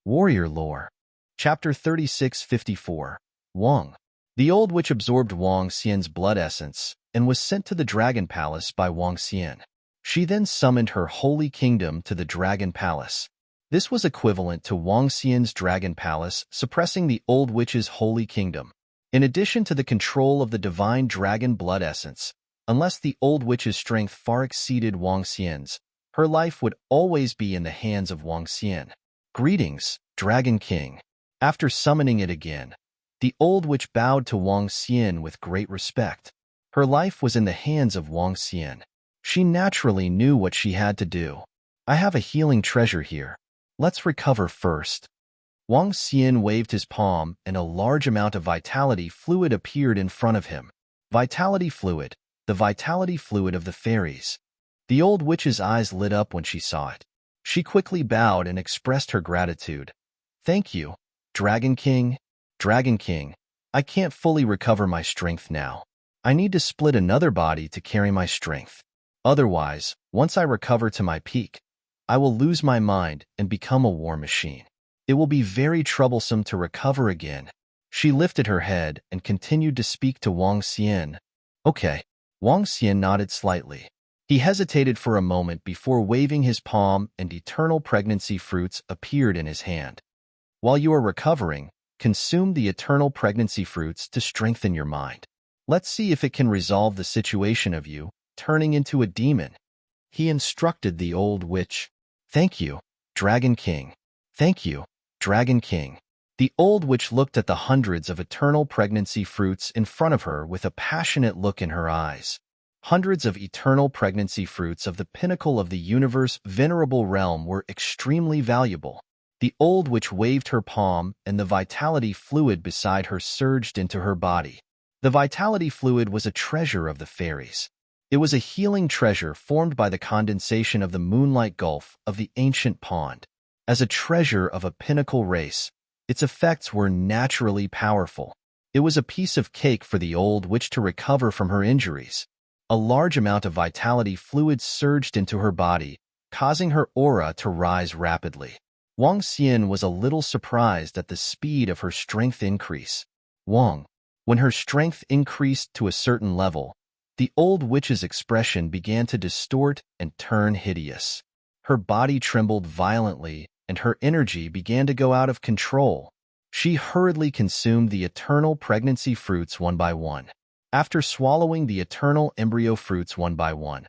Warrior Lore. Chapter 3654. Wang. The old witch absorbed Wang Xian's blood essence and was sent to the Dragon Palace by Wang Xian. She then summoned her holy kingdom to the Dragon Palace. This was equivalent to Wang Xian's Dragon Palace suppressing the old witch's holy kingdom. In addition to the control of the divine dragon blood essence, unless the old witch's strength far exceeded Wang Xian's, her life would always be in the hands of Wang Xian. Greetings, Dragon King. After summoning it again, the old witch bowed to Wang Xian with great respect. Her life was in the hands of Wang Xian. She naturally knew what she had to do. I have a healing treasure here. Let's recover first. Wang Xian waved his palm and a large amount of vitality fluid appeared in front of him. Vitality fluid, the vitality fluid of the fairies. The old witch's eyes lit up when she saw it. She quickly bowed and expressed her gratitude. Thank you, Dragon King. Dragon King, I can't fully recover my strength now. I need to split another body to carry my strength. Otherwise, once I recover to my peak, I will lose my mind and become a war machine. It will be very troublesome to recover again. She lifted her head and continued to speak to Wang Xian. Okay. Wang Xian nodded slightly. He hesitated for a moment before waving his palm and eternal pregnancy fruits appeared in his hand. While you are recovering, consume the eternal pregnancy fruits to strengthen your mind. Let's see if it can resolve the situation of you turning into a demon. He instructed the old witch. Thank you, Dragon King. Thank you, Dragon King. The old witch looked at the hundreds of eternal pregnancy fruits in front of her with a passionate look in her eyes. Hundreds of eternal pregnancy fruits of the pinnacle of the universe venerable realm were extremely valuable. The old witch waved her palm and the vitality fluid beside her surged into her body. The vitality fluid was a treasure of the fairies. It was a healing treasure formed by the condensation of the moonlight gulf of the ancient pond. As a treasure of a pinnacle race, its effects were naturally powerful. It was a piece of cake for the old witch to recover from her injuries. A large amount of vitality fluid surged into her body, causing her aura to rise rapidly. Wang Xian was a little surprised at the speed of her strength increase. When her strength increased to a certain level, the old witch's expression began to distort and turn hideous. Her body trembled violently, and her energy began to go out of control. She hurriedly consumed the eternal pregnancy fruits one by one. After swallowing the eternal embryo fruits one by one,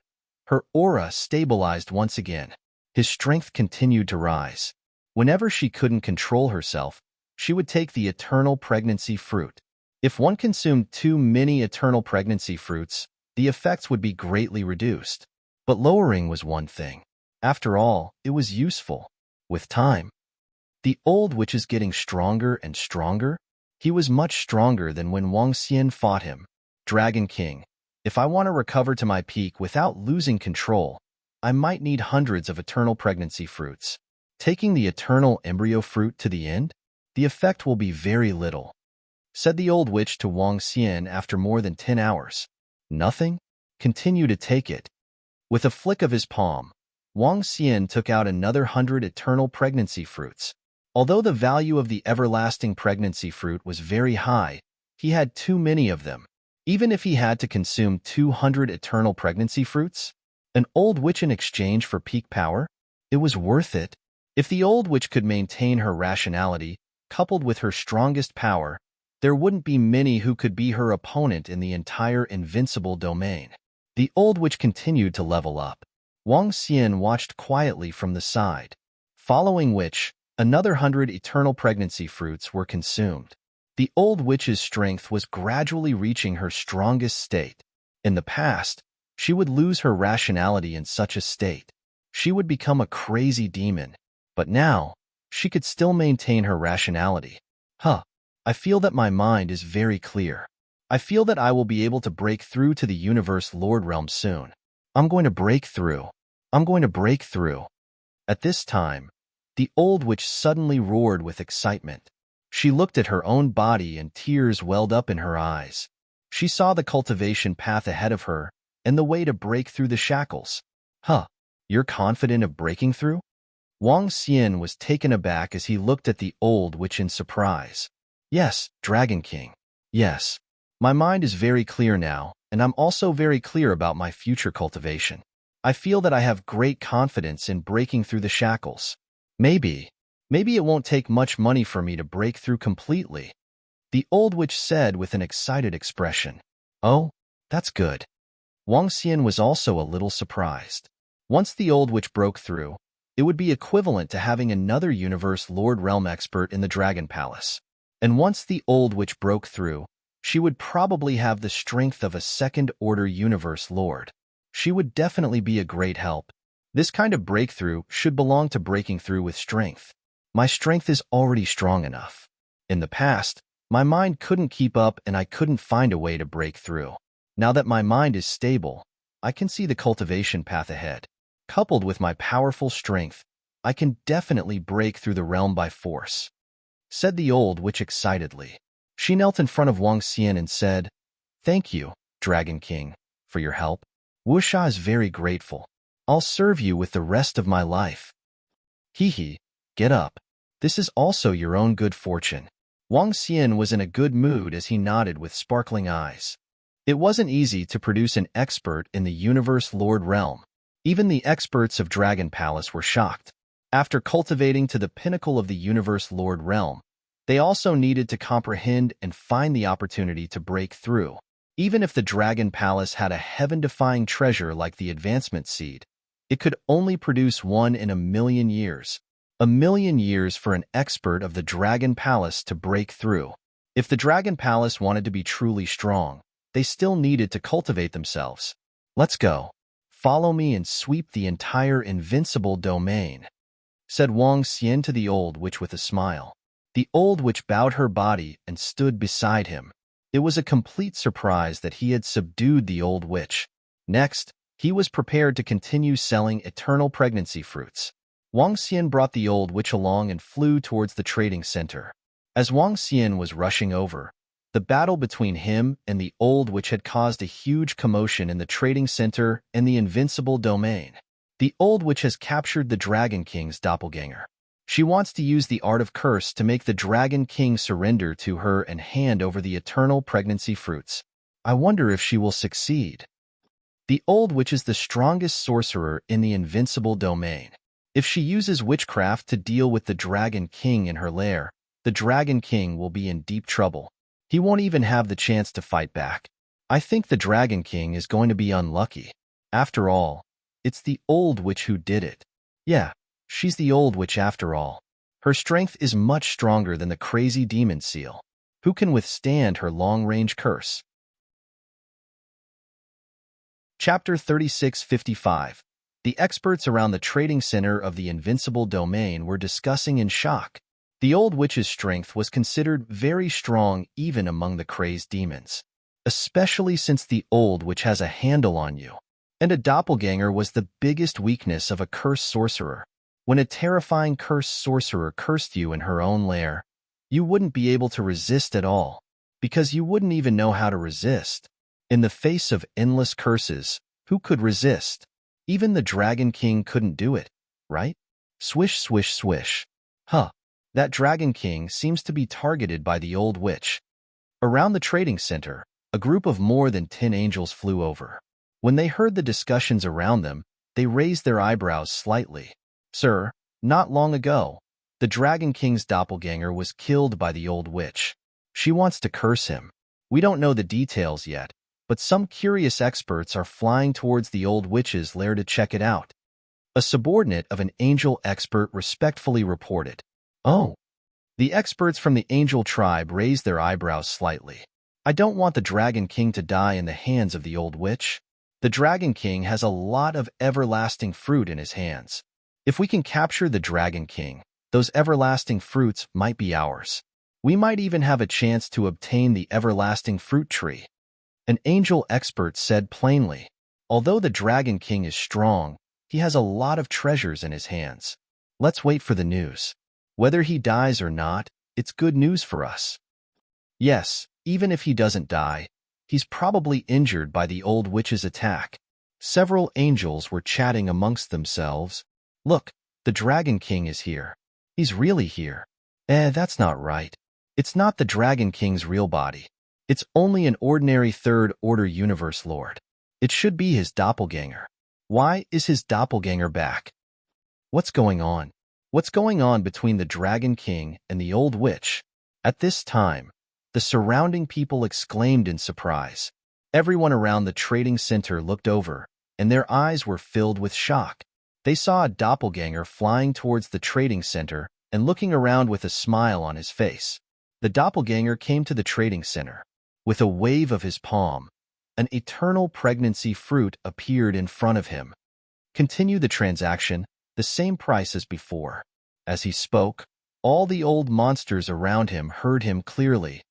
her aura stabilized once again. His strength continued to rise. Whenever she couldn't control herself, she would take the eternal pregnancy fruit. If one consumed too many eternal pregnancy fruits, the effects would be greatly reduced. But lowering was one thing. After all, it was useful. With time, the old witch is getting stronger and stronger. He was much stronger than when Wang Xian fought him. Dragon King, if I want to recover to my peak without losing control, I might need hundreds of eternal pregnancy fruits. Taking the eternal embryo fruit to the end, the effect will be very little, said the old witch to Wang Xian after more than 10 hours. Nothing? Continue to take it. With a flick of his palm, Wang Xian took out another 100 eternal pregnancy fruits. Although the value of the everlasting pregnancy fruit was very high, he had too many of them. Even if he had to consume 200 eternal pregnancy fruits, an old witch in exchange for peak power, it was worth it. If the old witch could maintain her rationality, coupled with her strongest power, there wouldn't be many who could be her opponent in the entire invincible domain. The old witch continued to level up. Wang Xian watched quietly from the side, following which, another 100 eternal pregnancy fruits were consumed. The old witch's strength was gradually reaching her strongest state. In the past, she would lose her rationality in such a state. She would become a crazy demon. But now, she could still maintain her rationality. I feel that my mind is very clear. I feel that I will be able to break through to the universe Lord realm soon. I'm going to break through. I'm going to break through. At this time, the old witch suddenly roared with excitement. She looked at her own body and tears welled up in her eyes. She saw the cultivation path ahead of her and the way to break through the shackles. You're confident of breaking through? Wang Xian was taken aback as he looked at the old witch in surprise. Yes, Dragon King. Yes. My mind is very clear now, and I'm also very clear about my future cultivation. I feel that I have great confidence in breaking through the shackles. Maybe it won't take much money for me to break through completely, the old witch said with an excited expression. Oh, that's good. Wang Xian was also a little surprised. Once the old witch broke through, it would be equivalent to having another universe Lord Realm expert in the Dragon Palace. And once the old witch broke through, she would probably have the strength of a second-order universe lord. She would definitely be a great help. This kind of breakthrough should belong to breaking through with strength. My strength is already strong enough. In the past, my mind couldn't keep up and I couldn't find a way to break through. Now that my mind is stable, I can see the cultivation path ahead. Coupled with my powerful strength, I can definitely break through the realm by force, said the old witch excitedly. She knelt in front of Wang Xian and said, Thank you, Dragon King, for your help. Wuxia is very grateful. I'll serve you with the rest of my life. Hee, get up. This is also your own good fortune. Wang Xian was in a good mood as he nodded with sparkling eyes. It wasn't easy to produce an expert in the Universe Lord realm. Even the experts of Dragon Palace were shocked. After cultivating to the pinnacle of the Universe Lord realm, they also needed to comprehend and find the opportunity to break through. Even if the Dragon Palace had a heaven-defying treasure like the Advancement Seed, it could only produce one in 1,000,000 years. 1,000,000 years for an expert of the Dragon Palace to break through. If the Dragon Palace wanted to be truly strong, they still needed to cultivate themselves. Let's go. Follow me and sweep the entire invincible domain, said Wang Xian to the old witch with a smile. The old witch bowed her body and stood beside him. It was a complete surprise that he had subdued the old witch. Next, he was prepared to continue selling eternal pregnancy fruits. Wang Xian brought the old witch along and flew towards the trading center. As Wang Xian was rushing over, the battle between him and the old witch had caused a huge commotion in the trading center and the invincible domain. The old witch has captured the Dragon King's doppelganger. She wants to use the art of curse to make the Dragon King surrender to her and hand over the eternal pregnancy fruits. I wonder if she will succeed. The old witch is the strongest sorcerer in the invincible domain. If she uses witchcraft to deal with the Dragon King in her lair, the Dragon King will be in deep trouble. He won't even have the chance to fight back. I think the Dragon King is going to be unlucky. After all, it's the old witch who did it. Yeah, she's the old witch after all. Her strength is much stronger than the crazy demon seal. Who can withstand her long-range curse? Chapter 3655. The experts around the trading center of the invincible domain were discussing in shock. The old witch's strength was considered very strong even among the crazed demons, especially since the old witch has a handle on you. And a doppelganger was the biggest weakness of a cursed sorcerer. When a terrifying cursed sorcerer cursed you in her own lair, you wouldn't be able to resist at all, because you wouldn't even know how to resist. In the face of endless curses, who could resist? Even the Dragon King couldn't do it, right? Swish, swish, swish. Huh. That Dragon King seems to be targeted by the old witch. Around the trading center, a group of more than 10 angels flew over. When they heard the discussions around them, they raised their eyebrows slightly. Sir, not long ago, the Dragon King's doppelganger was killed by the old witch. She wants to curse him. We don't know the details yet, but some curious experts are flying towards the old witch's lair to check it out. A subordinate of an angel expert respectfully reported. Oh. The experts from the angel tribe raised their eyebrows slightly. I don't want the Dragon King to die in the hands of the old witch. The Dragon King has a lot of everlasting fruit in his hands. If we can capture the Dragon King, those everlasting fruits might be ours. We might even have a chance to obtain the everlasting fruit tree. An angel expert said plainly. Although the Dragon King is strong, he has a lot of treasures in his hands. Let's wait for the news. Whether he dies or not, it's good news for us. Yes, even if he doesn't die, he's probably injured by the old witch's attack. Several angels were chatting amongst themselves. Look, The Dragon King is here. He's really here. That's not right. It's not the Dragon King's real body. It's only an ordinary third-order universe lord. It should be his doppelganger. Why is his doppelganger back? What's going on? What's going on between the Dragon King and the old witch? At this time, the surrounding people exclaimed in surprise. Everyone around the trading center looked over, and their eyes were filled with shock. They saw a doppelganger flying towards the trading center and looking around with a smile on his face. The doppelganger came to the trading center. With a wave of his palm, an eternal pregnancy fruit appeared in front of him. Continue the transaction, the same price as before. As he spoke, all the old monsters around him heard him clearly.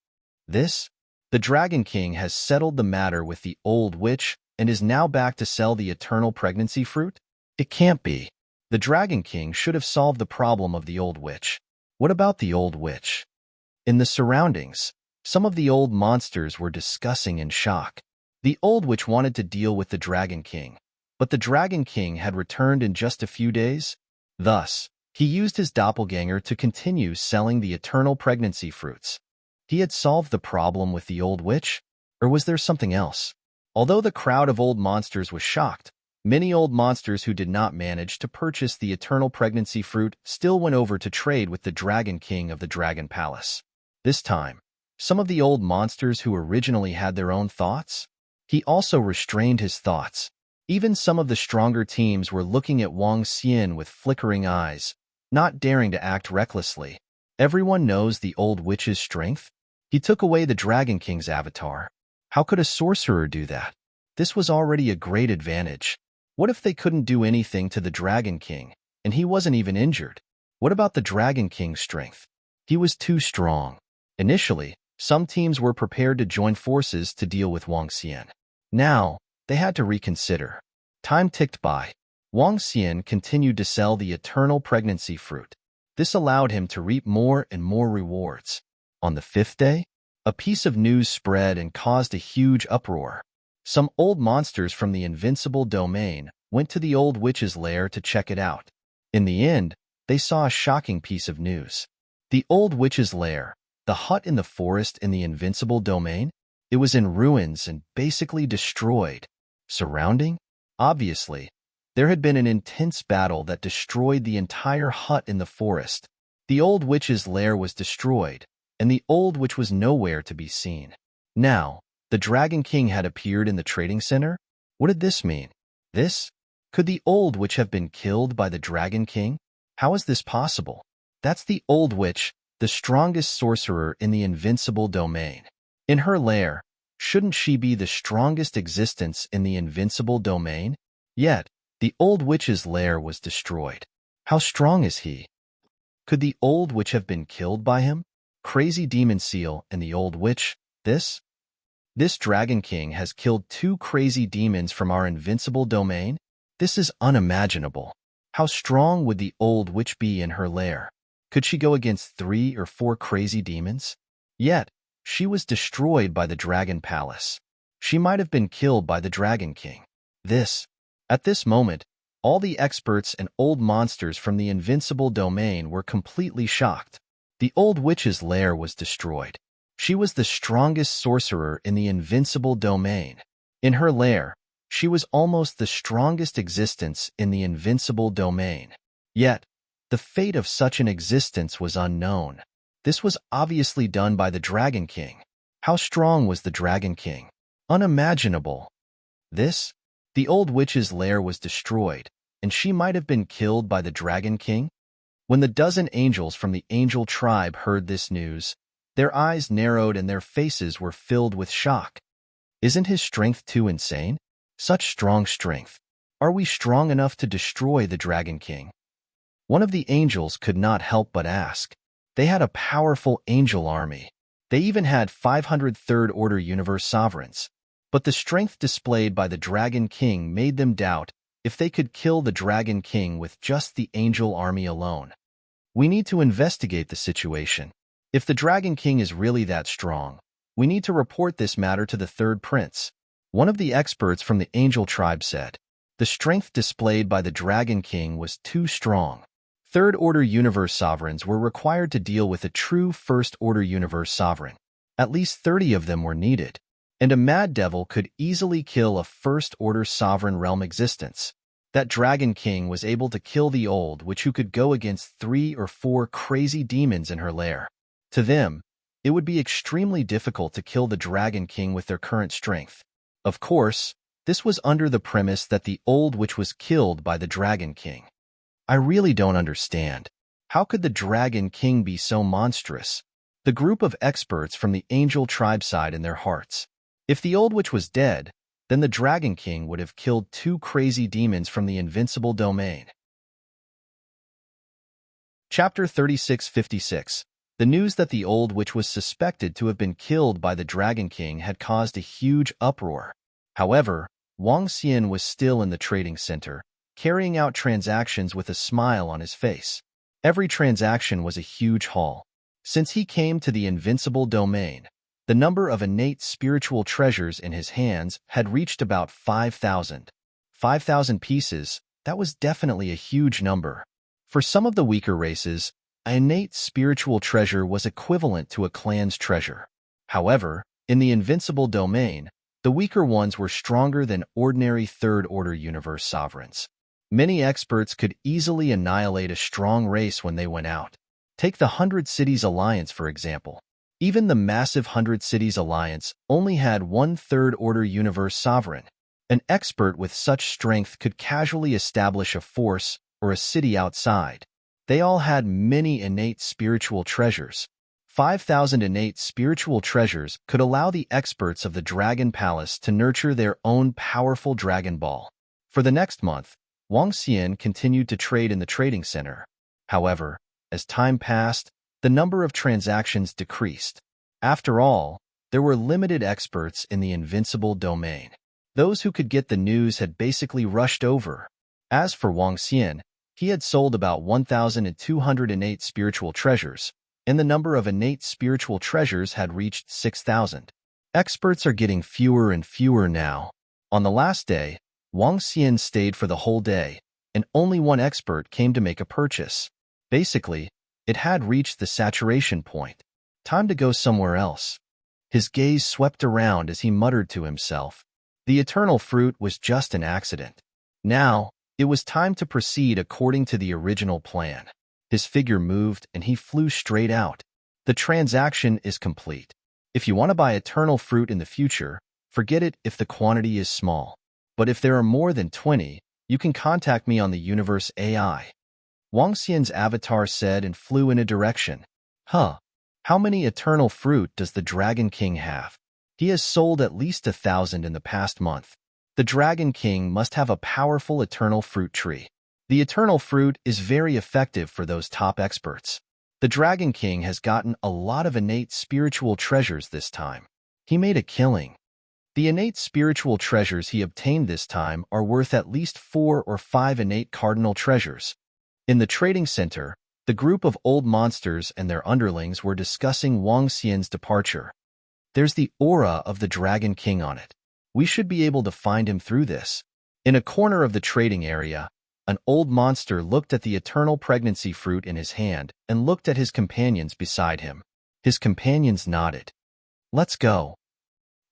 The Dragon King has settled the matter with the old witch and is now back to sell the eternal pregnancy fruit? It can't be. The Dragon King should have solved the problem of the old witch. What about the old witch? In the surroundings, some of the old monsters were discussing in shock. The old witch wanted to deal with the Dragon King, but the Dragon King had returned in just a few days. Thus, he used his doppelganger to continue selling the eternal pregnancy fruits. He had solved the problem with the old witch, or was there something else? Although the crowd of old monsters was shocked, many old monsters who did not manage to purchase the eternal pregnancy fruit still went over to trade with the Dragon King of the Dragon Palace. This time, some of the old monsters who originally had their own thoughts, he also restrained his thoughts. Even some of the stronger teams were looking at Wang Xian with flickering eyes, not daring to act recklessly. Everyone knows the old witch's strength. He took away the Dragon King's avatar. How could a sorcerer do that? This was already a great advantage. What if they couldn't do anything to the Dragon King, and he wasn't even injured? What about the Dragon King's strength? He was too strong. Initially, some teams were prepared to join forces to deal with Wang Xian. Now, they had to reconsider. Time ticked by. Wang Xian continued to sell the eternal pregnancy fruit. This allowed him to reap more and more rewards. On the 5th day, a piece of news spread and caused a huge uproar. Some old monsters from the invincible domain went to the old witch's lair to check it out. In the end, they saw a shocking piece of news. The old witch's lair, the hut in the forest in the invincible domain, it was in ruins and basically destroyed. Surrounding? Obviously, there had been an intense battle that destroyed the entire hut in the forest. The old witch's lair was destroyed, and the old witch was nowhere to be seen. Now, the Dragon King had appeared in the trading center? What did this mean? Could the old witch have been killed by the Dragon King? How is this possible? That's the old witch, the strongest sorcerer in the invincible domain. In her lair, shouldn't she be the strongest existence in the invincible domain? Yet, the old witch's lair was destroyed. How strong is he? Could the old witch have been killed by him? Crazy Demon Seal and the old witch, this Dragon King has killed 2 crazy demons from our invincible domain? This is unimaginable. How strong would the old witch be in her lair? Could she go against 3 or 4 crazy demons? Yet, she was destroyed by the Dragon Palace. She might have been killed by the Dragon King. At this moment, all the experts and old monsters from the invincible domain were completely shocked. The old witch's lair was destroyed. She was the strongest sorcerer in the invincible domain. In her lair, she was almost the strongest existence in the invincible domain. Yet, the fate of such an existence was unknown. This was obviously done by the Dragon King. How strong was the Dragon King? Unimaginable. The old witch's lair was destroyed, and she might have been killed by the Dragon King? When the dozen angels from the angel tribe heard this news, their eyes narrowed and their faces were filled with shock. Isn't his strength too insane? Such strong strength. Are we strong enough to destroy the Dragon King? One of the angels could not help but ask. They had a powerful angel army. They even had 500 third-order universe sovereigns. But the strength displayed by the Dragon King made them doubt if they could kill the Dragon King with just the angel army alone. We need to investigate the situation. If the Dragon King is really that strong, we need to report this matter to the third prince. One of the experts from the angel tribe said, the strength displayed by the Dragon King was too strong. Third-order universe sovereigns were required to deal with a true first-order universe sovereign. At least 30 of them were needed, and a mad devil could easily kill a first-order sovereign realm existence. That Dragon King was able to kill the Old Witch, who could go against 3 or 4 crazy demons in her lair. To them, it would be extremely difficult to kill the Dragon King with their current strength. Of course, this was under the premise that the Old Witch was killed by the Dragon King. I really don't understand. How could the Dragon King be so monstrous? The group of experts from the Angel tribe sighed in their hearts. If the Old Witch was dead, then the Dragon King would have killed 2 crazy demons from the invincible domain. Chapter 3656. The news that the Old Witch was suspected to have been killed by the Dragon King had caused a huge uproar. However, Wang Xian was still in the trading center, carrying out transactions with a smile on his face. Every transaction was a huge haul. Since he came to the invincible domain, the number of innate spiritual treasures in his hands had reached about 5,000. 5,000 pieces, that was definitely a huge number. For some of the weaker races, an innate spiritual treasure was equivalent to a clan's treasure. However, in the invincible domain, the weaker ones were stronger than ordinary third-order universe sovereigns. Many experts could easily annihilate a strong race when they went out. Take the 100 Cities Alliance, for example. Even the massive 100 Cities Alliance only had 1 third-order universe sovereign. An expert with such strength could casually establish a force or a city outside. They all had many innate spiritual treasures. 5,000 innate spiritual treasures could allow the experts of the Dragon Palace to nurture their own powerful Dragon Ball. For the next month, Wang Xian continued to trade in the trading center. However, as time passed, the number of transactions decreased. After all, there were limited experts in the invincible domain. Those who could get the news had basically rushed over. As for Wang Xian, he had sold about 1,200 innate spiritual treasures, and the number of innate spiritual treasures had reached 6,000. Experts are getting fewer and fewer now. On the last day, Wang Xian stayed for the whole day, and only one expert came to make a purchase. Basically, it had reached the saturation point. Time to go somewhere else. His gaze swept around as he muttered to himself. The eternal fruit was just an accident. Now, it was time to proceed according to the original plan. His figure moved and he flew straight out. The transaction is complete. If you want to buy eternal fruit in the future, forget it if the quantity is small. But if there are more than 20, you can contact me on the Universe AI. Wang Xian's avatar said and flew in a direction. Huh. How many eternal fruit does the Dragon King have? He has sold at least 1,000 in the past month. The Dragon King must have a powerful eternal fruit tree. The eternal fruit is very effective for those top experts. The Dragon King has gotten a lot of innate spiritual treasures this time. He made a killing. The innate spiritual treasures he obtained this time are worth at least 4 or 5 innate cardinal treasures. In the trading center, the group of old monsters and their underlings were discussing Wang Xian's departure. There's the aura of the Dragon King on it. We should be able to find him through this. In a corner of the trading area, an old monster looked at the eternal pregnancy fruit in his hand and looked at his companions beside him. His companions nodded. Let's go.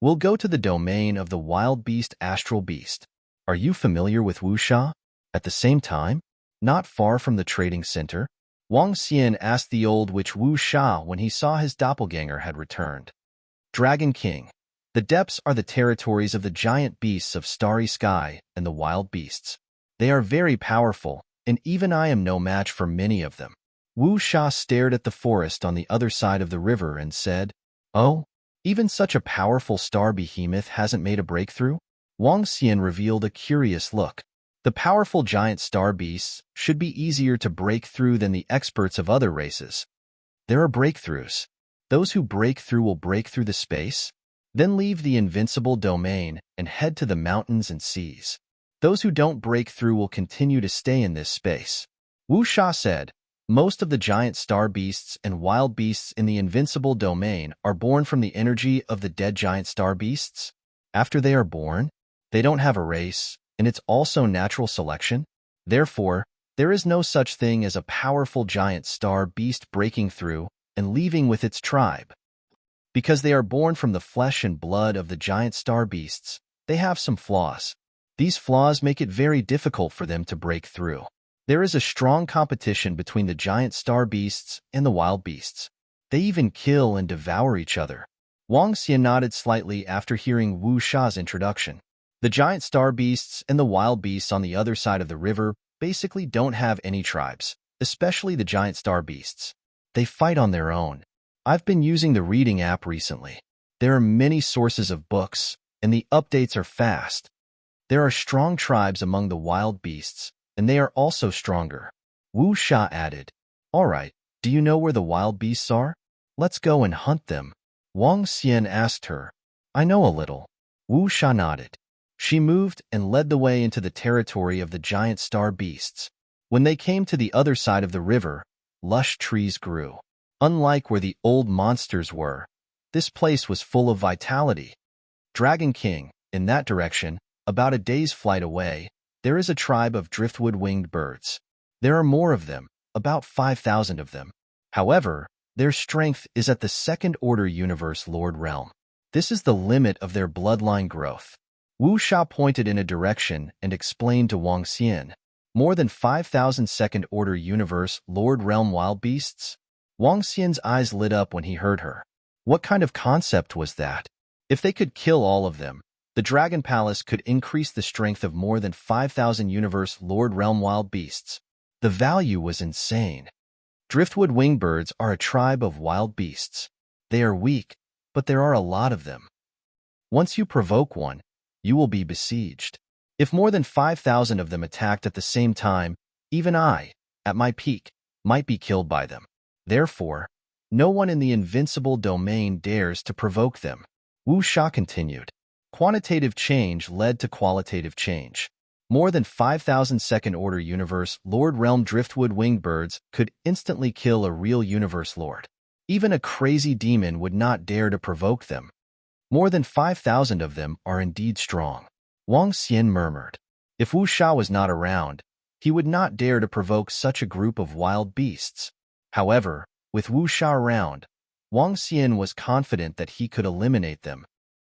We'll go to the domain of the wild beast astral beast. Are you familiar with Wuxia? At the same time, not far from the trading center, Wang Xian asked the old witch Wuxia when he saw his doppelganger had returned. Dragon King. The depths are the territories of the giant beasts of starry sky and the wild beasts. They are very powerful, and even I am no match for many of them. Wu Sha stared at the forest on the other side of the river and said, Oh, even such a powerful star behemoth hasn't made a breakthrough? Wang Xian revealed a curious look. The powerful giant star beasts should be easier to break through than the experts of other races. There are breakthroughs. Those who break through will break through the space, then leave the invincible domain and head to the mountains and seas. Those who don't break through will continue to stay in this space. Wu Sha said, most of the giant star beasts and wild beasts in the invincible domain are born from the energy of the dead giant star beasts. After they are born, they don't have a race, and it's also natural selection. Therefore, There is no such thing as a powerful giant star beast breaking through and leaving with its tribe. Because they are born from the flesh and blood of the giant star beasts, they have some flaws. These flaws make it very difficult for them to break through. There is a strong competition between the giant star beasts and the wild beasts. They even kill and devour each other. Wang Xian nodded slightly after hearing Wu Sha's introduction. The giant star beasts and the wild beasts on the other side of the river basically don't have any tribes, especially the giant star beasts. They fight on their own. I've been using the reading app recently. There are many sources of books, and the updates are fast. There are strong tribes among the wild beasts, and they are also stronger. Wu Sha added, "All right, do you know where the wild beasts are? Let's go and hunt them." Wang Xian asked her. "I know a little." Wu Sha nodded. She moved and led the way into the territory of the giant star beasts. When they came to the other side of the river, lush trees grew. Unlike where the old monsters were, this place was full of vitality. Dragon King, in that direction, about a day's flight away, there is a tribe of driftwood winged birds. There are more of them, about 5,000 of them. However, their strength is at the second-order universe Lord realm. This is the limit of their bloodline growth. Wu Sha pointed in a direction and explained to Wang Xian, "More than 5,000 second-order universe Lord realm wild beasts?" Wang Xian's eyes lit up when he heard her. What kind of concept was that? If they could kill all of them, the Dragon Palace could increase the strength of more than 5,000 universe Lord realm wild beasts. The value was insane. Driftwood wingbirds are a tribe of wild beasts. They are weak, but there are a lot of them. Once you provoke one, you will be besieged. If more than 5,000 of them attacked at the same time, even I, at my peak, might be killed by them. Therefore, no one in the invincible domain dares to provoke them. Wu Sha continued. Quantitative change led to qualitative change. More than 5,000 second-order universe Lord realm driftwood winged birds could instantly kill a real universe lord. Even a crazy demon would not dare to provoke them. More than 5,000 of them are indeed strong. Wang Xian murmured. If Wu Sha was not around, he would not dare to provoke such a group of wild beasts. However, with Wu Sha around, Wang Xian was confident that he could eliminate them.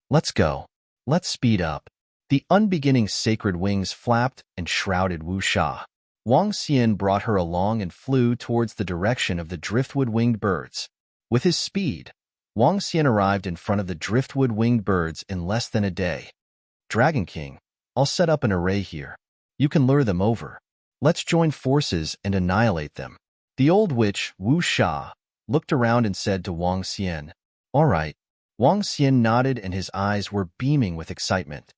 Let's go. Let's speed up. The unbeginning sacred wings flapped and shrouded Wu Sha. Wang Xian brought her along and flew towards the direction of the driftwood winged birds. With his speed, Wang Xian arrived in front of the driftwood winged birds in less than a day. Dragon King, I'll set up an array here. You can lure them over. Let's join forces and annihilate them. The old witch, Wu Sha, looked around and said to Wang Xian, "All right." Wang Xian nodded and his eyes were beaming with excitement.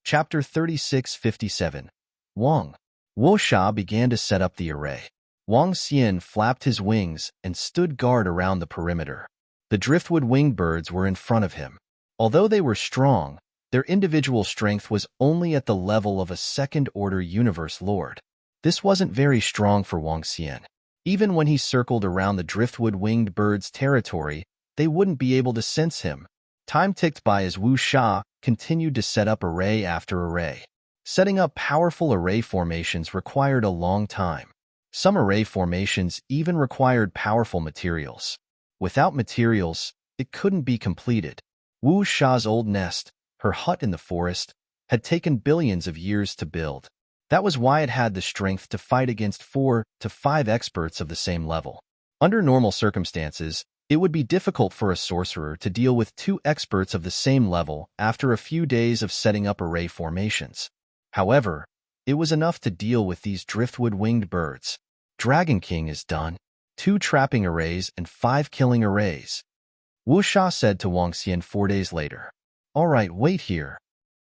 Chapter 3657. Wang. Wu Sha began to set up the array. Wang Xian flapped his wings and stood guard around the perimeter. The driftwood winged birds were in front of him. Although they were strong, their individual strength was only at the level of a second-order universe lord. This wasn't very strong for Wang Xian. Even when he circled around the driftwood winged birds' territory, they wouldn't be able to sense him. Time ticked by as Wu Sha continued to set up array after array. Setting up powerful array formations required a long time. Some array formations even required powerful materials. Without materials, it couldn't be completed. Wu Sha's old nest, her hut in the forest, had taken billions of years to build. That was why it had the strength to fight against 4 to 5 experts of the same level. Under normal circumstances, it would be difficult for a sorcerer to deal with 2 experts of the same level after a few days of setting up array formations. However, it was enough to deal with these driftwood winged birds. Dragon King is done. 2 trapping arrays and 5 killing arrays. Wu Sha said to Wang Xian 4 days later. All right, wait here.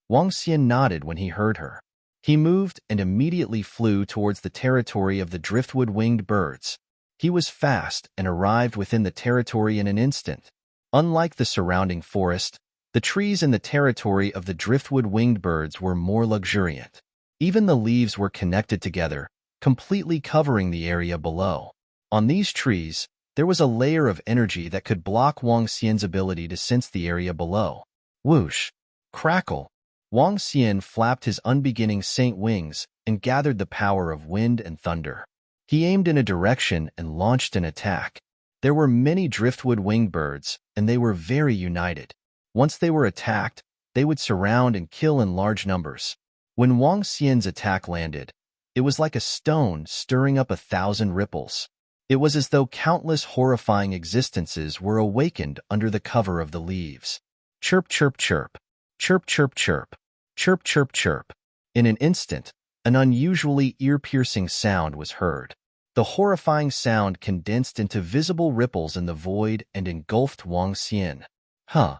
Wang Xian nodded when he heard her. He moved and immediately flew towards the territory of the driftwood winged birds. He was fast and arrived within the territory in an instant. Unlike the surrounding forest, the trees in the territory of the driftwood winged birds were more luxuriant. Even the leaves were connected together, completely covering the area below. On these trees, there was a layer of energy that could block Wang Xian's ability to sense the area below. Whoosh! Crackle! Wang Xian flapped his unbeginning saint wings and gathered the power of wind and thunder. He aimed in a direction and launched an attack. There were many driftwood winged birds, and they were very united. Once they were attacked, they would surround and kill in large numbers. When Wang Xian's attack landed, it was like a stone stirring up 1,000 ripples. It was as though countless horrifying existences were awakened under the cover of the leaves. Chirp, chirp, chirp. Chirp, chirp, chirp. Chirp, chirp, chirp. In an instant, an unusually ear-piercing sound was heard. The horrifying sound condensed into visible ripples in the void and engulfed Wang Xian. Huh.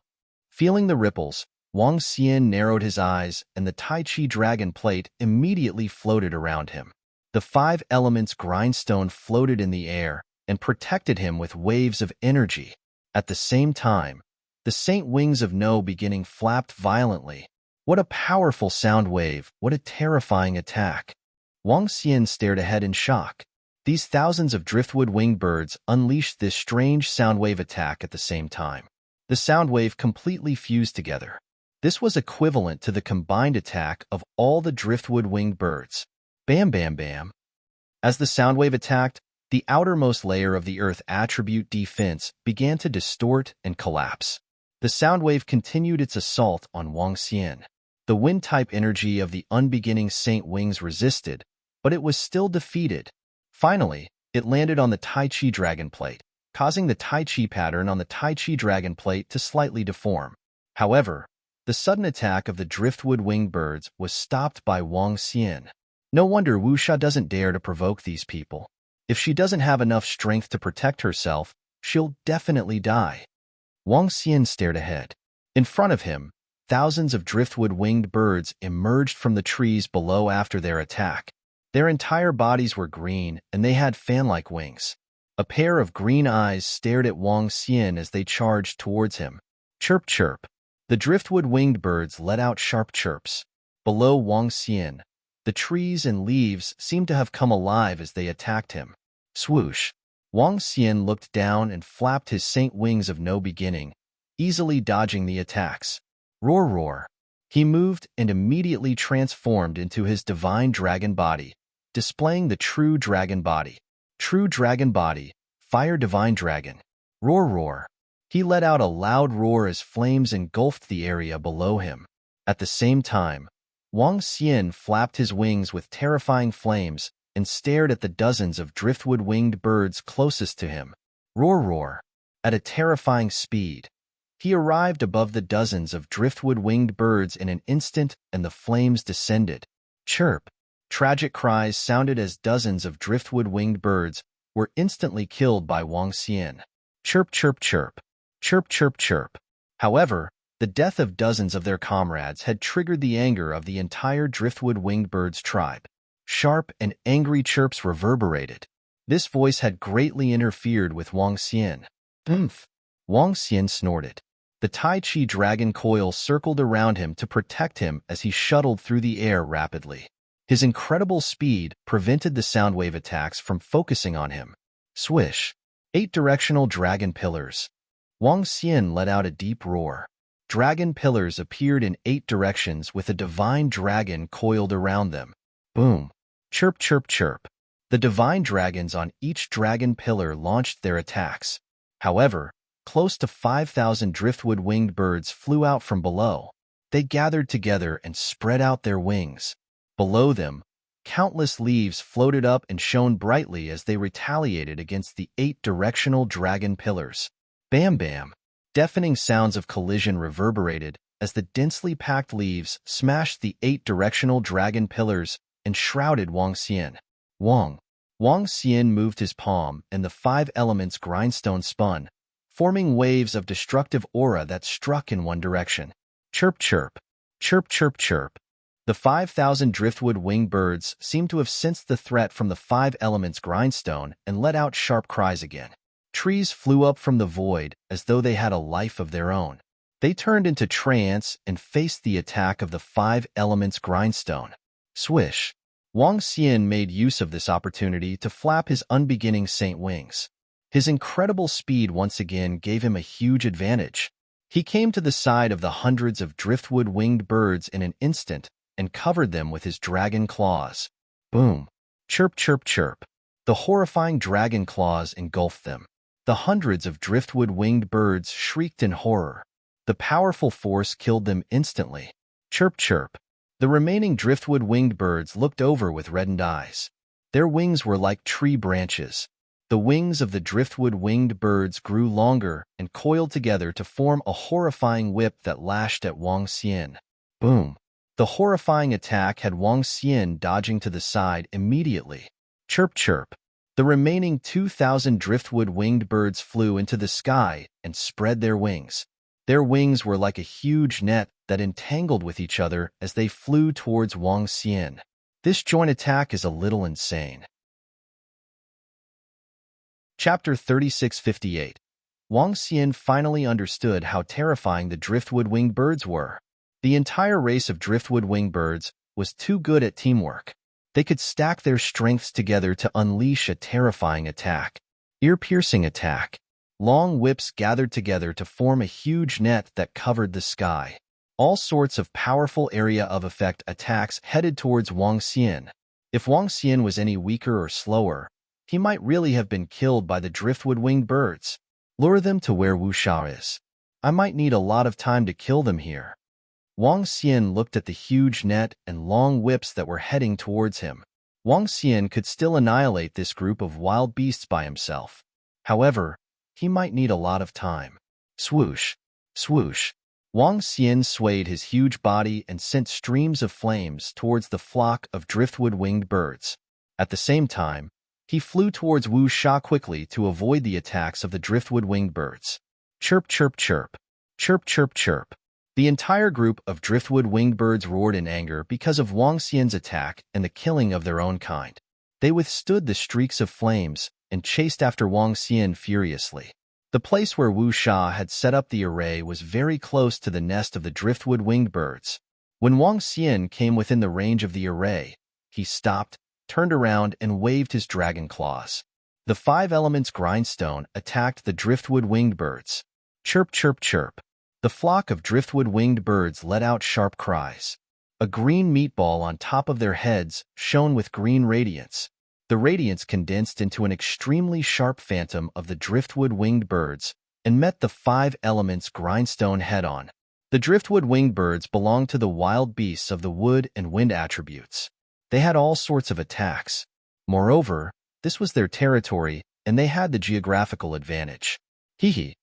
Feeling the ripples, Wang Xian narrowed his eyes, and the Tai Chi dragon plate immediately floated around him. The 5 elements grindstone floated in the air and protected him with waves of energy. At the same time, the saint wings of No beginning flapped violently. What a powerful sound wave, what a terrifying attack. Wang Xian stared ahead in shock. These thousands of driftwood winged birds unleashed this strange sound wave attack at the same time. The sound wave completely fused together. This was equivalent to the combined attack of all the driftwood winged birds. Bam, bam, bam. As the sound wave attacked, the outermost layer of the Earth attribute defense began to distort and collapse. The sound wave continued its assault on Wang Xian. The wind-type energy of the unbeginning saint wings resisted, but it was still defeated. Finally, it landed on the Tai Chi dragon plate, causing the Tai Chi pattern on the Tai Chi dragon plate to slightly deform. However, the sudden attack of the driftwood winged birds was stopped by Wang Xian. No wonder Wu Sha doesn't dare to provoke these people. If she doesn't have enough strength to protect herself, she'll definitely die. Wang Xian stared ahead. In front of him, thousands of driftwood winged birds emerged from the trees below after their attack. Their entire bodies were green, and they had fan-like wings. A pair of green eyes stared at Wang Xian as they charged towards him. Chirp, chirp. The driftwood winged birds let out sharp chirps. Below Wang Xian, the trees and leaves seemed to have come alive as they attacked him. Swoosh. Wang Xian looked down and flapped his saint wings of no beginning, easily dodging the attacks. Roar, roar. He moved and immediately transformed into his divine dragon body, displaying the true dragon body. True dragon body, fire divine dragon. Roar, roar. He let out a loud roar as flames engulfed the area below him. At the same time, Wang Xian flapped his wings with terrifying flames and stared at the dozens of driftwood winged birds closest to him. Roar, roar. At a terrifying speed, he arrived above the dozens of driftwood winged birds in an instant, and the flames descended. Chirp. Tragic cries sounded as dozens of driftwood winged birds were instantly killed by Wang Xian. Chirp, chirp, chirp. Chirp, chirp, chirp. However, the death of dozens of their comrades had triggered the anger of the entire driftwood winged birds tribe. Sharp and angry chirps reverberated. This voice had greatly interfered with Wang Xian. Oomph! Wang Xian snorted. The Tai Chi dragon coil circled around him to protect him as he shuttled through the air rapidly. His incredible speed prevented the sound wave attacks from focusing on him. Swish! 8 directional dragon pillars. Wang Xian let out a deep roar. Dragon pillars appeared in 8 directions with a divine dragon coiled around them. Boom! Chirp, chirp, chirp. The divine dragons on each dragon pillar launched their attacks. However, close to 5,000 driftwood winged birds flew out from below. They gathered together and spread out their wings. Below them, countless leaves floated up and shone brightly as they retaliated against the 8 directional dragon pillars. Bam, bam! Deafening sounds of collision reverberated as the densely packed leaves smashed the 8 directional dragon pillars and shrouded Wang Xian. Wang Xian moved his palm, and the 5 elements grindstone spun, forming waves of destructive aura that struck in one direction. Chirp, chirp. Chirp, chirp, chirp. The 5,000 driftwood winged birds seemed to have sensed the threat from the 5 elements grindstone and let out sharp cries again. Trees flew up from the void as though they had a life of their own. They turned into trance and faced the attack of the 5 elements grindstone. Swish! Wang Xian made use of this opportunity to flap his unbeginning saint wings. His incredible speed once again gave him a huge advantage. He came to the side of the hundreds of driftwood winged birds in an instant and covered them with his dragon claws. Boom! Chirp, chirp, chirp. The horrifying dragon claws engulfed them. The hundreds of driftwood winged birds shrieked in horror. The powerful force killed them instantly. Chirp, chirp. The remaining driftwood winged birds looked over with reddened eyes. Their wings were like tree branches. The wings of the driftwood winged birds grew longer and coiled together to form a horrifying whip that lashed at Wang Xian. Boom! The horrifying attack had Wang Xian dodging to the side immediately. Chirp, chirp. The remaining 2,000 driftwood winged birds flew into the sky and spread their wings. Their wings were like a huge net that entangled with each other as they flew towards Wang Xian. This joint attack is a little insane. Chapter 3658. Wang Xian finally understood how terrifying the driftwood winged birds were. The entire race of driftwood winged birds was too good at teamwork. They could stack their strengths together to unleash a terrifying attack. Ear-piercing attack. Long whips gathered together to form a huge net that covered the sky. All sorts of powerful area of effect attacks headed towards Wang Xian. If Wang Xian was any weaker or slower, he might really have been killed by the driftwood winged birds. Lure them to where Wu Sha is. I might need a lot of time to kill them here. Wang Xian looked at the huge net and long whips that were heading towards him. Wang Xian could still annihilate this group of wild beasts by himself. However, he might need a lot of time. Swoosh! Swoosh! Wang Xian swayed his huge body and sent streams of flames towards the flock of driftwood winged birds. At the same time, he flew towards Wu Sha quickly to avoid the attacks of the driftwood winged birds. Chirp, chirp, chirp. Chirp, chirp, chirp. The entire group of driftwood winged birds roared in anger because of Wang Xian's attack and the killing of their own kind. They withstood the streaks of flames and chased after Wang Xian furiously. The place where Wu Sha had set up the array was very close to the nest of the driftwood winged birds. When Wang Xian came within the range of the array, he stopped, turned around, and waved his dragon claws. The 5 elements grindstone attacked the driftwood winged birds. Chirp, chirp, chirp. The flock of driftwood winged birds let out sharp cries. A green meatball on top of their heads shone with green radiance. The radiance condensed into an extremely sharp phantom of the driftwood winged birds and met the 5 elements grindstone head-on. The driftwood winged birds belonged to the wild beasts of the wood and wind attributes. They had all sorts of attacks. Moreover, this was their territory, and they had the geographical advantage. Hee-hee.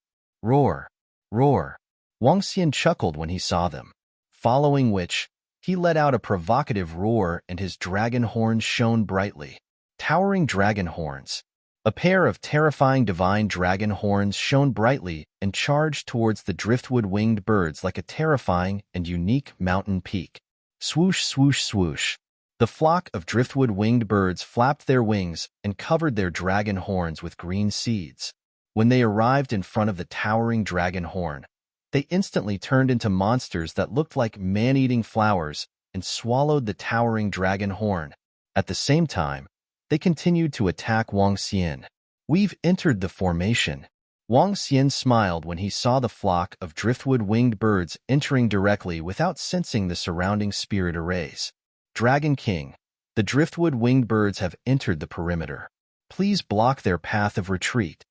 Roar. Roar. Wang Xian chuckled when he saw them, following which, he let out a provocative roar and his dragon horns shone brightly. Towering dragon horns. A pair of terrifying divine dragon horns shone brightly and charged towards the driftwood winged birds like a terrifying and unique mountain peak. Swoosh, swoosh, swoosh. The flock of driftwood winged birds flapped their wings and covered their dragon horns with green seeds. When they arrived in front of the towering dragon horn, they instantly turned into monsters that looked like man-eating flowers and swallowed the towering dragon horn. At the same time, they continued to attack Wang Xian. We've entered the formation. Wang Xian smiled when he saw the flock of driftwood winged birds entering directly without sensing the surrounding spirit arrays. Dragon King, the driftwood winged birds have entered the perimeter. Please block their path of retreat.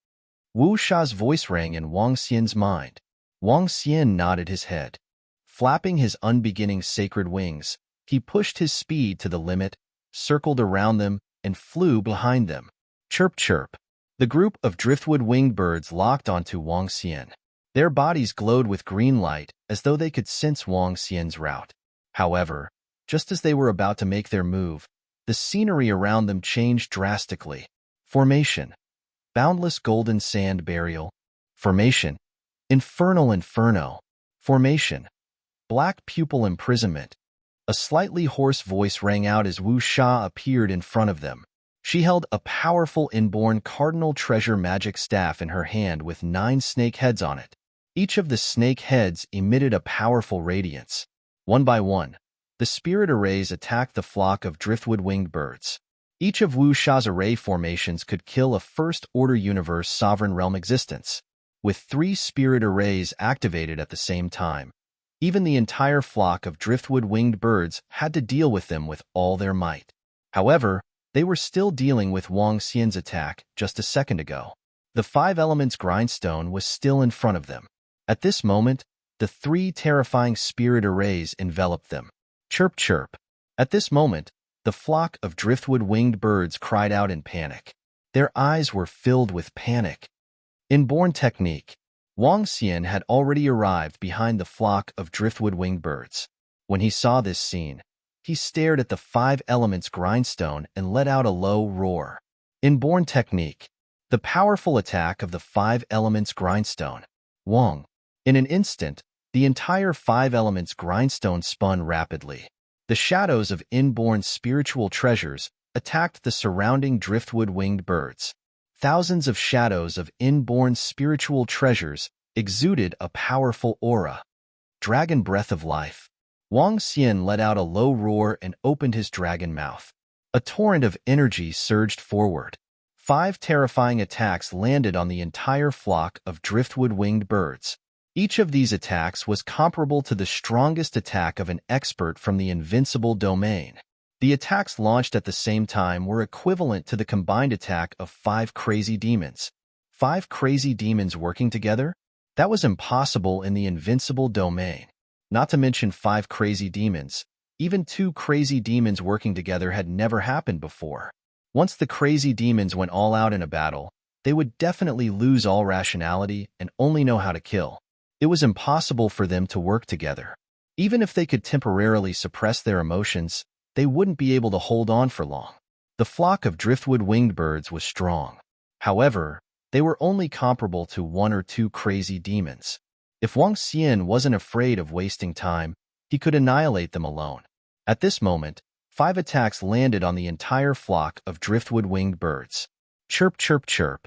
Wu Sha's voice rang in Wang Xian's mind. Wang Xian nodded his head. Flapping his unbeginning sacred wings, he pushed his speed to the limit, circled around them, and flew behind them. Chirp, chirp. The group of driftwood winged birds locked onto Wang Xian. Their bodies glowed with green light as though they could sense Wang Xian's route. However, just as they were about to make their move, the scenery around them changed drastically. Formation. Boundless golden sand burial. Formation. Infernal inferno. Formation. Black pupil imprisonment. A slightly hoarse voice rang out as Wu Sha appeared in front of them. She held a powerful inborn cardinal treasure magic staff in her hand with 9 snake heads on it. Each of the snake heads emitted a powerful radiance. One by one, the spirit arrays attacked the flock of driftwood winged birds. Each of Wu Sha's array formations could kill a first-order universe sovereign realm existence. With 3 spirit arrays activated at the same time, Even the entire flock of driftwood-winged birds had to deal with them with all their might. However, they were still dealing with Wang Xian's attack just a second ago. The five elements grindstone was still in front of them. At this moment, the three terrifying spirit arrays enveloped them. Chirp, chirp. At this moment, the flock of driftwood-winged birds cried out in panic. Their eyes were filled with panic. Inborn technique. Wang Xian had already arrived behind the flock of driftwood-winged birds. When he saw this scene, he stared at the five elements grindstone and let out a low roar. Inborn technique. The powerful attack of the five elements grindstone. Wang. In an instant, the entire five elements grindstone spun rapidly. The shadows of inborn spiritual treasures attacked the surrounding driftwood-winged birds. Thousands of shadows of inborn spiritual treasures exuded a powerful aura. Dragon breath of life. Wang Xian let out a low roar and opened his dragon mouth. A torrent of energy surged forward. Five terrifying attacks landed on the entire flock of driftwood-winged birds. Each of these attacks was comparable to the strongest attack of an expert from the invincible domain. The attacks launched at the same time were equivalent to the combined attack of 5 crazy demons. 5 crazy demons working together? That was impossible in the invincible domain. Not to mention 5 crazy demons. Even 2 crazy demons working together had never happened before. Once the crazy demons went all out in a battle, they would definitely lose all rationality and only know how to kill. It was impossible for them to work together. Even if they could temporarily suppress their emotions, they wouldn't be able to hold on for long. The flock of driftwood-winged birds was strong. However, they were only comparable to 1 or 2 crazy demons. If Wang Xian wasn't afraid of wasting time, he could annihilate them alone. At this moment, 5 attacks landed on the entire flock of driftwood-winged birds. Chirp, chirp, chirp.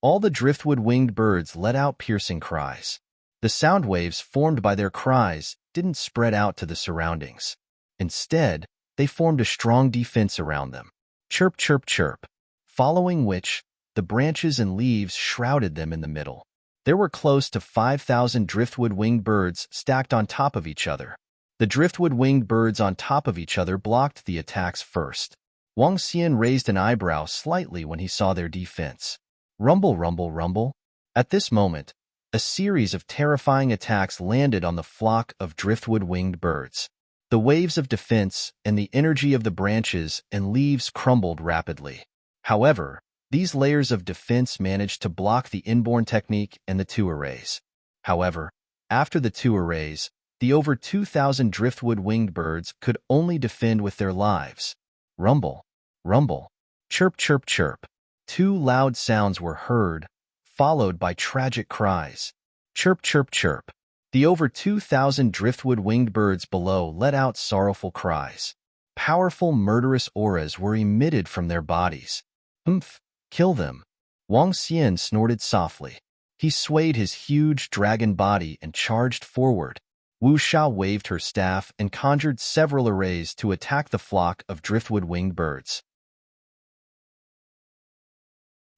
All the driftwood-winged birds let out piercing cries. The sound waves formed by their cries didn't spread out to the surroundings. Instead, they formed a strong defense around them. Chirp, chirp, chirp. Following which, the branches and leaves shrouded them in the middle. There were close to 5,000 driftwood-winged birds stacked on top of each other. The driftwood-winged birds on top of each other blocked the attacks first. Wang Xian raised an eyebrow slightly when he saw their defense. Rumble, rumble, rumble. At this moment, a series of terrifying attacks landed on the flock of driftwood-winged birds. The waves of defense and the energy of the branches and leaves crumbled rapidly. However, these layers of defense managed to block the inborn technique and the 2 arrays. However, after the 2 arrays, the over 2,000 driftwood-winged birds could only defend with their lives. Rumble, rumble, chirp, chirp, chirp. 2 loud sounds were heard, followed by tragic cries. Chirp, chirp, chirp. The over 2,000 driftwood-winged birds below let out sorrowful cries. Powerful murderous auras were emitted from their bodies. Humph! Kill them! Wang Xian snorted softly. He swayed his huge dragon body and charged forward. Wu Sha waved her staff and conjured several arrays to attack the flock of driftwood-winged birds.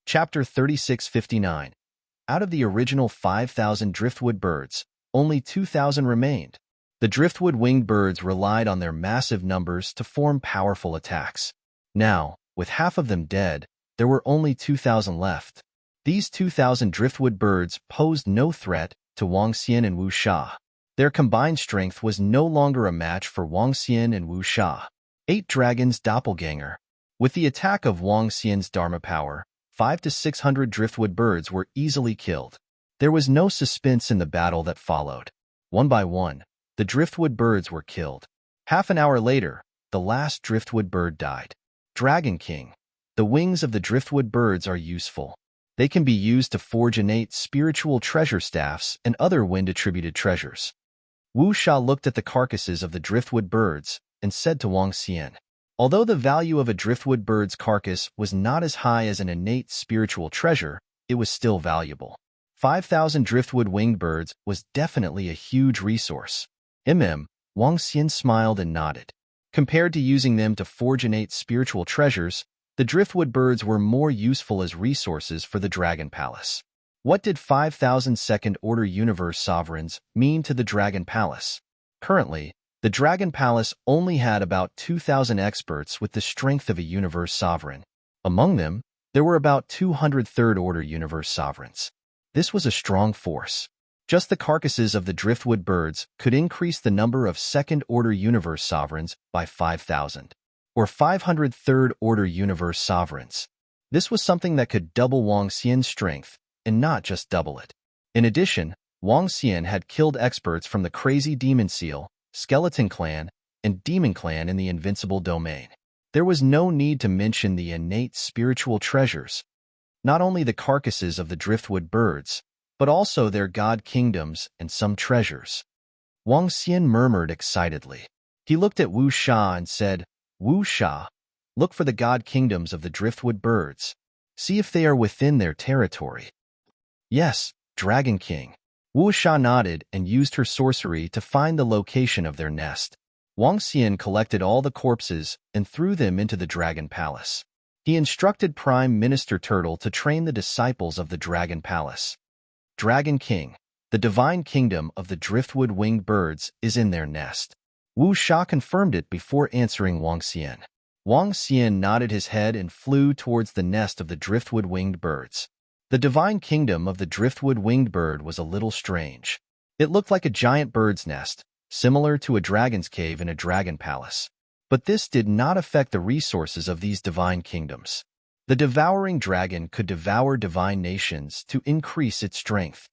Chapter 3659. Out of the original 5,000 driftwood birds, only 2,000 remained. The driftwood-winged birds relied on their massive numbers to form powerful attacks. Now, with half of them dead, there were only 2,000 left. These 2,000 driftwood birds posed no threat to Wang Xian and Wu Sha. Their combined strength was no longer a match for Wang Xian and Wu Sha. 8 Dragons Doppelganger. With the attack of Wang Xian's Dharma power, 500 to 600 driftwood birds were easily killed. There was no suspense in the battle that followed. One by one, the driftwood birds were killed. Half an hour later, the last driftwood bird died. Dragon King. The wings of the driftwood birds are useful. They can be used to forge innate spiritual treasure staffs and other wind-attributed treasures. Wu Sha looked at the carcasses of the driftwood birds and said to Wang Xian, although the value of a driftwood bird's carcass was not as high as an innate spiritual treasure, it was still valuable. 5,000 driftwood winged birds was definitely a huge resource. Wang Xian smiled and nodded. Compared to using them to forge innate spiritual treasures, the driftwood birds were more useful as resources for the Dragon Palace. What did 5,000 second-order universe sovereigns mean to the Dragon Palace? Currently, the Dragon Palace only had about 2,000 experts with the strength of a universe sovereign. Among them, there were about 200 third-order universe sovereigns. This was a strong force. Just the carcasses of the driftwood birds could increase the number of second-order universe sovereigns by 5,000, or 500 third-order universe sovereigns. This was something that could double Wang Xian's strength, and not just double it. In addition, Wang Xian had killed experts from the Crazy Demon Seal, Skeleton Clan, and Demon Clan in the Invincible Domain. There was no need to mention the innate spiritual treasures, not only the carcasses of the driftwood birds, but also their god kingdoms and some treasures. Wang Xian murmured excitedly. He looked at Wu Sha and said, "Wu Sha, look for the god kingdoms of the driftwood birds. See if they are within their territory." "Yes, Dragon King." Wu Sha nodded and used her sorcery to find the location of their nest. Wang Xian collected all the corpses and threw them into the Dragon Palace. He instructed Prime Minister Turtle to train the disciples of the Dragon Palace. "Dragon King, the divine kingdom of the driftwood winged birds is in their nest." Wu Sha confirmed it before answering Wang Xian. Wang Xian nodded his head and flew towards the nest of the driftwood winged birds. The divine kingdom of the driftwood winged bird was a little strange. It looked like a giant bird's nest, similar to a dragon's cave in a dragon palace. But this did not affect the resources of these divine kingdoms. The devouring dragon could devour divine nations to increase its strength.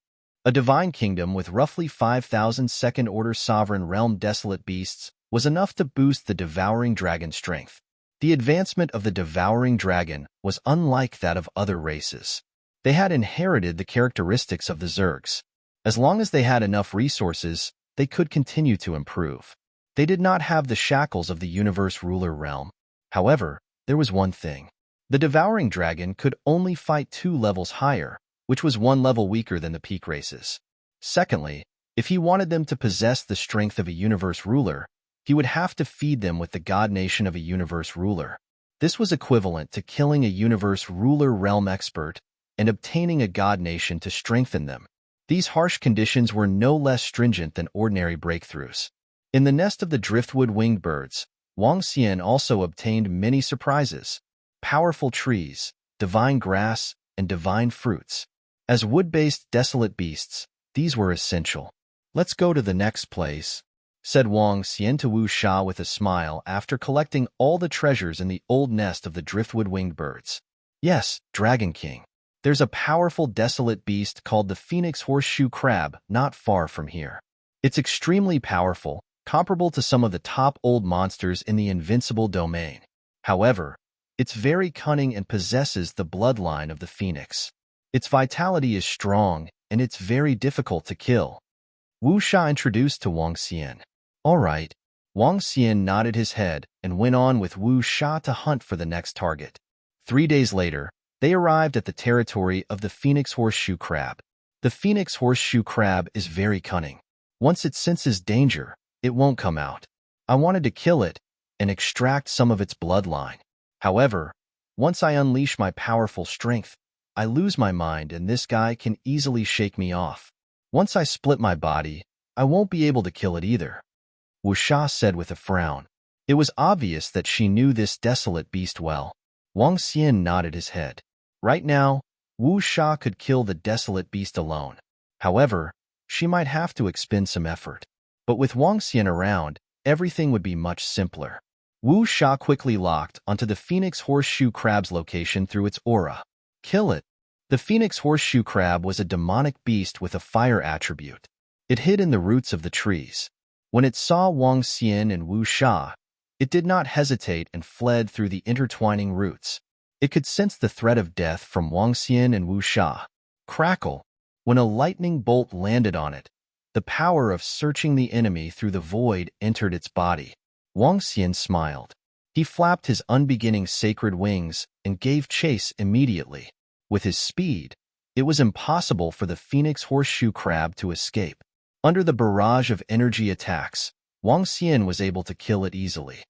A divine kingdom with roughly 5,000 second-order sovereign realm desolate beasts was enough to boost the devouring dragon's strength. The advancement of the devouring dragon was unlike that of other races. They had inherited the characteristics of the Zergs. As long as they had enough resources, they could continue to improve. They did not have the shackles of the universe ruler realm. However, there was one thing. The devouring dragon could only fight 2 levels higher, which was 1 level weaker than the peak races. Secondly, if he wanted them to possess the strength of a universe ruler, he would have to feed them with the god nation of a universe ruler. This was equivalent to killing a universe ruler realm expert and obtaining a god nation to strengthen them. These harsh conditions were no less stringent than ordinary breakthroughs. In the nest of the driftwood winged birds, Wang Xian also obtained many surprises: powerful trees, divine grass, and divine fruits. As wood-based desolate beasts, these were essential. "Let's go to the next place," said Wang Xian to Wu Sha with a smile after collecting all the treasures in the old nest of the driftwood winged birds. "Yes, Dragon King. There's a powerful desolate beast called the Phoenix Horseshoe Crab not far from here. It's extremely powerful, comparable to some of the top old monsters in the Invincible Domain. However, it's very cunning and possesses the bloodline of the Phoenix. Its vitality is strong, and it's very difficult to kill," Wu Sha introduced to Wang Xian. "All right." Wang Xian nodded his head and went on with Wu Sha to hunt for the next target. 3 days later, they arrived at the territory of the Phoenix Horseshoe Crab. The Phoenix Horseshoe Crab is very cunning. Once it senses danger, it won't come out. I wanted to kill it and extract some of its bloodline. However, once I unleash my powerful strength, I lose my mind and this guy can easily shake me off. Once I split my body, I won't be able to kill it either," Wu Sha said with a frown. It was obvious that she knew this desolate beast well. Wang Xian nodded his head. Right now, Wu Sha could kill the desolate beast alone. However, she might have to expend some effort. But with Wang Xian around, everything would be much simpler. Wu Sha quickly locked onto the Phoenix Horseshoe Crab's location through its aura. Kill it. The Phoenix Horseshoe Crab was a demonic beast with a fire attribute. It hid in the roots of the trees. When it saw Wang Xian and Wu Sha, it did not hesitate and fled through the intertwining roots. It could sense the threat of death from Wang Xian and Wu Sha. Crackle! When a lightning bolt landed on it, the power of searching the enemy through the void entered its body. Wang Xian smiled. He flapped his unbeginning sacred wings and gave chase immediately. With his speed, it was impossible for the Phoenix Horseshoe Crab to escape. Under the barrage of energy attacks, Wang Xian was able to kill it easily.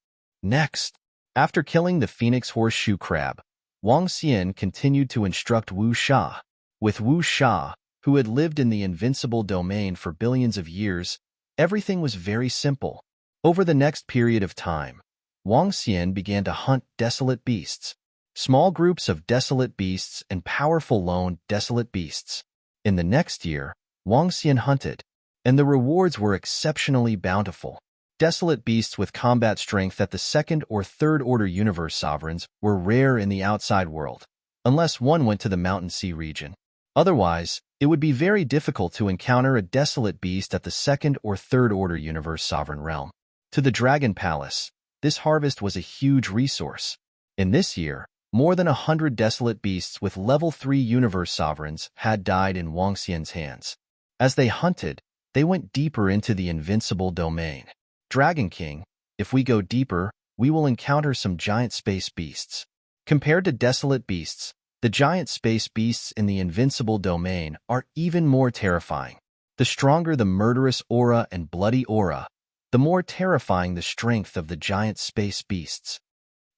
Next, after killing the Phoenix Horseshoe Crab, Wang Xian continued to instruct Wu Sha. With Wu Sha, who had lived in the Invincible Domain for billions of years, Everything was very simple. Over the next period of time, Wang Xian began to hunt desolate beasts. Small groups of desolate beasts and powerful lone desolate beasts. In the next year, Wang Xian hunted, and the rewards were exceptionally bountiful. Desolate beasts with combat strength at the second or third order universe sovereigns were rare in the outside world, unless one went to the Mountain Sea region. Otherwise, it would be very difficult to encounter a desolate beast at the second or third order universe sovereign realm. To the Dragon Palace, this harvest was a huge resource. In this year, more than 100 desolate beasts with level 3 universe sovereigns had died in Wang Xian's hands. As they hunted, they went deeper into the invincible domain. Dragon King, if we go deeper, we will encounter some giant space beasts. Compared to desolate beasts, the giant space beasts in the invincible domain are even more terrifying. The stronger the murderous aura and bloody aura, the more terrifying the strength of the giant space beasts.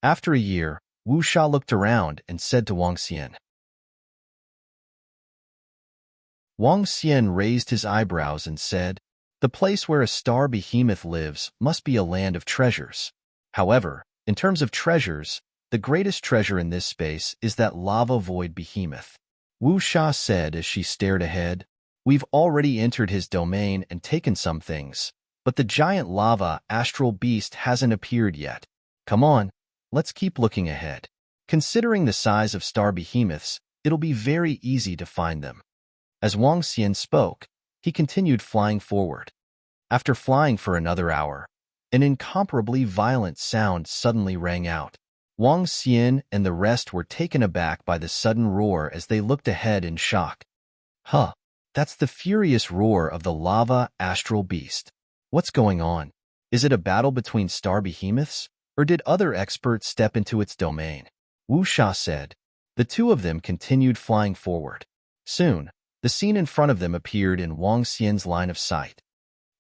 After a year, Wu Sha looked around and said to Wang Xian. Wang Xian raised his eyebrows and said, "The place where a star behemoth lives must be a land of treasures. However, in terms of treasures, the greatest treasure in this space is that lava void behemoth." Wu Sha said as she stared ahead, "We've already entered his domain and taken some things, but the giant lava astral beast hasn't appeared yet. Come on, let's keep looking ahead. Considering the size of star behemoths, it'll be very easy to find them." As Wang Xian spoke, he continued flying forward. After flying for another hour, an incomparably violent sound suddenly rang out. Wang Xian and the rest were taken aback by the sudden roar as they looked ahead in shock. Huh, that's the furious roar of the lava astral beast. What's going on? Is it a battle between star behemoths, or did other experts step into its domain? Wu Sha said. The two of them continued flying forward. Soon, the scene in front of them appeared in Wang Xian's line of sight.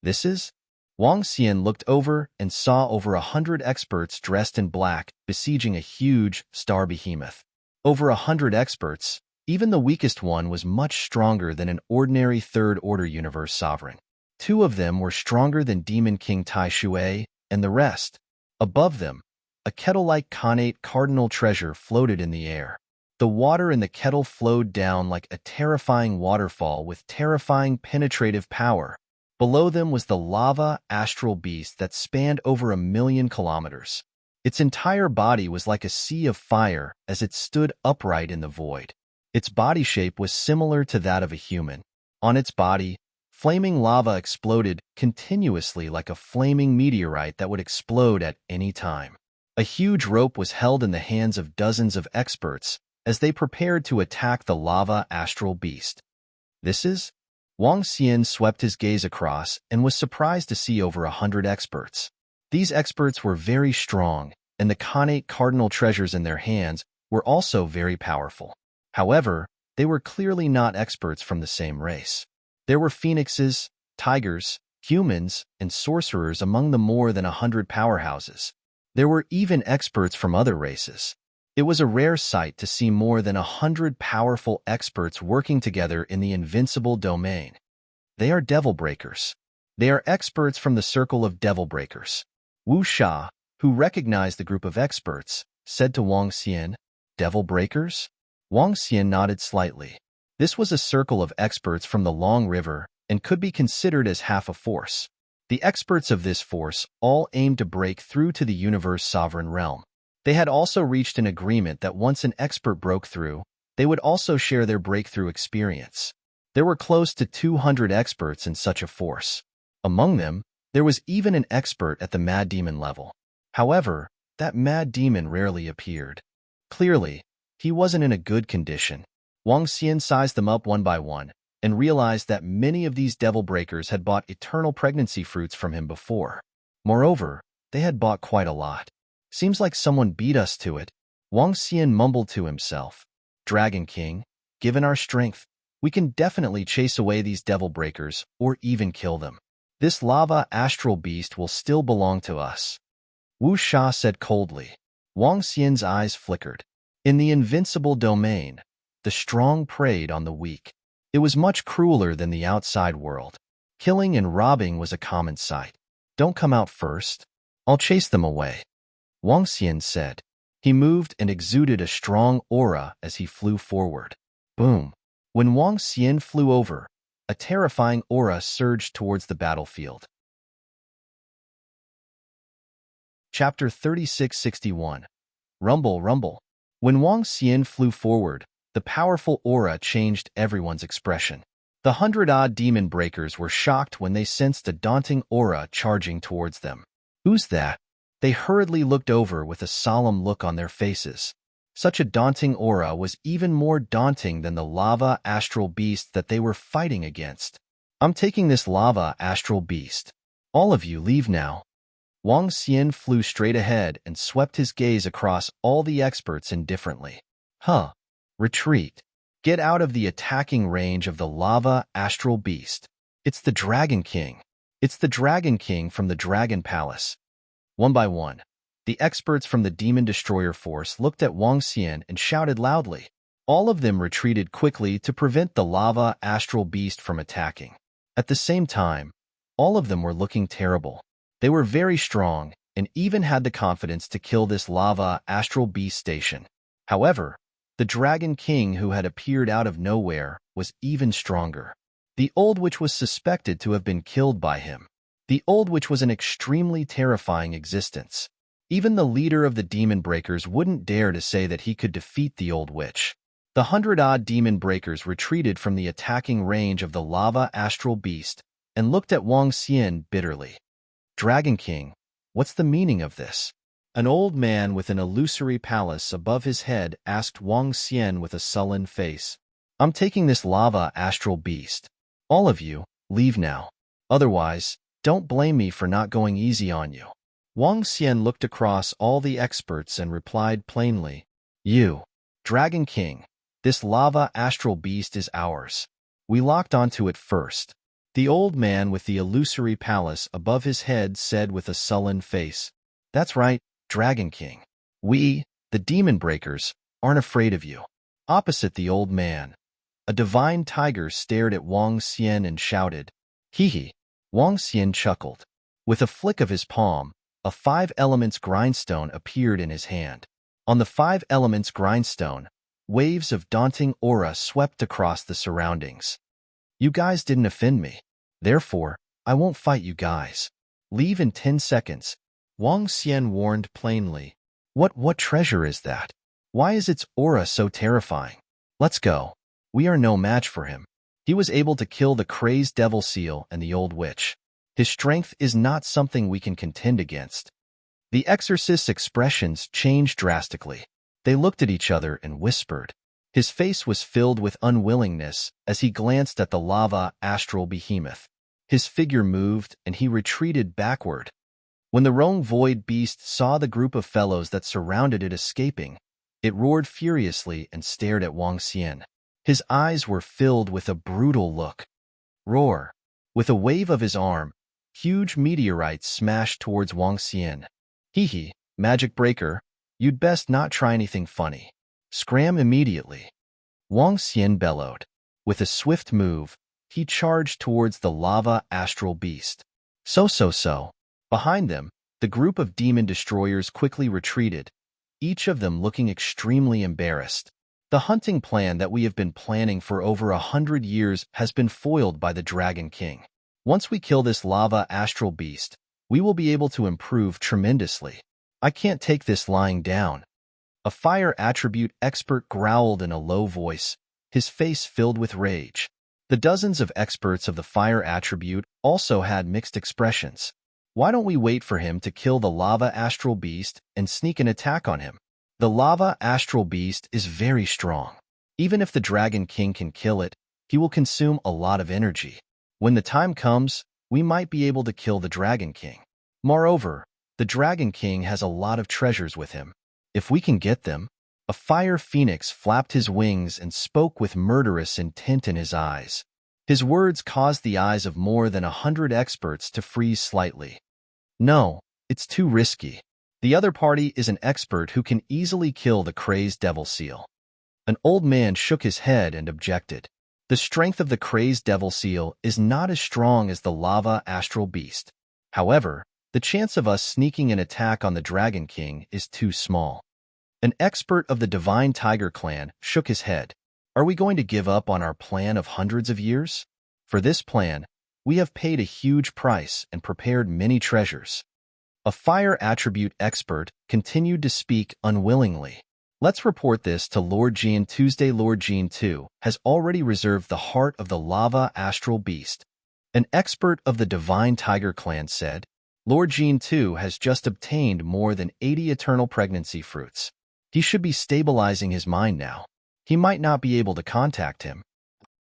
This is? Wang Xian looked over and saw over 100 experts dressed in black besieging a huge star behemoth. Over 100 experts, even the weakest one was much stronger than an ordinary third-order universe sovereign. Two of them were stronger than Demon King Tai Shui, and the rest. Above them, a kettle-like connate cardinal treasure floated in the air. The water in the kettle flowed down like a terrifying waterfall with terrifying penetrative power. Below them was the lava astral beast that spanned over 1,000,000 kilometers. Its entire body was like a sea of fire as it stood upright in the void. Its body shape was similar to that of a human. On its body, flaming lava exploded continuously like a flaming meteorite that would explode at any time. A huge rope was held in the hands of dozens of experts as they prepared to attack the lava astral beast. This is? Wang Xian swept his gaze across and was surprised to see over 100 experts. These experts were very strong, and the connate cardinal treasures in their hands were also very powerful. However, they were clearly not experts from the same race. There were phoenixes, tigers, humans, and sorcerers among the more than 100 powerhouses. There were even experts from other races. It was a rare sight to see more than 100 powerful experts working together in the invincible domain. They are devil breakers. They are experts from the circle of devil breakers. Wu Sha, who recognized the group of experts, said to Wang Xian, "Devil breakers?" Wang Xian nodded slightly. This was a circle of experts from the Long River and could be considered as half a force. The experts of this force all aimed to break through to the universe sovereign realm. They had also reached an agreement that once an expert broke through, they would also share their breakthrough experience. There were close to 200 experts in such a force. Among them, there was even an expert at the Mad Demon level. However, that Mad Demon rarely appeared. Clearly, he wasn't in a good condition. Wang Xian sized them up one by one and realized that many of these devil breakers had bought eternal pregnancy fruits from him before. Moreover, they had bought quite a lot. Seems like someone beat us to it. Wang Xian mumbled to himself. Dragon King, given our strength, we can definitely chase away these devil breakers or even kill them. This lava astral beast will still belong to us. Wu Sha said coldly. Wang Xian's eyes flickered. In the invincible domain, the strong preyed on the weak. It was much crueler than the outside world. Killing and robbing was a common sight. Don't come out first. I'll chase them away, Wang Xian said. He moved and exuded a strong aura as he flew forward. Boom! When Wang Xian flew over, a terrifying aura surged towards the battlefield. Chapter 3661. Rumble, Rumble. When Wang Xian flew forward, the powerful aura changed everyone's expression. The 100-odd demon breakers were shocked when they sensed a daunting aura charging towards them. Who's that? They hurriedly looked over with a solemn look on their faces. Such a daunting aura was even more daunting than the lava astral beast that they were fighting against. I'm taking this lava astral beast. All of you leave now. Wang Xian flew straight ahead and swept his gaze across all the experts indifferently. Huh. Retreat. Get out of the attacking range of the lava astral beast. It's the Dragon King. It's the Dragon King from the Dragon Palace. One by one, the experts from the Demon Destroyer Force looked at Wang Xian and shouted loudly. All of them retreated quickly to prevent the lava astral beast from attacking. At the same time, all of them were looking terrible. They were very strong and even had the confidence to kill this lava astral beast station. However, the Dragon King who had appeared out of nowhere was even stronger. The old witch was suspected to have been killed by him. The old witch was an extremely terrifying existence. Even the leader of the demon breakers wouldn't dare to say that he could defeat the old witch. The 100-odd demon breakers retreated from the attacking range of the lava astral beast and looked at Wang Xian bitterly. Dragon King, what's the meaning of this? An old man with an illusory palace above his head asked Wang Xian with a sullen face. I'm taking this lava astral beast. All of you, leave now. Otherwise, don't blame me for not going easy on you. Wang Xian looked across all the experts and replied plainly, You, Dragon King, this lava astral beast is ours. We locked onto it first. The old man with the illusory palace above his head said with a sullen face, That's right, Dragon King. We, the Demon Breakers, aren't afraid of you. Opposite the old man, a divine tiger stared at Wang Xian and shouted, Hee hee. Wang Xian chuckled. With a flick of his palm, a 5 elements grindstone appeared in his hand. On the 5 elements grindstone, waves of daunting aura swept across the surroundings. You guys didn't offend me. Therefore, I won't fight you guys. Leave in 10 seconds. Wang Xian warned plainly. What treasure is that? Why is its aura so terrifying? Let's go. We are no match for him. He was able to kill the crazed devil seal and the old witch. His strength is not something we can contend against. The exorcist's expressions changed drastically. They looked at each other and whispered. His face was filled with unwillingness as he glanced at the lava astral behemoth. His figure moved and he retreated backward. When the Rong Void Beast saw the group of fellows that surrounded it escaping, it roared furiously and stared at Wang Xian. His eyes were filled with a brutal look. Roar! With a wave of his arm, huge meteorites smashed towards Wang Xian. Hee hee, magic breaker, you'd best not try anything funny. Scram immediately. Wang Xian bellowed. With a swift move, he charged towards the lava astral beast. So. Behind them, the group of demon destroyers quickly retreated, each of them looking extremely embarrassed. The hunting plan that we have been planning for over 100 years has been foiled by the Dragon King. Once we kill this lava astral beast, we will be able to improve tremendously. I can't take this lying down. A fire attribute expert growled in a low voice, his face filled with rage. The dozens of experts of the fire attribute also had mixed expressions. Why don't we wait for him to kill the lava astral beast and sneak an attack on him? The lava astral beast is very strong. Even if the Dragon King can kill it, he will consume a lot of energy. When the time comes, we might be able to kill the Dragon King. Moreover, the Dragon King has a lot of treasures with him. If we can get them, a fire phoenix flapped his wings and spoke with murderous intent in his eyes. His words caused the eyes of more than 100 experts to freeze slightly. No, it's too risky. The other party is an expert who can easily kill the crazed devil seal. An old man shook his head and objected. The strength of the crazed devil seal is not as strong as the lava astral beast. However, the chance of us sneaking an attack on the Dragon King is too small. An expert of the Divine Tiger clan shook his head. Are we going to give up on our plan of hundreds of years? For this plan, we have paid a huge price and prepared many treasures. A fire attribute expert continued to speak unwillingly. Let's report this to Lord Jean Tuesday. Lord Jean too has already reserved the heart of the lava astral beast. An expert of the Divine Tiger clan said, Lord Jean too has just obtained more than 80 eternal pregnancy fruits. He should be stabilizing his mind now. He might not be able to contact him.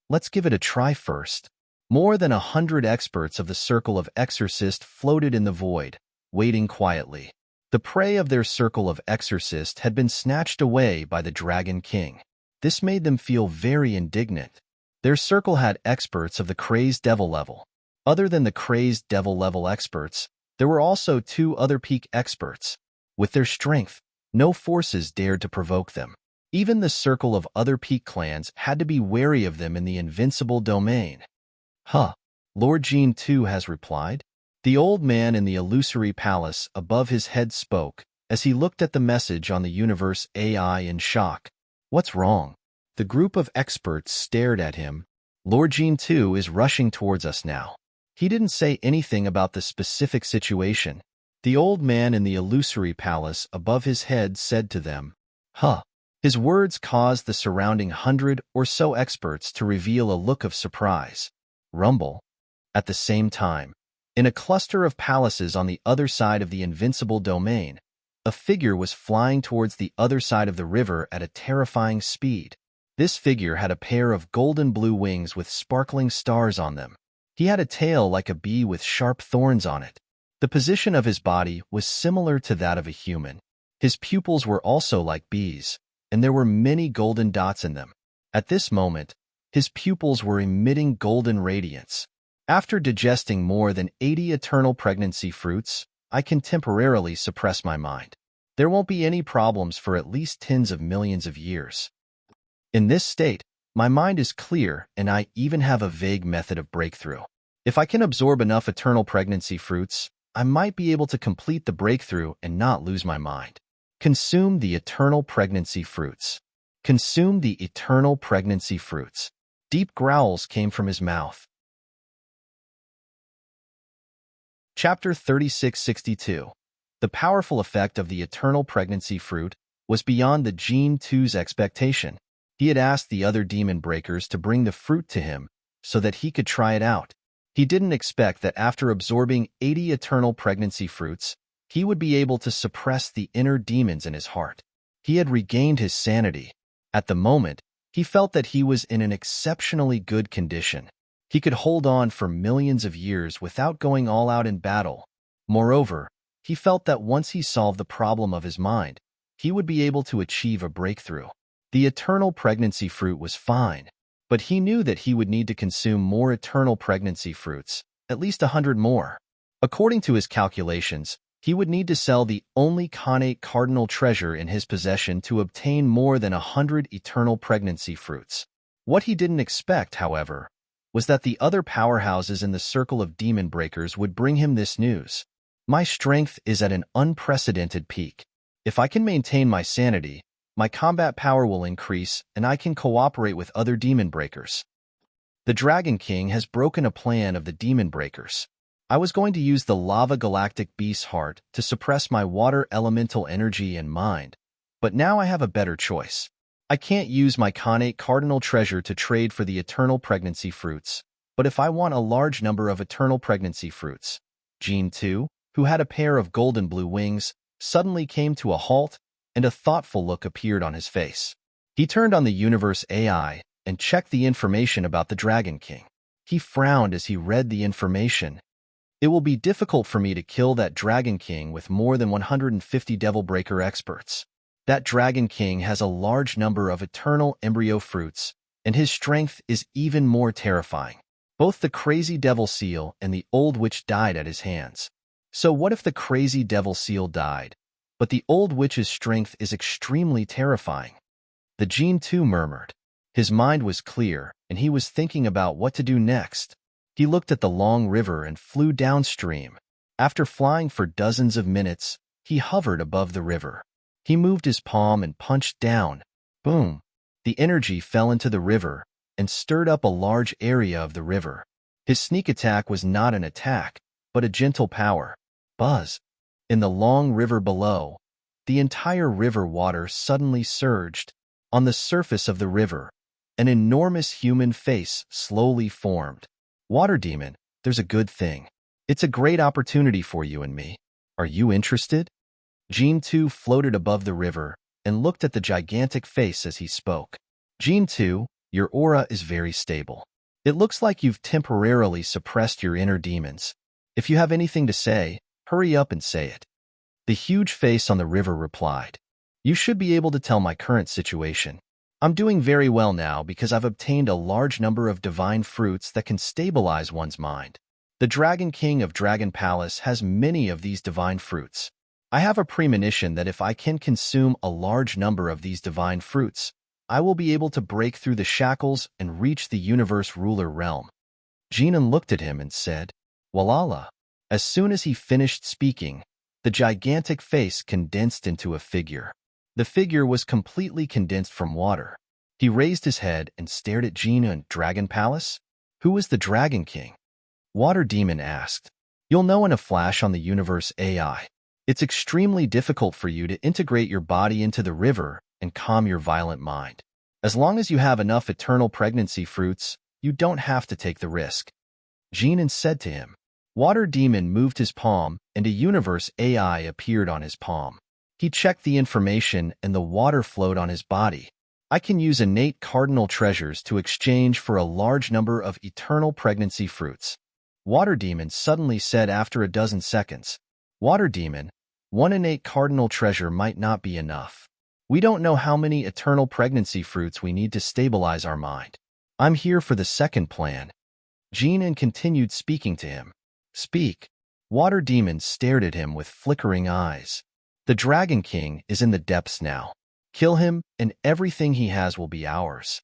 Let's give it a try first. More than 100 experts of the circle of exorcist floated in the void, waiting quietly. The prey of their circle of exorcist had been snatched away by the Dragon King. This made them feel very indignant. Their circle had experts of the crazed devil level. Other than the crazed devil level experts, there were also 2 other peak experts. With their strength, no forces dared to provoke them. Even the circle of other peak clans had to be wary of them in the invincible domain. Lord Jean too has replied. The old man in the illusory palace above his head spoke as he looked at the message on the universe AI in shock. What's wrong? The group of experts stared at him. Lord Jean too is rushing towards us now. He didn't say anything about the specific situation. The old man in the illusory palace above his head said to them, His words caused the surrounding 100 or so experts to reveal a look of surprise. Rumble. At the same time, in a cluster of palaces on the other side of the invincible domain, a figure was flying towards the other side of the river at a terrifying speed. This figure had a pair of golden blue wings with sparkling stars on them. He had a tail like a bee with sharp thorns on it. The position of his body was similar to that of a human. His pupils were also like bees, and there were many golden dots in them. At this moment, his pupils were emitting golden radiance. After digesting more than 80 eternal pregnancy fruits, I can temporarily suppress my mind. There won't be any problems for at least tens of millions of years. In this state, my mind is clear and I even have a vague method of breakthrough. If I can absorb enough eternal pregnancy fruits, I might be able to complete the breakthrough and not lose my mind. Consume the eternal pregnancy fruits. Consume the eternal pregnancy fruits. Deep growls came from his mouth. Chapter 3662. The powerful effect of the eternal pregnancy fruit was beyond the Jean Tu's expectation. He had asked the other demon breakers to bring the fruit to him so that he could try it out. He didn't expect that after absorbing 80 eternal pregnancy fruits, he would be able to suppress the inner demons in his heart. He had regained his sanity. At the moment, he felt that he was in an exceptionally good condition. He could hold on for millions of years without going all out in battle. Moreover, he felt that once he solved the problem of his mind, he would be able to achieve a breakthrough. The eternal pregnancy fruit was fine, but he knew that he would need to consume more eternal pregnancy fruits, at least 100 more. According to his calculations, he would need to sell the only connate cardinal treasure in his possession to obtain more than 100 eternal pregnancy fruits. What he didn't expect, however, was that the other powerhouses in the circle of demon breakers would bring him this news. My strength is at an unprecedented peak. If I can maintain my sanity, my combat power will increase and I can cooperate with other demon breakers. The Dragon King has broken a plan of the demon breakers. I was going to use the lava galactic beast's heart to suppress my water elemental energy and mind, but now I have a better choice. I can't use my connate cardinal treasure to trade for the eternal pregnancy fruits, but if I want a large number of eternal pregnancy fruits. Jean too, who had a pair of golden blue wings, suddenly came to a halt, and a thoughtful look appeared on his face. He turned on the universe AI and checked the information about the Dragon King. He frowned as he read the information. It will be difficult for me to kill that Dragon King with more than 150 Devil Breaker experts. That Dragon King has a large number of eternal embryo fruits, and his strength is even more terrifying. Both the crazy devil seal and the old witch died at his hands. So what if the crazy devil seal died, but the old witch's strength is extremely terrifying? The Jean too murmured. His mind was clear, and he was thinking about what to do next. He looked at the long river and flew downstream. After flying for dozens of minutes, he hovered above the river. He moved his palm and punched down. Boom! The energy fell into the river and stirred up a large area of the river. His sneak attack was not an attack, but a gentle power. Buzz! In the long river below, the entire river water suddenly surged. On the surface of the river, an enormous human face slowly formed. Water demon, there's a good thing. It's a great opportunity for you and me. Are you interested? Gene 2 floated above the river and looked at the gigantic face as he spoke. Gene 2, your aura is very stable. It looks like you've temporarily suppressed your inner demons. If you have anything to say, hurry up and say it. The huge face on the river replied, you should be able to tell my current situation. I'm doing very well now because I've obtained a large number of divine fruits that can stabilize one's mind. The Dragon King of Dragon Palace has many of these divine fruits. I have a premonition that if I can consume a large number of these divine fruits, I will be able to break through the shackles and reach the universe ruler realm. Jinan looked at him and said, Walala. As soon as he finished speaking, the gigantic face condensed into a figure. The figure was completely condensed from water. He raised his head and stared at Jinan and Dragon Palace. Who is the Dragon King? Water Demon asked. You'll know in a flash on the universe AI. It's extremely difficult for you to integrate your body into the river and calm your violent mind. As long as you have enough eternal pregnancy fruits, you don't have to take the risk. Jinan said to him. Water Demon moved his palm, and a universe AI appeared on his palm. He checked the information, and the water flowed on his body. I can use innate cardinal treasures to exchange for a large number of eternal pregnancy fruits. Water Demon suddenly said after a dozen seconds. Water Demon, one innate cardinal treasure might not be enough. We don't know how many eternal pregnancy fruits we need to stabilize our mind. I'm here for the second plan. Jinan continued speaking to him. Speak. Water Demon stared at him with flickering eyes. The Dragon King is in the depths now. Kill him, and everything he has will be ours.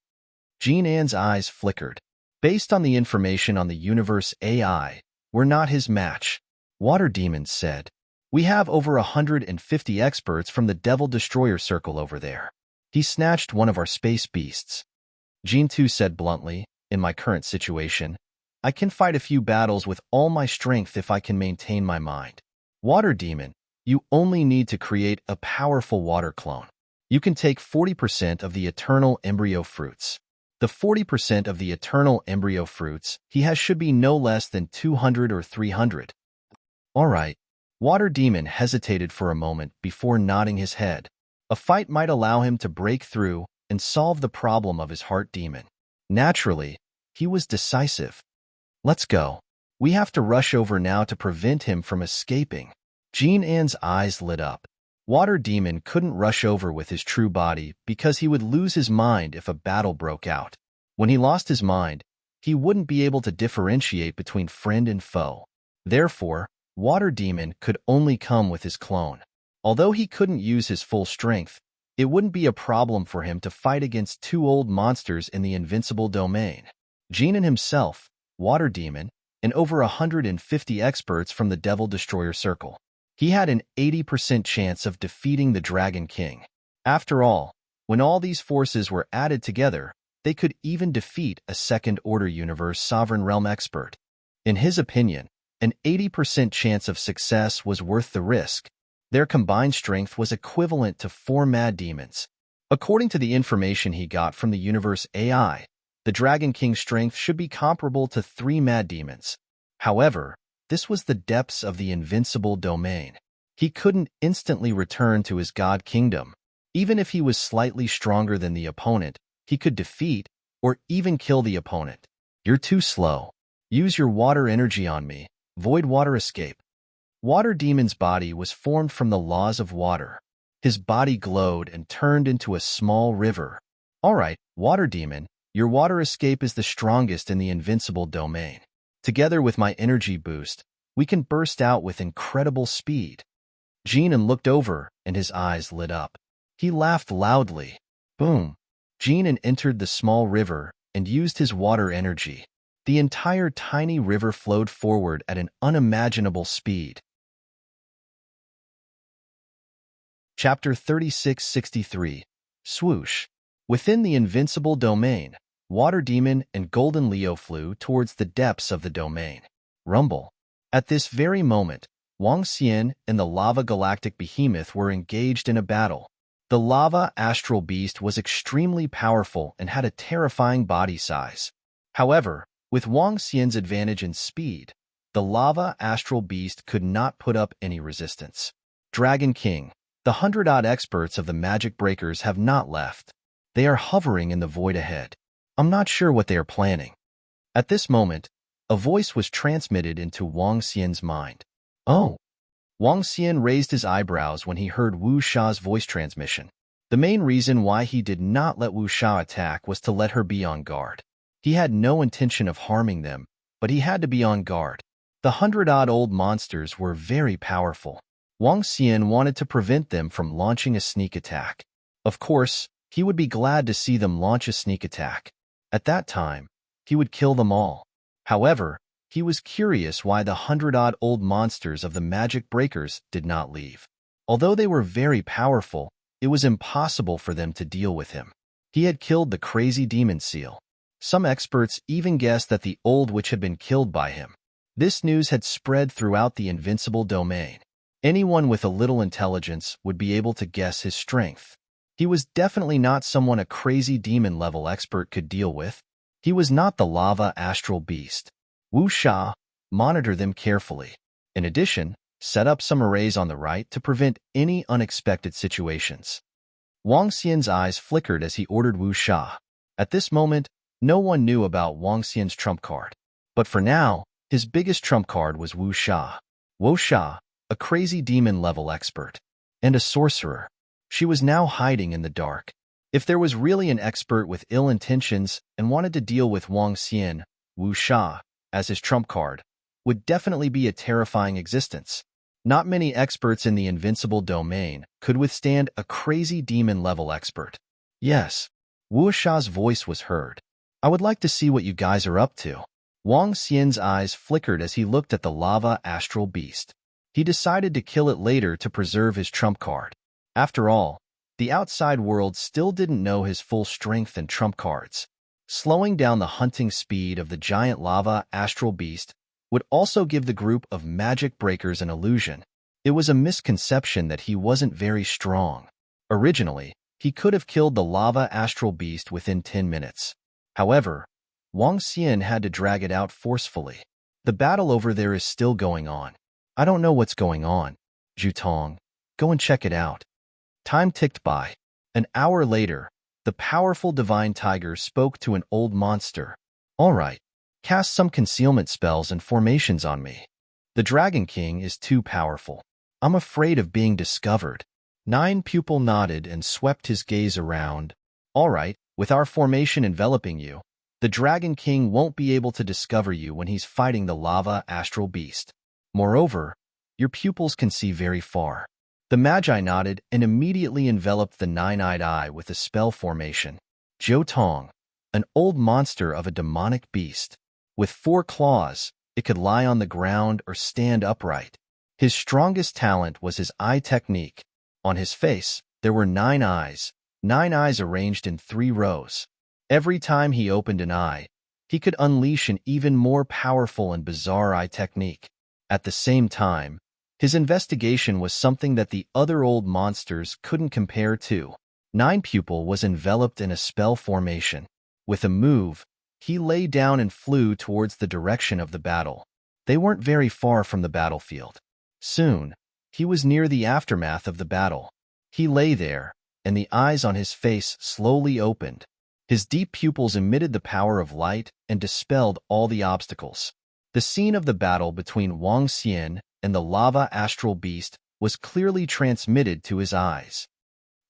Jinan's eyes flickered. Based on the information on the universe AI, we're not his match. Water Demon said. We have over 150 experts from the Devil Destroyer Circle over there. He snatched one of our space beasts. Jin 2 said bluntly, in my current situation, I can fight a few battles with all my strength if I can maintain my mind. Water Demon, you only need to create a powerful water clone. You can take 40% of the eternal embryo fruits. The 40% of the eternal embryo fruits he has should be no less than 200 or 300. All right. Water Demon hesitated for a moment before nodding his head. A fight might allow him to break through and solve the problem of his heart demon. Naturally, he was decisive. Let's go. We have to rush over now to prevent him from escaping. Jinan's eyes lit up. Water Demon couldn't rush over with his true body because he would lose his mind if a battle broke out. When he lost his mind, he wouldn't be able to differentiate between friend and foe. Therefore, Water Demon could only come with his clone. Although he couldn't use his full strength, it wouldn't be a problem for him to fight against two old monsters in the invincible domain. Jinan himself, Water Demon, and over 150 experts from the Devil Destroyer Circle. He had an 80% chance of defeating the Dragon King. After all, when all these forces were added together, they could even defeat a second-order universe sovereign realm expert. In his opinion, an 80% chance of success was worth the risk. Their combined strength was equivalent to 4 mad demons. According to the information he got from the universe AI, the Dragon King's strength should be comparable to 3 mad demons. However, this was the depths of the invincible domain. He couldn't instantly return to his god kingdom. Even if he was slightly stronger than the opponent, he could defeat or even kill the opponent. You're too slow. Use your water energy on me. Void water escape. Water Demon's body was formed from the laws of water. His body glowed and turned into a small river. All right, Water Demon, your water escape is the strongest in the invincible domain. Together with my energy boost, we can burst out with incredible speed. Jinan looked over and his eyes lit up. He laughed loudly. Boom. Jinan entered the small river and used his water energy. The entire tiny river flowed forward at an unimaginable speed. Chapter 3663. Swoosh. Within the invincible domain, Water Demon and Golden Leo flew towards the depths of the domain. Rumble. At this very moment, Wang Xian and the Lava Galactic Behemoth were engaged in a battle. The Lava Astral Beast was extremely powerful and had a terrifying body size. However, with Wang Xian's advantage in speed, the Lava Astral Beast could not put up any resistance. Dragon King. The 100-odd experts of the Magic Breakers have not left. They are hovering in the void ahead. I'm not sure what they are planning. At this moment, a voice was transmitted into Wang Xian's mind. Oh! Wang Xian raised his eyebrows when he heard Wu Sha's voice transmission. The main reason why he did not let Wu Sha attack was to let her be on guard. He had no intention of harming them, but he had to be on guard. The 100-odd old monsters were very powerful. Wang Xian wanted to prevent them from launching a sneak attack. Of course, he would be glad to see them launch a sneak attack. At that time, he would kill them all. However, he was curious why the 100-odd old monsters of the Magic Breakers did not leave. Although they were very powerful, it was impossible for them to deal with him. He had killed the crazy demon seal. Some experts even guessed that the old witch had been killed by him. This news had spread throughout the invincible domain. Anyone with a little intelligence would be able to guess his strength. He was definitely not someone a crazy demon-level expert could deal with. He was not the Lava Astral Beast. Wu Sha, monitor them carefully. In addition, set up some arrays on the right to prevent any unexpected situations. Wang Xian's eyes flickered as he ordered Wu Sha. At this moment, no one knew about Wang Xian's trump card. But for now, his biggest trump card was Wu Sha. Wu Sha, a crazy demon-level expert, and a sorcerer. She was now hiding in the dark. If there was really an expert with ill intentions and wanted to deal with Wang Xian, Wu Sha, as his trump card, would definitely be a terrifying existence. Not many experts in the invincible domain could withstand a crazy demon-level expert. Yes, Wu Sha's voice was heard. I would like to see what you guys are up to. Wang Xian's eyes flickered as he looked at the Lava Astral Beast. He decided to kill it later to preserve his trump card. After all, the outside world still didn't know his full strength and trump cards. Slowing down the hunting speed of the giant Lava Astral Beast would also give the group of Magic Breakers an illusion. It was a misconception that he wasn't very strong. Originally, he could have killed the Lava Astral Beast within 10 minutes. However, Wang Xian had to drag it out forcefully. The battle over there is still going on. I don't know what's going on. Zhutong, go and check it out. Time ticked by. An hour later, the powerful divine tiger spoke to an old monster. All right, cast some concealment spells and formations on me. The Dragon King is too powerful. I'm afraid of being discovered. Nine Pupil nodded and swept his gaze around. All right, with our formation enveloping you, the Dragon King won't be able to discover you when he's fighting the Lava Astral Beast. Moreover, your pupils can see very far. The Magi nodded and immediately enveloped the nine-eyed eye with a spell formation. Jiutong, an old monster of a demonic beast. With 4 claws, it could lie on the ground or stand upright. His strongest talent was his eye technique. On his face, there were 9 eyes arranged in 3 rows. Every time he opened an eye, he could unleash an even more powerful and bizarre eye technique. At the same time, his investigation was something that the other old monsters couldn't compare to. Nine Pupil was enveloped in a spell formation. With a move, he lay down and flew towards the direction of the battle. They weren't very far from the battlefield. Soon, he was near the aftermath of the battle. He lay there, and the eyes on his face slowly opened. His deep pupils emitted the power of light and dispelled all the obstacles. The scene of the battle between Wang Xian and the Lava Astral Beast was clearly transmitted to his eyes.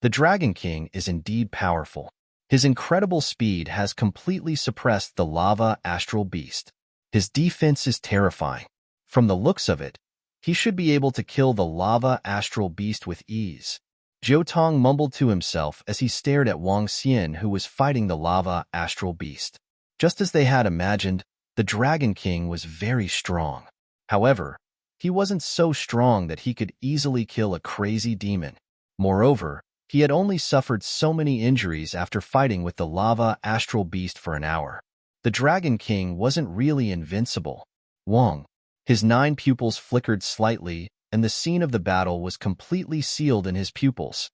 The Dragon King is indeed powerful. His incredible speed has completely suppressed the Lava Astral Beast. His defense is terrifying. From the looks of it, he should be able to kill the Lava Astral Beast with ease. Jiutong mumbled to himself as he stared at Wang Xian, who was fighting the Lava Astral Beast. Just as they had imagined, the Dragon King was very strong. However, he wasn't so strong that he could easily kill a crazy demon. Moreover, he had only suffered so many injuries after fighting with the lava astral beast for an hour. The Dragon King wasn't really invincible. Wong. His 9 pupils flickered slightly, and the scene of the battle was completely sealed in his pupils.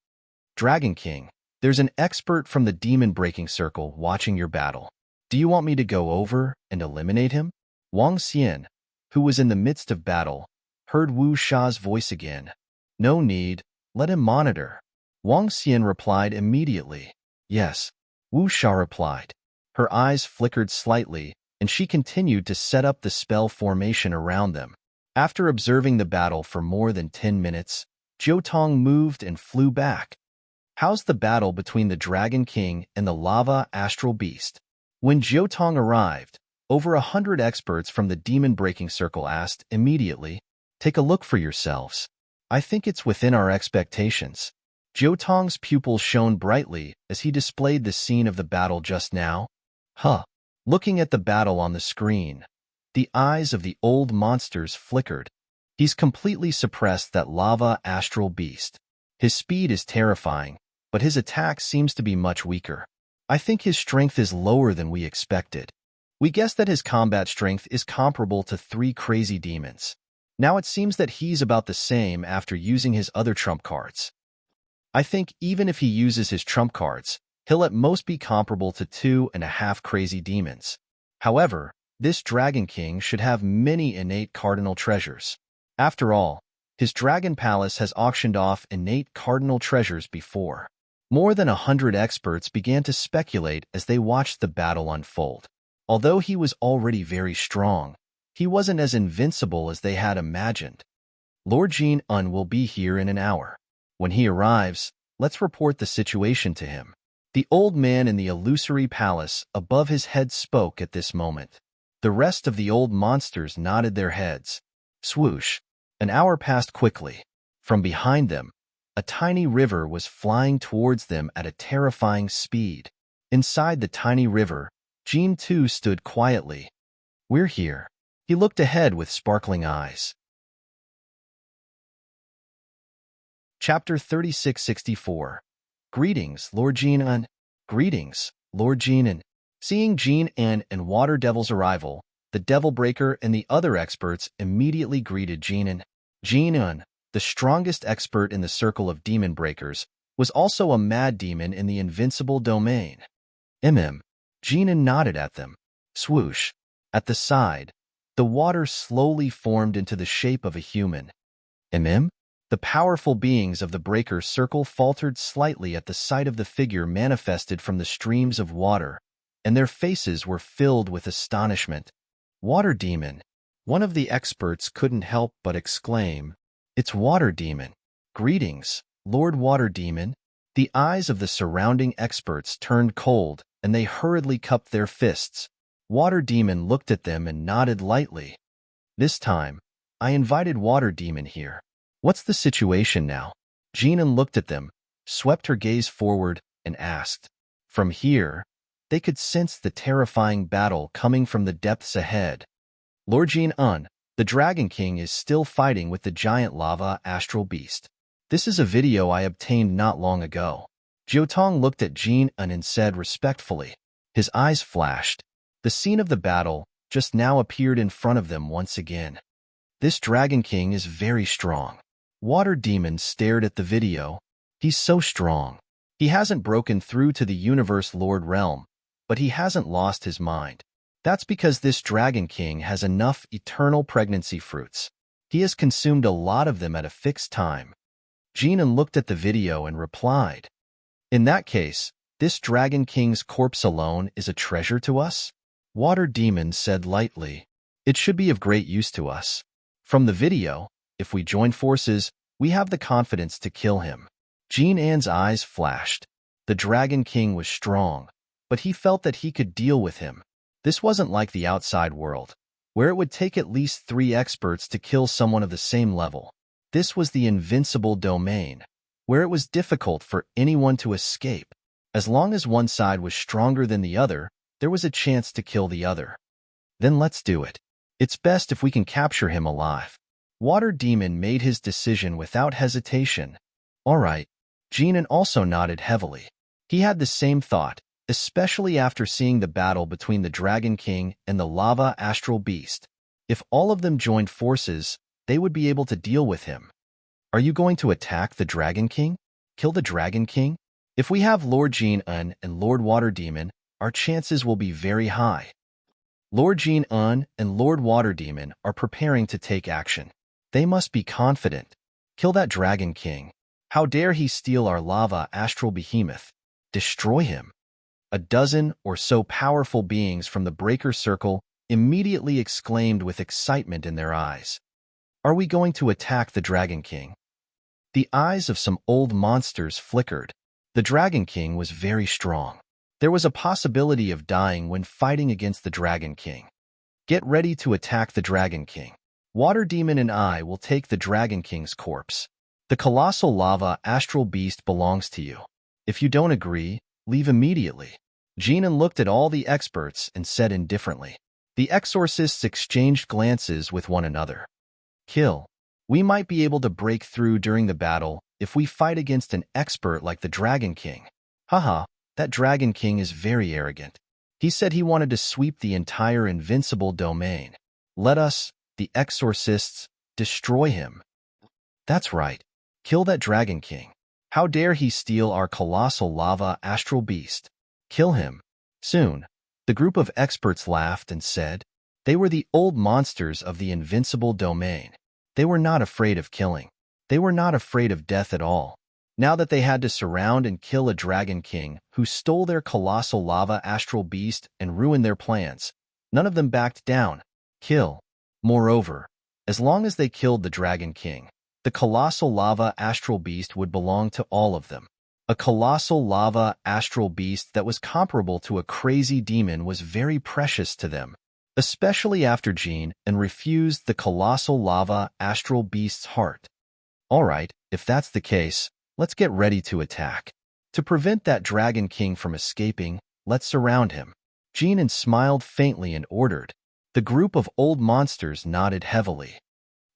Dragon King, there's an expert from the demon-breaking circle watching your battle. Do you want me to go over and eliminate him? Wang Xian, who was in the midst of battle, heard Wu Sha's voice again. No need, let him monitor. Wang Xian replied immediately. Yes, Wu Sha replied. Her eyes flickered slightly, and she continued to set up the spell formation around them. After observing the battle for more than 10 minutes, Jiu Tong moved and flew back. How's the battle between the Dragon King and the lava astral beast? When Jiu Tong arrived, over 100 experts from the demon-breaking circle asked immediately, take a look for yourselves. I think it's within our expectations. Jiu Tong's pupils shone brightly as he displayed the scene of the battle just now. Looking at the battle on the screen, the eyes of the old monsters flickered. He's completely suppressed that lava astral beast. His speed is terrifying, but his attack seems to be much weaker. I think his strength is lower than we expected. We guessed that his combat strength is comparable to 3 crazy demons. Now it seems that he's about the same after using his other trump cards. I think even if he uses his trump cards, he'll at most be comparable to 2.5 crazy demons. However, this Dragon King should have many innate cardinal treasures. After all, his Dragon Palace has auctioned off innate cardinal treasures before. More than 100 experts began to speculate as they watched the battle unfold. Although he was already very strong, he wasn't as invincible as they had imagined. Lord Jin Un will be here in an hour. When he arrives, let's report the situation to him. The old man in the illusory palace above his head spoke at this moment. The rest of the old monsters nodded their heads. Swoosh! An hour passed quickly. From behind them, a tiny river was flying towards them at a terrifying speed. Inside the tiny river, Jin too stood quietly. We're here. He looked ahead with sparkling eyes. Chapter 3664. Greetings, Lord Jin Un. Greetings, Lord Jin Un. Seeing Jin Un and Water Devil's arrival, the Devil Breaker and the other experts immediately greeted Jin Un. Jin Un, the strongest expert in the circle of demon breakers, was also a mad demon in the invincible domain. Jin Un nodded at them. Swoosh! At the side, the water slowly formed into the shape of a human. The powerful beings of the breaker circle faltered slightly at the sight of the figure manifested from the streams of water, and their faces were filled with astonishment. Water Demon! One of the experts couldn't help but exclaim, It's Water Demon! Greetings, Lord Water Demon! The eyes of the surrounding experts turned cold, and they hurriedly cupped their fists. Water Demon looked at them and nodded lightly. This time, I invited Water Demon here. What's the situation now? Jinan looked at them, swept her gaze forward, and asked. From here, they could sense the terrifying battle coming from the depths ahead. Lord Jin Un, the Dragon King is still fighting with the giant lava astral beast. This is a video I obtained not long ago. Jiotong looked at Jin Un and said respectfully. His eyes flashed. The scene of the battle just now appeared in front of them once again. This Dragon King is very strong. Water Demon stared at the video. He's so strong. He hasn't broken through to the Universe Lord realm, but he hasn't lost his mind. That's because this Dragon King has enough eternal pregnancy fruits. He has consumed a lot of them at a fixed time. Jinan looked at the video and replied, In that case, this Dragon King's corpse alone is a treasure to us? Water Demon said lightly, It should be of great use to us. From the video, if we join forces, we have the confidence to kill him. Jin An's eyes flashed. The Dragon King was strong, but he felt that he could deal with him. This wasn't like the outside world, where it would take at least 3 experts to kill someone of the same level. This was the invincible domain, where it was difficult for anyone to escape. As long as one side was stronger than the other, there was a chance to kill the other. Then let's do it. It's best if we can capture him alive. Water Demon made his decision without hesitation. All right. Jinan also nodded heavily. He had the same thought, especially after seeing the battle between the Dragon King and the Lava Astral Beast. If all of them joined forces, they would be able to deal with him. Are you going to attack the Dragon King? Kill the Dragon King? If we have Lord Jinan and Lord Water Demon, our chances will be very high. Lord Jinan and Lord Water Demon are preparing to take action. They must be confident. Kill that Dragon King. How dare he steal our lava astral behemoth? Destroy him. A dozen or so powerful beings from the Breaker Circle immediately exclaimed with excitement in their eyes. Are we going to attack the Dragon King? The eyes of some old monsters flickered. The Dragon King was very strong. There was a possibility of dying when fighting against the Dragon King. Get ready to attack the Dragon King. Water Demon and I will take the Dragon King's corpse. The colossal lava astral beast belongs to you. If you don't agree, leave immediately. Jinan looked at all the experts and said indifferently. The exorcists exchanged glances with one another. Kill. We might be able to break through during the battle if we fight against an expert like the Dragon King. Haha, that Dragon King is very arrogant. He said he wanted to sweep the entire invincible domain. Let us, the exorcists, destroy him. That's right. Kill that Dragon King. How dare he steal our colossal lava astral beast? Kill him. Soon, the group of experts laughed and said, they were the old monsters of the invincible domain. They were not afraid of killing. They were not afraid of death at all. Now that they had to surround and kill a Dragon King who stole their colossal lava astral beast and ruined their plans, none of them backed down. Kill. Moreover, as long as they killed the Dragon King, the colossal lava astral beast would belong to all of them. A colossal lava astral beast that was comparable to a crazy demon was very precious to them, especially after Jinan refused the colossal lava astral beast's heart. All right, if that's the case, let's get ready to attack. To prevent that Dragon King from escaping, let's surround him. Jinan smiled faintly and ordered. The group of old monsters nodded heavily.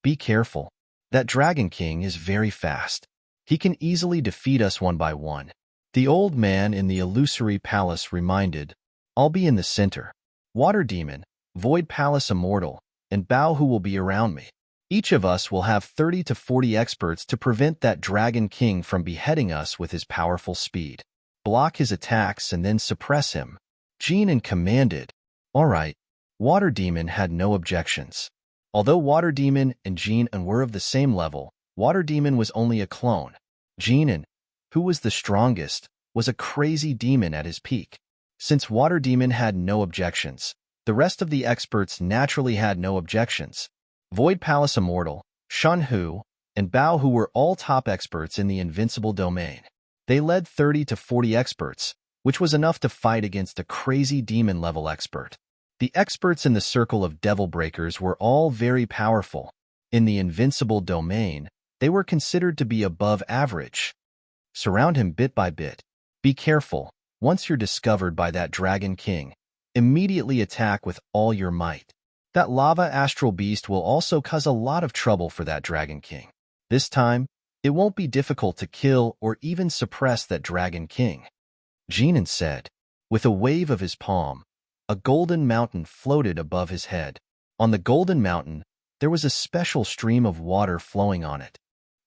Be careful. That Dragon King is very fast. He can easily defeat us one by one. The old man in the illusory palace reminded, I'll be in the center. Water Demon, Void Palace Immortal, and Bao who will be around me. Each of us will have 30 to 40 experts to prevent that Dragon King from beheading us with his powerful speed. Block his attacks and then suppress him. Jinan commanded. All right. Water Demon had no objections. Although Water Demon and Jinan were of the same level, Water Demon was only a clone. Jinan, who was the strongest, was a crazy demon at his peak. Since Water Demon had no objections, the rest of the experts naturally had no objections. Void Palace Immortal, Shun Hu, and Bao Hu were all top experts in the invincible domain. They led 30 to 40 experts, which was enough to fight against a crazy demon-level expert. The experts in the circle of Devil Breakers were all very powerful. In the invincible domain, they were considered to be above average. Surround him bit by bit. Be careful. Once you're discovered by that Dragon King, immediately attack with all your might. That lava astral beast will also cause a lot of trouble for that Dragon King. This time, it won't be difficult to kill or even suppress that Dragon King. Jinan said. With a wave of his palm, a golden mountain floated above his head. On the golden mountain, there was a special stream of water flowing on it.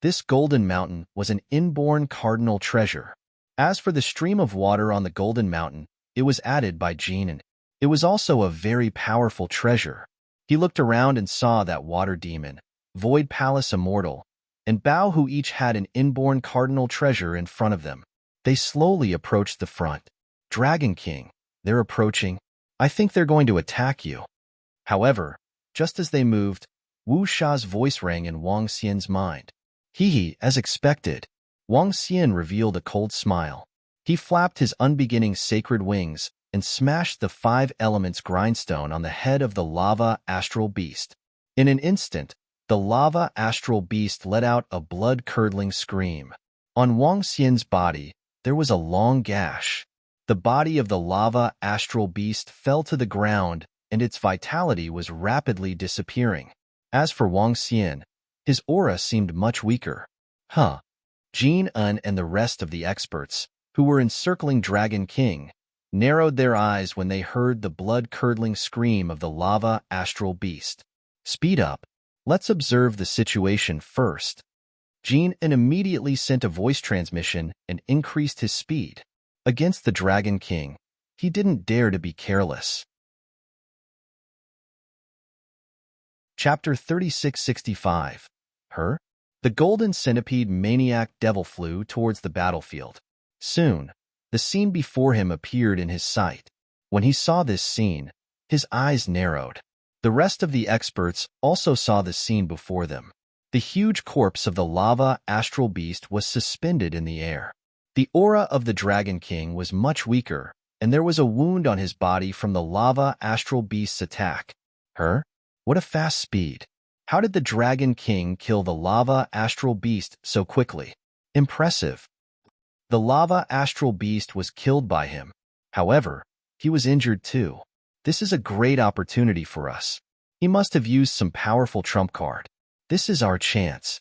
This golden mountain was an inborn cardinal treasure. As for the stream of water on the golden mountain, it was added by Jinan. It was also a very powerful treasure. He looked around and saw that Water Demon, Void Palace Immortal, and Bao who each had an inborn cardinal treasure in front of them. They slowly approached the front. Dragon King, they're approaching. I think they're going to attack you. However, just as they moved, Wu Sha's voice rang in Wang Xian's mind. Hee, as expected. Wang Xian revealed a cold smile. He flapped his unbeginning sacred wings and smashed the 5 elements grindstone on the head of the lava astral beast. In an instant, the lava astral beast let out a blood-curdling scream. On Wang Xian's body, there was a long gash. The body of the lava astral beast fell to the ground, and its vitality was rapidly disappearing. As for Wang Xian, his aura seemed much weaker. Jin Un and the rest of the experts, who were encircling Dragon King, narrowed their eyes when they heard the blood-curdling scream of the lava astral beast. Speed up. Let's observe the situation first. Jin Un immediately sent a voice transmission and increased his speed. Against the Dragon King, he didn't dare to be careless. Chapter 3665. The golden centipede maniac devil flew towards the battlefield. Soon, the scene before him appeared in his sight. When he saw this scene, his eyes narrowed. The rest of the experts also saw the scene before them. The huge corpse of the lava astral beast was suspended in the air. The aura of the Dragon King was much weaker, and there was a wound on his body from the lava astral beast's attack. What a fast speed! How did the Dragon King kill the lava astral beast so quickly? Impressive. The lava astral beast was killed by him. However, he was injured too. This is a great opportunity for us. He must have used some powerful trump card. This is our chance.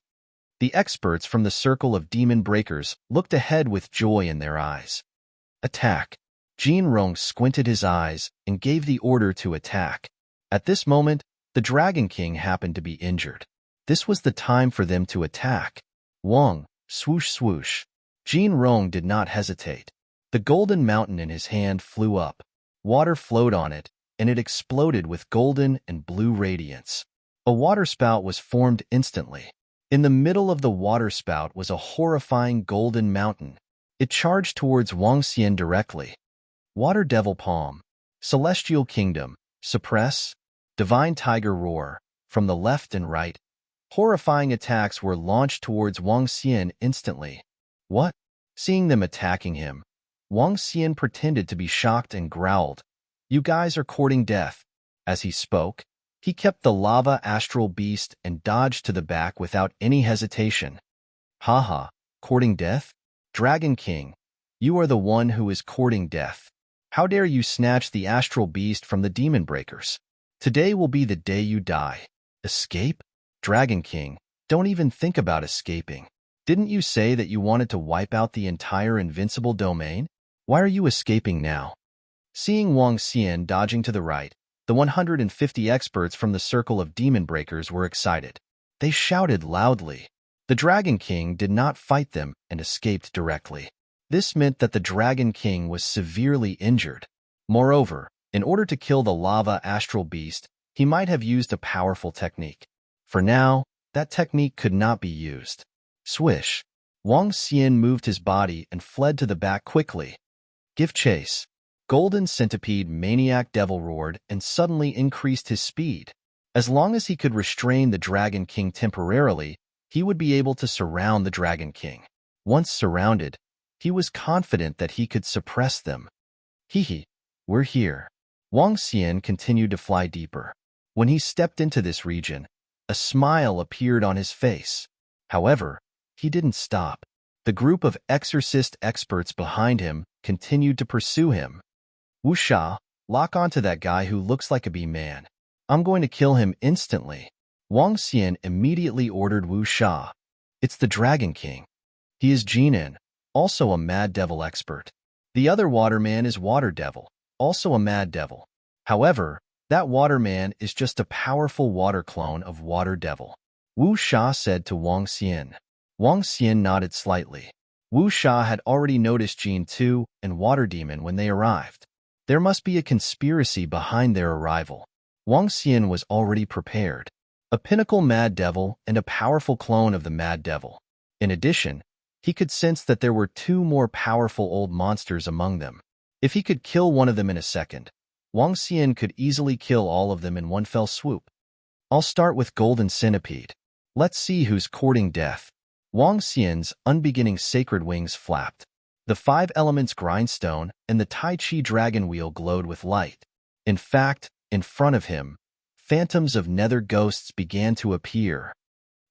The experts from the circle of demon breakers looked ahead with joy in their eyes. Attack. Jin Rong squinted his eyes and gave the order to attack. At this moment, the Dragon King happened to be injured. This was the time for them to attack. Wong, swoosh swoosh. Jin Rong did not hesitate. The golden mountain in his hand flew up. Water flowed on it, and it exploded with golden and blue radiance. A waterspout was formed instantly. In the middle of the waterspout was a horrifying golden mountain. It charged towards Wang Xian directly. Water Devil Palm. Celestial Kingdom. Suppress. Divine Tiger Roar. From the left and right, horrifying attacks were launched towards Wang Xian instantly. What? Seeing them attacking him, Wang Xian pretended to be shocked and growled, "You guys are courting death." As he spoke, he kept the lava astral beast and dodged to the back without any hesitation. Haha, courting death? Dragon King, you are the one who is courting death. How dare you snatch the astral beast from the demon breakers? Today will be the day you die. Escape? Dragon King, don't even think about escaping. Didn't you say that you wanted to wipe out the entire invincible domain? Why are you escaping now? Seeing Wang Xian dodging to the right, the 150 experts from the circle of demon breakers were excited. They shouted loudly. The Dragon King did not fight them and escaped directly. This meant that the Dragon King was severely injured. Moreover, in order to kill the lava astral beast, he might have used a powerful technique. For now, that technique could not be used. Swish. Wang Xian moved his body and fled to the back quickly. Give chase. Golden Centipede Maniac Devil roared and suddenly increased his speed. As long as he could restrain the Dragon King temporarily, he would be able to surround the Dragon King. Once surrounded, he was confident that he could suppress them. Hehe, we're here. Wang Xian continued to fly deeper. When he stepped into this region, a smile appeared on his face. However, he didn't stop. The group of exorcist experts behind him continued to pursue him. Wu Sha, lock onto that guy who looks like a bee man. I'm going to kill him instantly. Wang Xian immediately ordered Wu Sha. It's the Dragon King. He is Jinan, also a Mad Devil expert. The other Waterman is Water Devil, also a Mad Devil. However, that Waterman is just a powerful water clone of Water Devil. Wu Sha said to Wang Xian. Wang Xian nodded slightly. Wu Sha had already noticed Jin Tu and Water Demon when they arrived. There must be a conspiracy behind their arrival. Wang Xian was already prepared. A pinnacle Mad Devil and a powerful clone of the Mad Devil. In addition, he could sense that there were two more powerful old monsters among them. If he could kill one of them in a second, Wang Xian could easily kill all of them in one fell swoop. I'll start with Golden Centipede. Let's see who's courting death. Wang Xian's unbeginning sacred wings flapped. The 5 elements grindstone and the Tai Chi dragon wheel glowed with light. In fact, in front of him, phantoms of nether ghosts began to appear.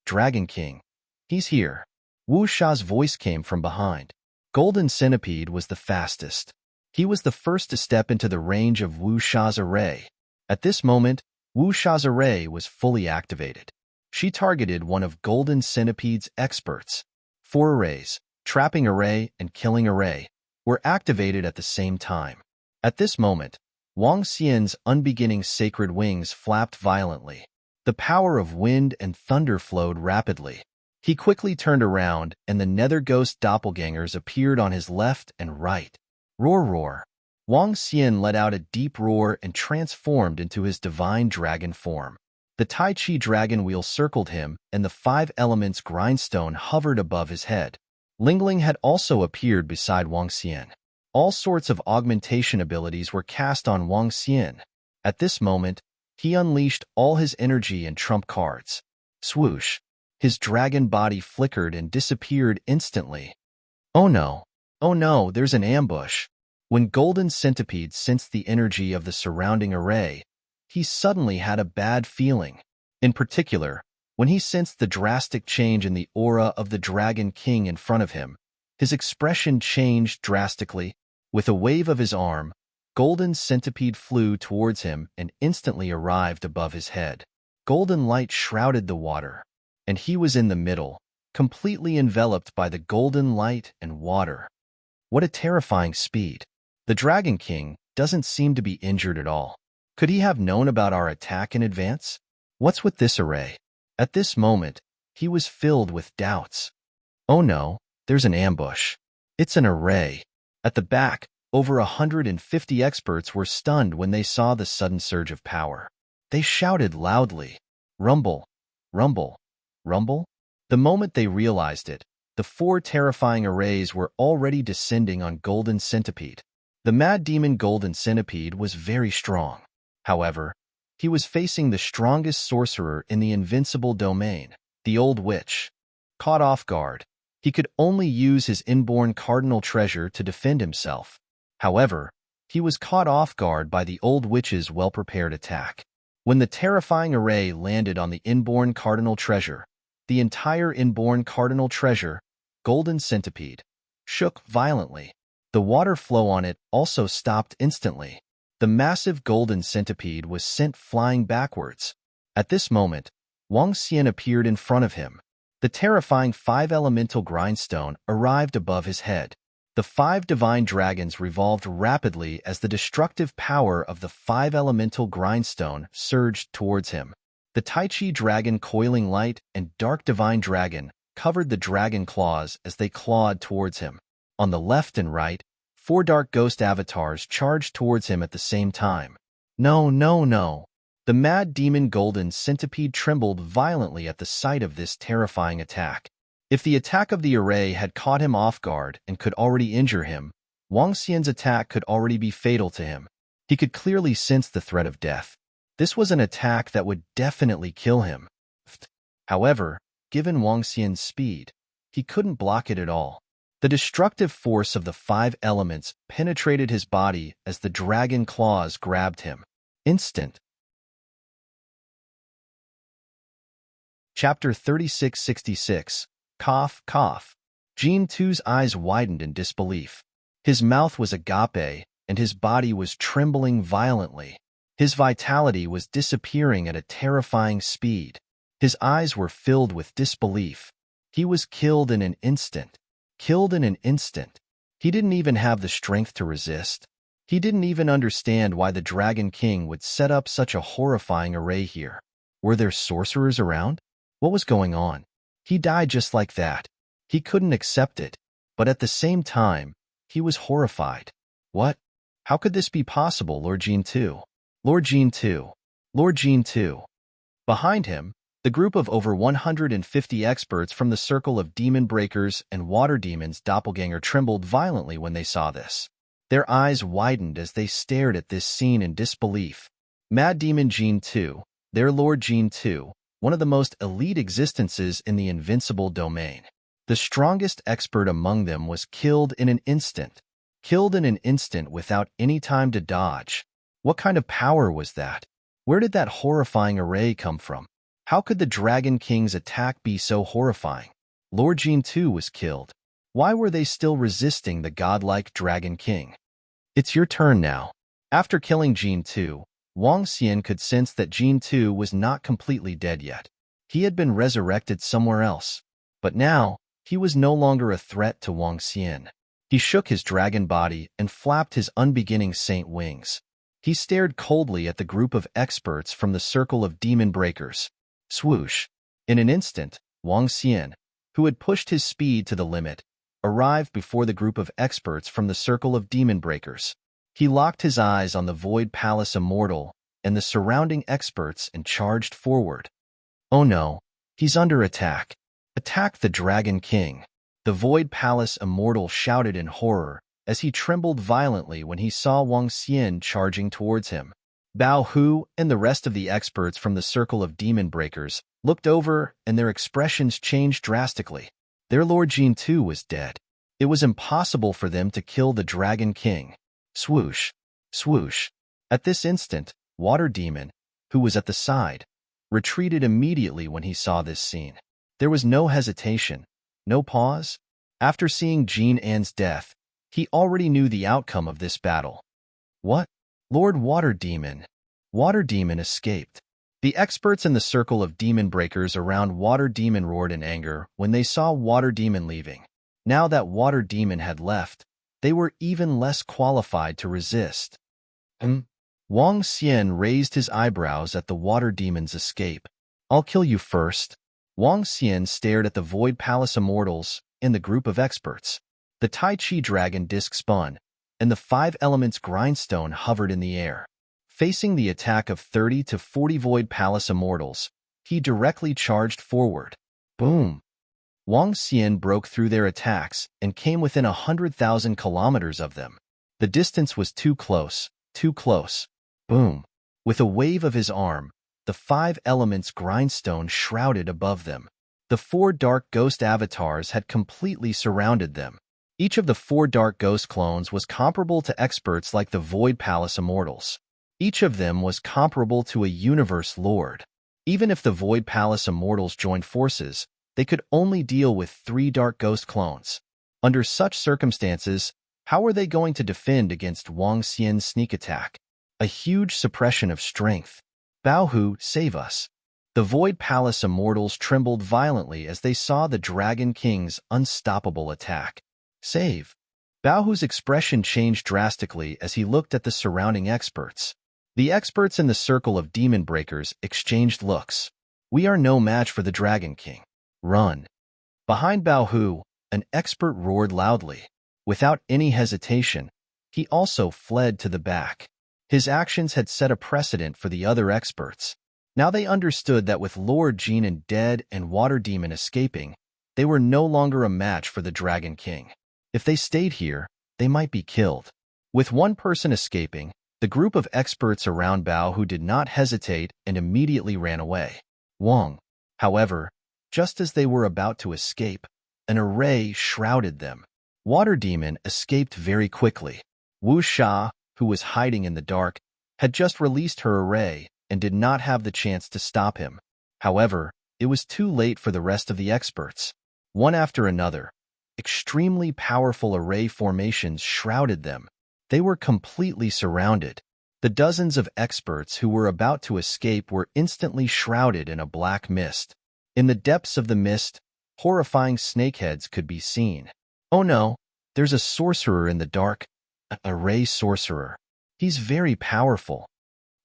Dragon King. He's here. Wu Sha's voice came from behind. Golden Centipede was the fastest. He was the first to step into the range of Wu Sha's array. At this moment, Wu Sha's array was fully activated. She targeted one of Golden Centipede's experts. 4 arrays, Trapping Array and Killing Array, were activated at the same time. At this moment, Wang Xian's unbeginning sacred wings flapped violently. The power of wind and thunder flowed rapidly. He quickly turned around, and the Nether Ghost doppelgangers appeared on his left and right. Roar, roar. Wang Xian let out a deep roar and transformed into his divine dragon form. The Tai Chi dragon wheel circled him, and the 5 elements grindstone hovered above his head. Lingling had also appeared beside Wang Xian. All sorts of augmentation abilities were cast on Wang Xian. At this moment, he unleashed all his energy and trump cards. Swoosh! His dragon body flickered and disappeared instantly. Oh no! Oh no, there's an ambush! When Golden Centipede sensed the energy of the surrounding array, he suddenly had a bad feeling. In particular, when he sensed the drastic change in the aura of the Dragon King in front of him, his expression changed drastically. With a wave of his arm, Golden Centipede flew towards him and instantly arrived above his head. Golden light shrouded the water, and he was in the middle, completely enveloped by the golden light and water. What a terrifying speed! The Dragon King doesn't seem to be injured at all. Could he have known about our attack in advance? What's with this array? At this moment, he was filled with doubts. Oh no, there's an ambush. It's an array. At the back, over 150 experts were stunned when they saw the sudden surge of power. They shouted loudly, "Rumble! Rumble! Rumble!" The moment they realized it, the 4 terrifying arrays were already descending on Golden Centipede. The Mad Demon Golden Centipede was very strong. However, he was facing the strongest sorcerer in the invincible domain, the Old Witch. Caught off guard, he could only use his inborn cardinal treasure to defend himself. However, he was caught off guard by the Old Witch's well-prepared attack. When the terrifying array landed on the inborn cardinal treasure, the entire inborn cardinal treasure, Golden Centipede, shook violently. The water flow on it also stopped instantly. The massive Golden Centipede was sent flying backwards. At this moment, Wang Xian appeared in front of him. The terrifying 5-elemental grindstone arrived above his head. The 5 divine dragons revolved rapidly as the destructive power of the 5-elemental grindstone surged towards him. The Tai Chi dragon Coiling Light and Dark Divine Dragon covered the dragon claws as they clawed towards him. On the left and right, 4 dark ghost avatars charged towards him at the same time. No, no, no. The Mad Demon Golden Centipede trembled violently at the sight of this terrifying attack. If the attack of the array had caught him off guard and could already injure him, Wang Xian's attack could already be fatal to him. He could clearly sense the threat of death. This was an attack that would definitely kill him. However, given Wang Xian's speed, he couldn't block it at all. The destructive force of the 5 elements penetrated his body as the dragon claws grabbed him. Instant. Chapter 3666. Cough, cough. Jin Tu's eyes widened in disbelief. His mouth was agape, and his body was trembling violently. His vitality was disappearing at a terrifying speed. His eyes were filled with disbelief. He was killed in an instant. Killed in an instant. He didn't even have the strength to resist. He didn't even understand why the Dragon King would set up such a horrifying array here. Were there sorcerers around? What was going on? He died just like that. He couldn't accept it, but at the same time, he was horrified. What? How could this be possible, Lord Jin Tu? Lord Jin Tu. Lord Jin Tu. Behind him, the group of over 150 experts from the circle of demon breakers and water demons doppelganger trembled violently when they saw this. Their eyes widened as they stared at this scene in disbelief. Mad Demon Jin Tu, their Lord Jin Tu, one of the most elite existences in the invincible domain. The strongest expert among them was killed in an instant. Killed in an instant without any time to dodge. What kind of power was that? Where did that horrifying array come from? How could the Dragon King's attack be so horrifying? Lord Jin too was killed. Why were they still resisting the godlike Dragon King? It's your turn now. After killing Jin Tu, Wang Xian could sense that Jin Tu was not completely dead yet. He had been resurrected somewhere else. But now, he was no longer a threat to Wang Xian. He shook his dragon body and flapped his unbeginning saint wings. He stared coldly at the group of experts from the circle of demon breakers. Swoosh! In an instant, Wang Xian, who had pushed his speed to the limit, arrived before the group of experts from the circle of demon breakers. He locked his eyes on the Void Palace Immortal and the surrounding experts and charged forward. Oh no, he's under attack. Attack the Dragon King. The Void Palace Immortal shouted in horror as he trembled violently when he saw Wang Xian charging towards him. Bao Hu and the rest of the experts from the circle of demon breakers looked over and their expressions changed drastically. Their Lord Jin Tu was dead. It was impossible for them to kill the Dragon King. Swoosh! Swoosh! At this instant, Water Demon, who was at the side, retreated immediately when he saw this scene. There was no hesitation, no pause. After seeing Jin An's death, he already knew the outcome of this battle. What? Lord Water Demon. Water Demon escaped. The experts in the circle of demon breakers around Water Demon roared in anger when they saw Water Demon leaving. Now that Water Demon had left, they were even less qualified to resist. Wang Xian raised his eyebrows at the Water Demon's escape. I'll kill you first. Wang Xian stared at the Void Palace Immortals and the group of experts. The Tai Chi Dragon disc spun, and the 5 elements grindstone hovered in the air. Facing the attack of 30 to 40 Void Palace Immortals, he directly charged forward. Boom! Wang Xian broke through their attacks and came within 100,000 kilometers of them. The distance was too close, too close. Boom! With a wave of his arm, the 5 elements grindstone shrouded above them. The 4 dark ghost avatars had completely surrounded them. Each of the 4 dark ghost clones was comparable to experts like the Void Palace Immortals. Each of them was comparable to a universe lord. Even if the Void Palace Immortals joined forces, they could only deal with 3 dark ghost clones. Under such circumstances, how were they going to defend against Wang Xian's sneak attack? A huge suppression of strength. Bao Hu, save us. The Void Palace Immortals trembled violently as they saw the Dragon King's unstoppable attack. Save. Bao Hu's expression changed drastically as he looked at the surrounding experts. The experts in the circle of demon breakers exchanged looks. We are no match for the Dragon King. Run. Behind Bao Hu, an expert roared loudly. Without any hesitation, he also fled to the back. His actions had set a precedent for the other experts. Now they understood that with Lord Jinan dead and Water Demon escaping, they were no longer a match for the Dragon King. If they stayed here, they might be killed. With one person escaping, the group of experts around Bao Hu did not hesitate and immediately ran away. Wang, however, just as they were about to escape, an array shrouded them. Water Demon escaped very quickly. Wu Sha, who was hiding in the dark, had just released her array and did not have the chance to stop him. However, it was too late for the rest of the experts. One after another, extremely powerful array formations shrouded them. They were completely surrounded. The dozens of experts who were about to escape were instantly shrouded in a black mist. In the depths of the mist, horrifying snakeheads could be seen. Oh no, there's a sorcerer in the dark. A ray sorcerer. He's very powerful.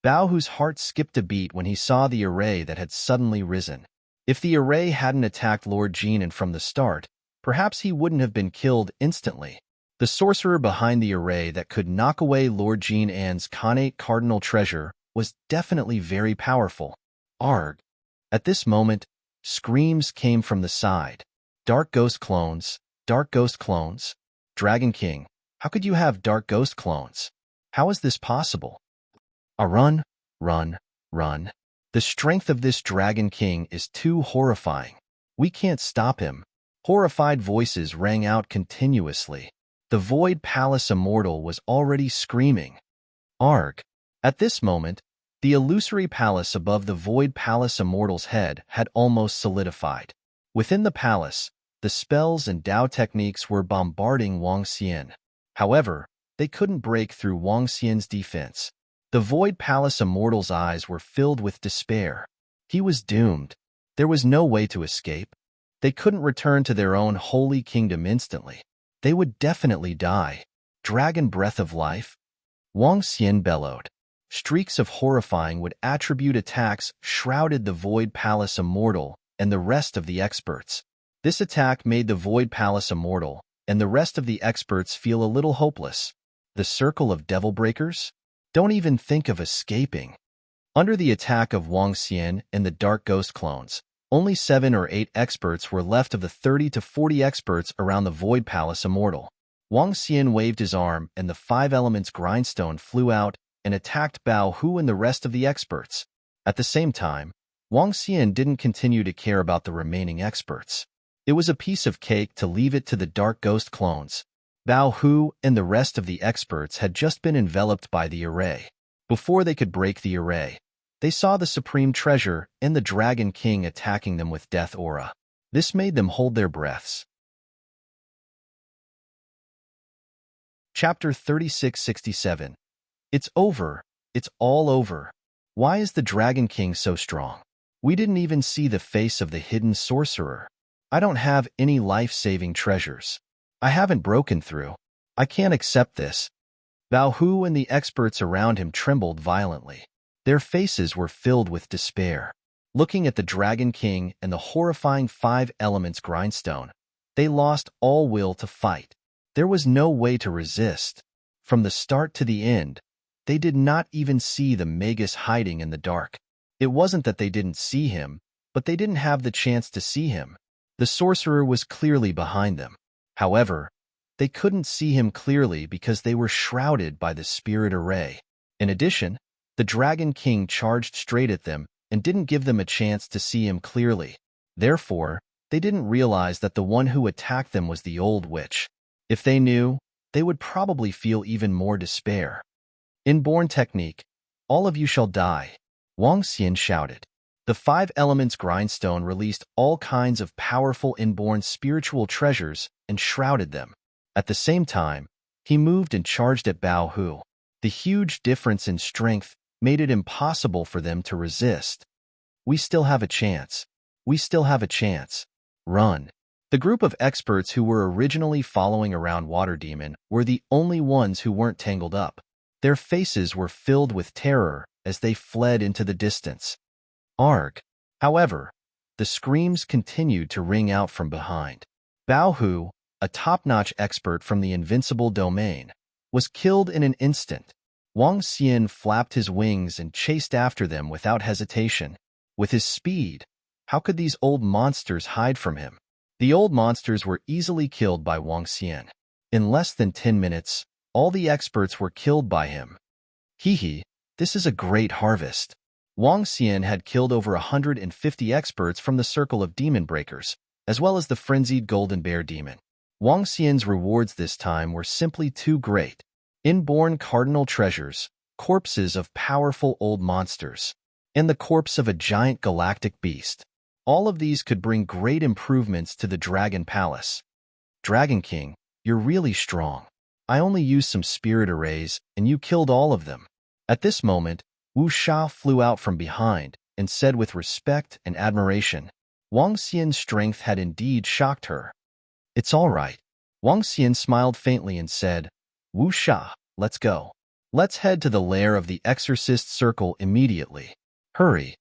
Bao Hu's heart skipped a beat when he saw the array that had suddenly risen. If the array hadn't attacked Lord Jinan from the start, perhaps he wouldn't have been killed instantly. The sorcerer behind the array that could knock away Lord Jinan's connate cardinal treasure was definitely very powerful. Arg! At this moment, screams came from the side. Dark ghost clones, dark ghost clones. Dragon King, how could you have dark ghost clones? How is this possible? Run, run, run. The strength of this Dragon King is too horrifying. We can't stop him. Horrified voices rang out continuously. The Void Palace Immortal was already screaming. Arg! At this moment, the illusory palace above the Void Palace Immortal's head had almost solidified. Within the palace, the spells and Dao techniques were bombarding Wang Xian. However, They couldn't break through Wang Xian's defense. The Void Palace Immortal's eyes were filled with despair. He was doomed. There was no way to escape. They couldn't return to their own holy kingdom instantly. They would definitely die. Dragon breath of life? Wang Xian bellowed. Streaks of horrifying would attribute attacks shrouded the Void Palace Immortal and the rest of the experts. This attack made the Void Palace Immortal and the rest of the experts feel a little hopeless. The circle of devil breakers? Don't even think of escaping. Under the attack of Wang Xian and the Dark Ghost clones, only 7 or 8 experts were left of the 30 to 40 experts around the Void Palace Immortal. Wang Xian waved his arm and the 5 elements grindstone flew out and attacked Bao Hu and the rest of the experts. At the same time, Wang Xian didn't continue to care about the remaining experts. It was a piece of cake to leave it to the Dark Ghost clones. Bao Hu and the rest of the experts had just been enveloped by the array. Before they could break the array, they saw the Supreme Treasure and the Dragon King attacking them with Death Aura. This made them hold their breaths. Chapter 3667. It's over. It's all over. Why is the Dragon King so strong? We didn't even see the face of the hidden sorcerer. I don't have any life-saving treasures. I haven't broken through. I can't accept this. Bao Hu and the experts around him trembled violently. Their faces were filled with despair. Looking at the Dragon King and the horrifying 5 elements grindstone, they lost all will to fight. There was no way to resist. From the start to the end, they did not even see the Magus hiding in the dark. It wasn't that they didn't see him, but they didn't have the chance to see him. The sorcerer was clearly behind them. However, they couldn't see him clearly because they were shrouded by the spirit array. In addition, the Dragon King charged straight at them and didn't give them a chance to see him clearly. Therefore, they didn't realize that the one who attacked them was the old witch. If they knew, they would probably feel even more despair. Inborn technique, all of you shall die, Wang Xian shouted. The 5 elements grindstone released all kinds of powerful inborn spiritual treasures and shrouded them. At the same time, he moved and charged at Bao Hu. The huge difference in strength made it impossible for them to resist. We still have a chance. We still have a chance. Run. The group of experts who were originally following around Water Demon were the only ones who weren't tangled up. Their faces were filled with terror as they fled into the distance. Arg. However, the screams continued to ring out from behind. Bao Hu, a top-notch expert from the invincible domain, was killed in an instant. Wang Xian flapped his wings and chased after them without hesitation. With his speed, how could these old monsters hide from him? The old monsters were easily killed by Wang Xian. In less than 10 minutes, all the experts were killed by him. Hee, this is a great harvest. Wang Xian had killed over 150 experts from the circle of demon breakers, as well as the frenzied golden bear demon. Wang Xian's rewards this time were simply too great. Inborn cardinal treasures, corpses of powerful old monsters, and the corpse of a giant galactic beast. All of these could bring great improvements to the Dragon Palace. Dragon King, you're really strong. I only used some spirit arrays, and you killed all of them. At this moment, Wu Sha flew out from behind and said with respect and admiration, Wang Xian's strength had indeed shocked her. It's all right. Wang Xian smiled faintly and said, Wu Sha, let's go. Let's head to the lair of the Exorcist Circle immediately. Hurry.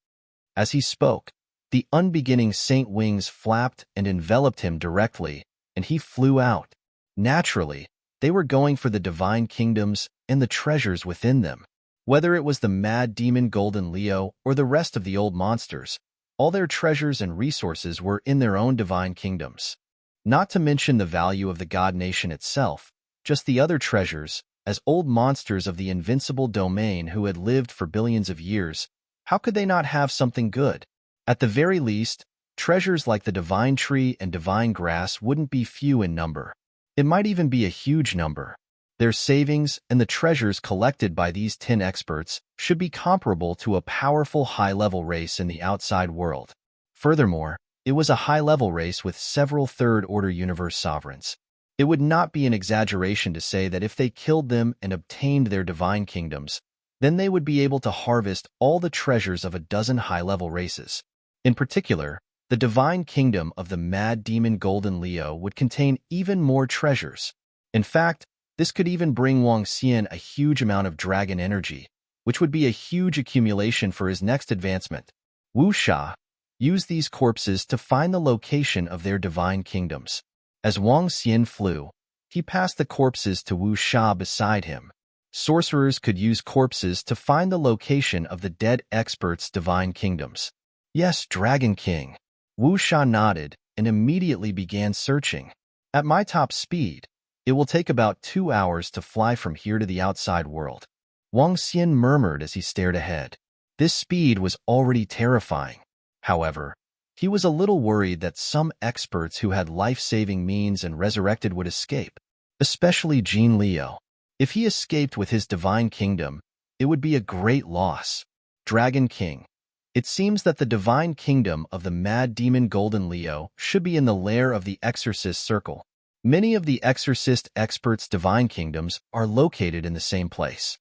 As he spoke, the unbeginning saint wings flapped and enveloped him directly, and he flew out. Naturally, they were going for the divine kingdoms and the treasures within them. Whether it was the mad demon Golden Leo or the rest of the old monsters, all their treasures and resources were in their own divine kingdoms. Not to mention the value of the god nation itself, just the other treasures, as old monsters of the invincible domain who had lived for billions of years, how could they not have something good? At the very least, treasures like the divine tree and divine grass wouldn't be few in number. It might even be a huge number. Their savings and the treasures collected by these 10 experts should be comparable to a powerful high-level race in the outside world. Furthermore, it was a high-level race with several third-order universe sovereigns. It would not be an exaggeration to say that if they killed them and obtained their divine kingdoms, then they would be able to harvest all the treasures of a dozen high-level races. In particular, the divine kingdom of the mad demon Golden Leo would contain even more treasures. In fact, this could even bring Wang Xian a huge amount of dragon energy, which would be a huge accumulation for his next advancement. Wu Sha used these corpses to find the location of their divine kingdoms. As Wang Xian flew, he passed the corpses to Wu Sha beside him. Sorcerers could use corpses to find the location of the dead experts' divine kingdoms. Yes, Dragon King. Wu Sha nodded and immediately began searching. At my top speed, it will take about 2 hours to fly from here to the outside world. Wang Xian murmured as he stared ahead. This speed was already terrifying. However, he was a little worried that some experts who had life-saving means and resurrected would escape, especially Jean Leo. If he escaped with his divine kingdom, it would be a great loss. Dragon King. It seems that the divine kingdom of the mad demon Golden Leo should be in the lair of the Exorcist Circle. Many of the Exorcist experts' divine kingdoms are located in the same place.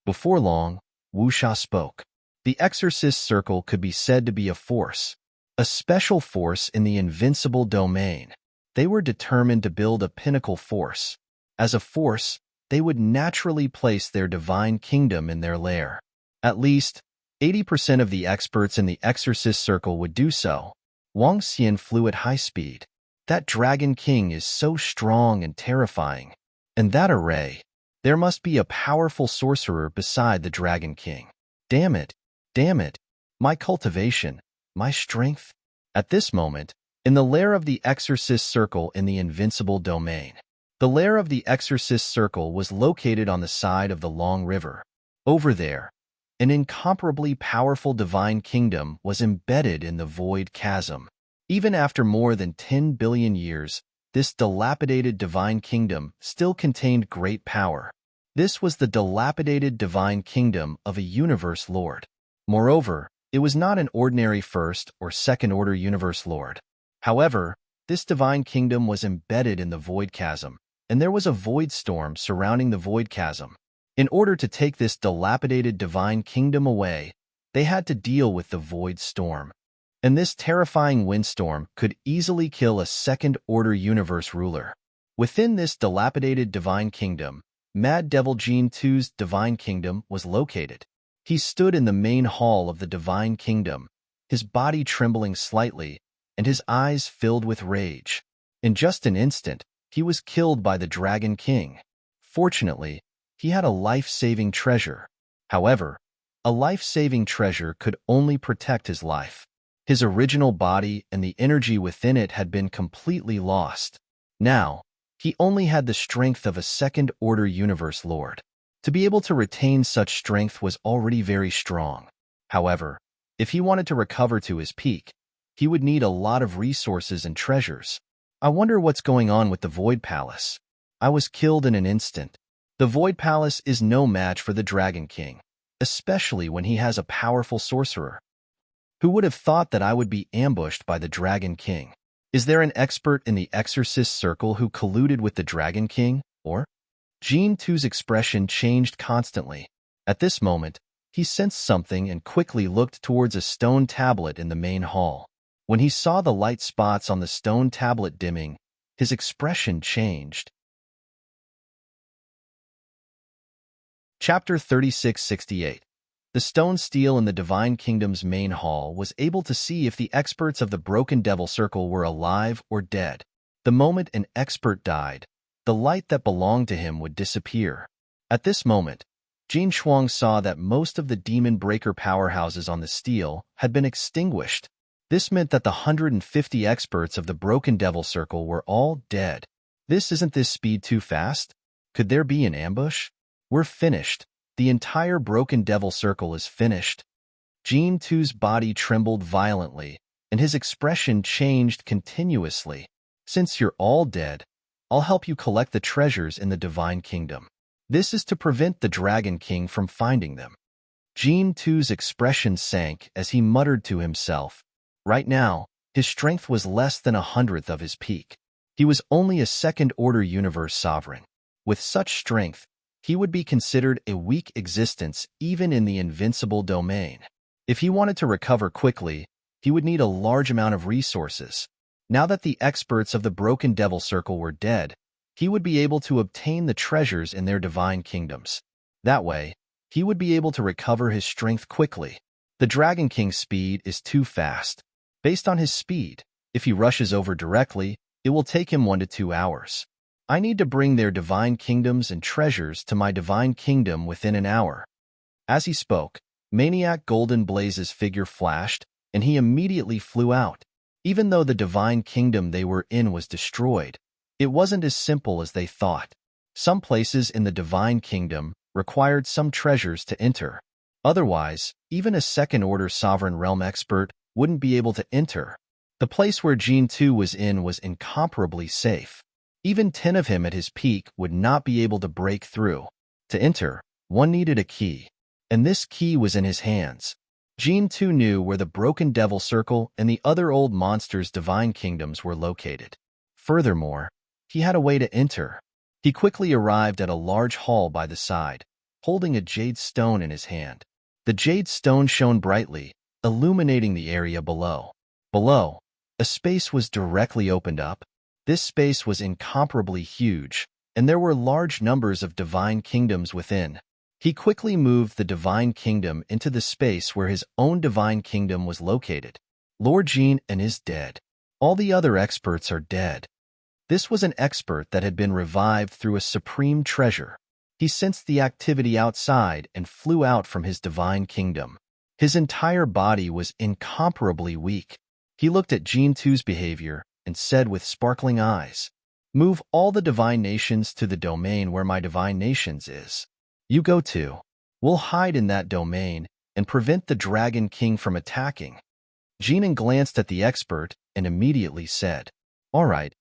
Before long, Wu Sha spoke. The Exorcist Circle could be said to be a force, a special force in the invincible domain. They were determined to build a pinnacle force. As a force, they would naturally place their divine kingdom in their lair. At least, 80% of the experts in the Exorcist Circle would do so. Wang Xian flew at high speed. That Dragon King is so strong and terrifying. And that array. There must be a powerful sorcerer beside the Dragon King. Damn it. Damn it. My cultivation. My strength. At this moment, in the lair of the Exorcist Circle in the invincible domain. The lair of the Exorcist Circle was located on the side of the Long River. Over there, an incomparably powerful divine kingdom was embedded in the void chasm. Even after more than 10 billion years, this dilapidated divine kingdom still contained great power. This was the dilapidated divine kingdom of a universe lord. Moreover, it was not an ordinary first or second-order universe lord. However, this divine kingdom was embedded in the void chasm, and there was a void storm surrounding the void chasm. In order to take this dilapidated divine kingdom away, they had to deal with the void storm. And this terrifying windstorm could easily kill a second-order universe ruler. Within this dilapidated divine kingdom, Mad Devil Gene 2's divine kingdom was located. He stood in the main hall of the divine kingdom, his body trembling slightly, and his eyes filled with rage. In just an instant, he was killed by the Dragon King. Fortunately, he had a life-saving treasure. However, a life-saving treasure could only protect his life. His original body and the energy within it had been completely lost. Now, he only had the strength of a second-order universe lord. To be able to retain such strength was already very strong. However, if he wanted to recover to his peak, he would need a lot of resources and treasures. I wonder what's going on with the Void Palace. I was killed in an instant. The Void Palace is no match for the Dragon King, especially when he has a powerful sorcerer. Who would have thought that I would be ambushed by the Dragon King? Is there an expert in the Exorcist Circle who colluded with the Dragon King, or? Gene 2's expression changed constantly. At this moment, he sensed something and quickly looked towards a stone tablet in the main hall. When he saw the light spots on the stone tablet dimming, his expression changed. Chapter 3668. The stone steel in the Divine Kingdom's main hall was able to see if the experts of the Broken Devil Circle were alive or dead. The moment an expert died, the light that belonged to him would disappear. At this moment, Jin Shuang saw that most of the demon breaker powerhouses on the steel had been extinguished. This meant that the 150 experts of the Broken Devil Circle were all dead. Isn't this speed too fast? Could there be an ambush? We're finished. The entire Broken Devil Circle is finished. Gene 2's body trembled violently, and his expression changed continuously. Since you're all dead, I'll help you collect the treasures in the Divine Kingdom. This is to prevent the Dragon King from finding them. Gene 2's expression sank as he muttered to himself. Right now, his strength was less than 1/100th of his peak. He was only a second-order universe sovereign. With such strength, he would be considered a weak existence even in the invincible domain. If he wanted to recover quickly, he would need a large amount of resources. Now that the experts of the Broken Devil Circle were dead, he would be able to obtain the treasures in their divine kingdoms. That way, he would be able to recover his strength quickly. The Dragon King's speed is too fast. Based on his speed, if he rushes over directly, it will take him 1 to 2 hours. I need to bring their divine kingdoms and treasures to my divine kingdom within an hour. As he spoke, Maniac Golden Blaze's figure flashed, and he immediately flew out. Even though the divine kingdom they were in was destroyed, it wasn't as simple as they thought. Some places in the divine kingdom required some treasures to enter. Otherwise, even a second-order sovereign realm expert wouldn't be able to enter. The place where Gene 2 was in was incomparably safe. Even 10 of him at his peak would not be able to break through. To enter, one needed a key, and this key was in his hands. Gene 2 knew where the Broken Devil Circle and the other old monsters' divine kingdoms were located. Furthermore, he had a way to enter. He quickly arrived at a large hall by the side, holding a jade stone in his hand. The jade stone shone brightly, illuminating the area below. Below, a space was directly opened up. This space was incomparably huge, and there were large numbers of divine kingdoms within. He quickly moved the divine kingdom into the space where his own divine kingdom was located. Lord Gene is dead. All the other experts are dead. This was an expert that had been revived through a supreme treasure. He sensed the activity outside and flew out from his divine kingdom. His entire body was incomparably weak. He looked at Gene 2's behavior and said with sparkling eyes, "Move all the divine nations to the domain where my divine nations is. You go to. We'll hide in that domain and prevent the Dragon King from attacking." Gene glanced at the expert and immediately said, All right.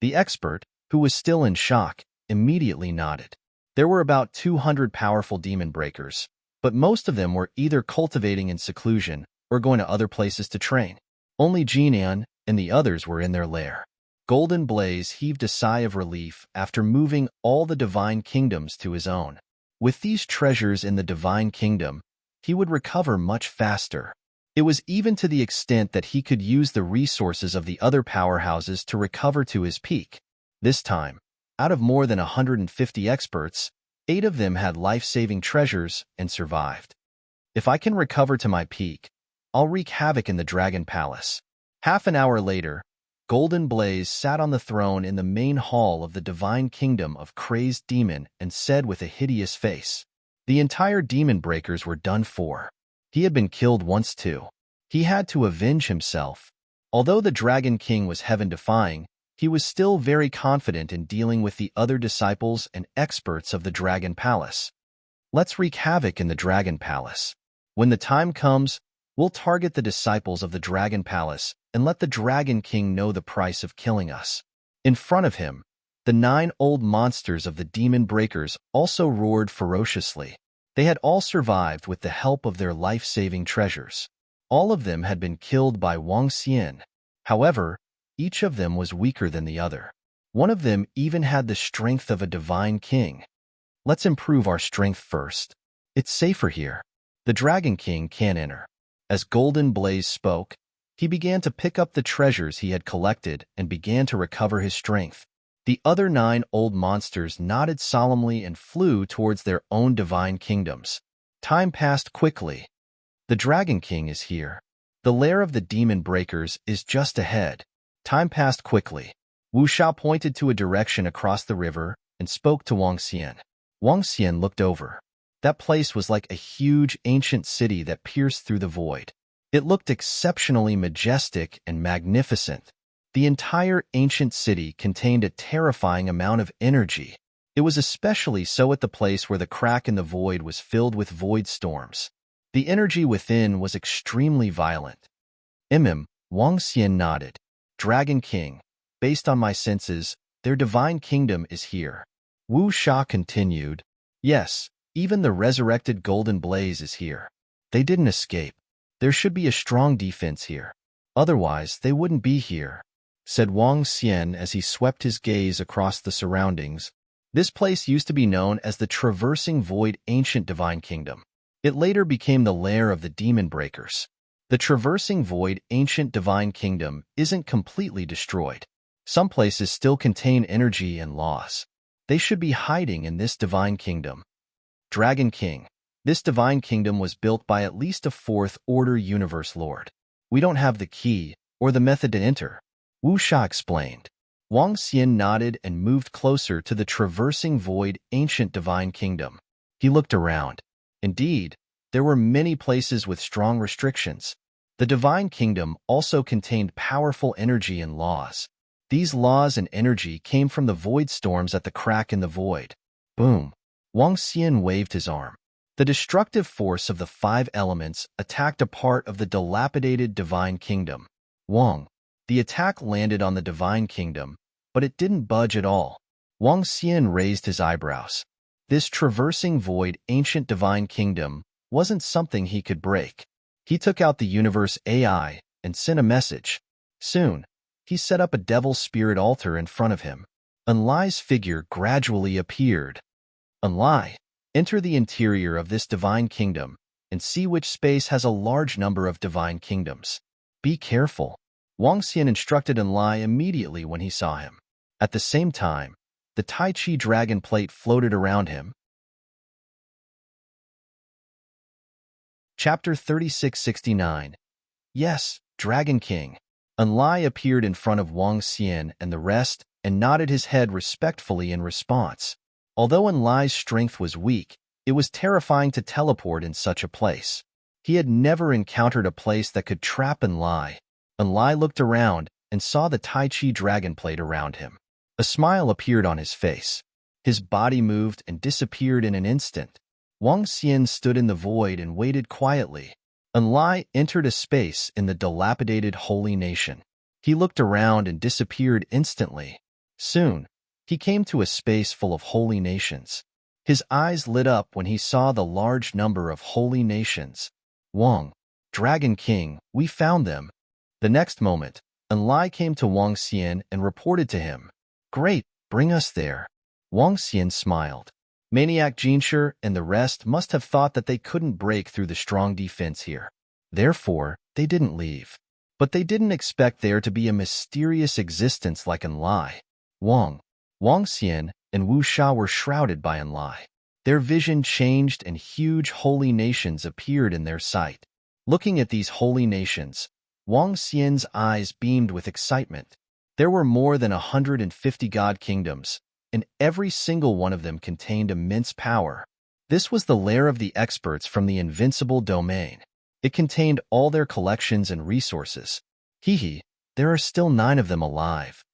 The expert, who was still in shock, immediately nodded. There were about 200 powerful demon breakers, but most of them were either cultivating in seclusion or going to other places to train. Only Gene and the others were in their lair. Golden Blaze heaved a sigh of relief after moving all the divine kingdoms to his own. With these treasures in the divine kingdom, he would recover much faster. It was even to the extent that he could use the resources of the other powerhouses to recover to his peak. This time, out of more than 150 experts, 8 of them had life-saving treasures and survived. If I can recover to my peak, I'll wreak havoc in the Dragon Palace. Half an hour later, Golden Blaze sat on the throne in the main hall of the divine kingdom of Crazed Demon and said with a hideous face, The entire demon breakers were done for. He had been killed once too. He had to avenge himself. Although the Dragon King was heaven-defying, he was still very confident in dealing with the other disciples and experts of the Dragon Palace. Let's wreak havoc in the Dragon Palace. When the time comes, we'll target the disciples of the Dragon Palace and let the Dragon King know the price of killing us. In front of him, the 9 old monsters of the Demon Breakers also roared ferociously. They had all survived with the help of their life-saving treasures. All of them had been killed by Wang Xian. However, each of them was weaker than the other. One of them even had the strength of a divine king. Let's improve our strength first. It's safer here. The Dragon King can't enter. As Golden Blaze spoke, he began to pick up the treasures he had collected and began to recover his strength. The other 9 old monsters nodded solemnly and flew towards their own divine kingdoms. Time passed quickly. The Dragon King is here. The lair of the Demon Breakers is just ahead. Time passed quickly. Wu Xiao pointed to a direction across the river and spoke to Wang Xian. Wang Xian looked over. That place was like a huge ancient city that pierced through the void. It looked exceptionally majestic and magnificent. The entire ancient city contained a terrifying amount of energy. It was especially so at the place where the crack in the void was filled with void storms. The energy within was extremely violent. Wang Xian nodded. Dragon King, based on my senses, their divine kingdom is here. Wu Sha continued. Yes, even the resurrected Golden Blaze is here. They didn't escape. There should be a strong defense here. Otherwise, they wouldn't be here. said Wang Xian as he swept his gaze across the surroundings. This place used to be known as the Traversing Void Ancient Divine Kingdom. It later became the lair of the Demon Breakers. The Traversing Void Ancient Divine Kingdom isn't completely destroyed. Some places still contain energy and laws. They should be hiding in this divine kingdom. Dragon King. This divine kingdom was built by at least a fourth-order universe lord. We don't have the key or the method to enter, Wu Sha explained. Wang Xian nodded and moved closer to the Traversing Void Ancient Divine Kingdom. He looked around. Indeed, there were many places with strong restrictions. The Divine Kingdom also contained powerful energy and laws. These laws and energy came from the void storms at the crack in the void. Boom! Wang Xian waved his arm. The destructive force of the 5 elements attacked a part of the dilapidated Divine Kingdom. Wang. The attack landed on the Divine Kingdom, but it didn't budge at all. Wang Xian raised his eyebrows. This Traversing Void Ancient Divine Kingdom wasn't something he could break. He took out the universe AI and sent a message. Soon, he set up a devil spirit altar in front of him. Enlai's figure gradually appeared. Enlai, enter the interior of this divine kingdom and see which space has a large number of divine kingdoms. Be careful. Wang Xian instructed Enlai immediately when he saw him. At the same time, the Tai Chi dragon plate floated around him. Chapter 3669. Yes, Dragon King. Enlai appeared in front of Wang Xian and the rest and nodded his head respectfully in response. Although Enlai's strength was weak, it was terrifying to teleport in such a place. He had never encountered a place that could trap Enlai. Enlai looked around and saw the Tai Chi dragon plate around him. A smile appeared on his face. His body moved and disappeared in an instant. Wang Xian stood in the void and waited quietly. Enlai entered a space in the dilapidated holy nation. He looked around and disappeared instantly. Soon, he came to a space full of holy nations. His eyes lit up when he saw the large number of holy nations. Wang, Dragon King, we found them. The next moment, Enlai came to Wang Xian and reported to him. Great, bring us there. Wang Xian smiled. Maniac Jinshi and the rest must have thought that they couldn't break through the strong defense here. Therefore, they didn't leave. But they didn't expect there to be a mysterious existence like Enlai. Wang Xian, and Wu Sha were shrouded by Enlai. Their vision changed and huge holy nations appeared in their sight. Looking at these holy nations, Wang Xian's eyes beamed with excitement. There were more than 150 god kingdoms, and every single one of them contained immense power. This was the lair of the experts from the invincible domain. It contained all their collections and resources. There are still 9 of them alive.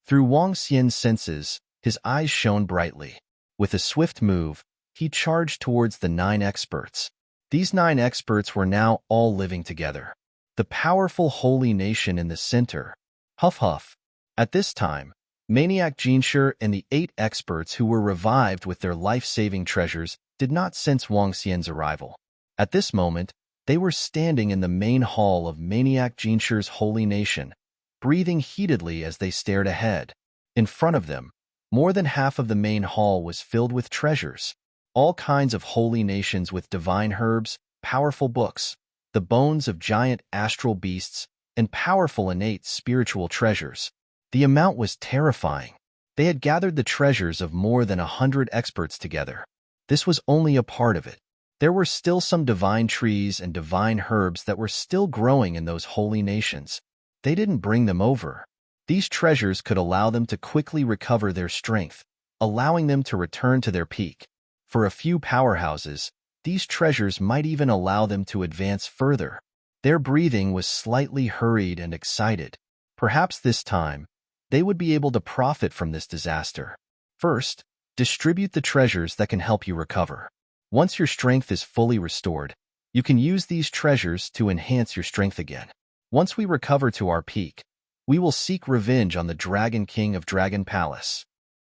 Through Wang Xian's senses, his eyes shone brightly. With a swift move, he charged towards the 9 experts. These 9 experts were now all living together. The powerful holy nation in the center. Huff. At this time, Maniac Jinshi and the 8 experts who were revived with their life-saving treasures did not sense Wang Xian's arrival. At this moment, they were standing in the main hall of Maniac Jinshi's holy nation, breathing heatedly as they stared ahead. In front of them, more than half of the main hall was filled with treasures, all kinds of holy nations with divine herbs, powerful books, the bones of giant astral beasts, and powerful innate spiritual treasures. The amount was terrifying. They had gathered the treasures of more than 100 experts together. This was only a part of it. There were still some divine trees and divine herbs that were still growing in those holy nations. They didn't bring them over. These treasures could allow them to quickly recover their strength, allowing them to return to their peak. For a few powerhouses, these treasures might even allow them to advance further. Their breathing was slightly hurried and excited. Perhaps this time, they would be able to profit from this disaster. First, distribute the treasures that can help you recover. Once your strength is fully restored, you can use these treasures to enhance your strength again. Once we recover to our peak, we will seek revenge on the Dragon King of Dragon Palace.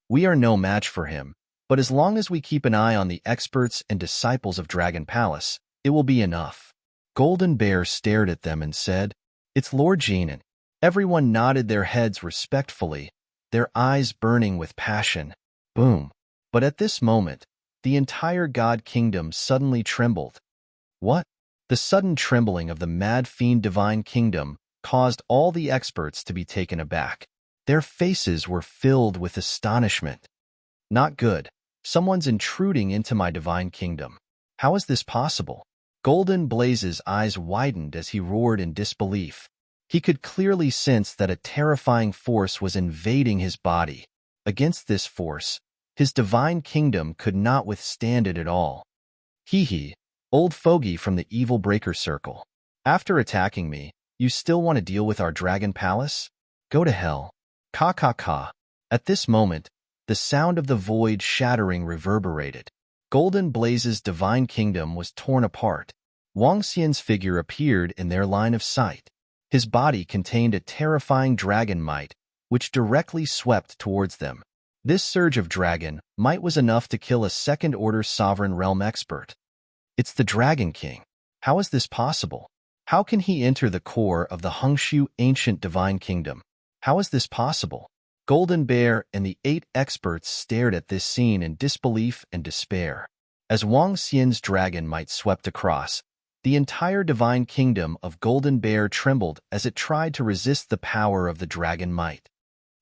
We are no match for him, but as long as we keep an eye on the experts and disciples of Dragon Palace, it will be enough. Golden Bear stared at them and said, It's Lord Jinan. Everyone nodded their heads respectfully, their eyes burning with passion. Boom. But at this moment, the entire god kingdom suddenly trembled. What? The sudden trembling of the mad fiend divine kingdom caused all the experts to be taken aback. Their faces were filled with astonishment. Not good. Someone's intruding into my divine kingdom. How is this possible? Golden Blaze's eyes widened as he roared in disbelief. He could clearly sense that a terrifying force was invading his body. Against this force, his divine kingdom could not withstand it at all. Hee, old fogey from the evil breaker circle. After attacking me, you still want to deal with our dragon palace? Go to hell. Ka ka ka. At this moment, the sound of the void shattering reverberated. Golden Blaze's divine kingdom was torn apart. Wang Xian's figure appeared in their line of sight. His body contained a terrifying dragon might, which directly swept towards them. This surge of dragon might was enough to kill a second-order sovereign realm expert. It's the Dragon King. How is this possible? How can he enter the core of the Hongshu ancient divine kingdom? How is this possible? Golden Bear and the 8 experts stared at this scene in disbelief and despair. As Wang Xian's dragon might swept across, the entire divine kingdom of Golden Bear trembled as it tried to resist the power of the dragon might.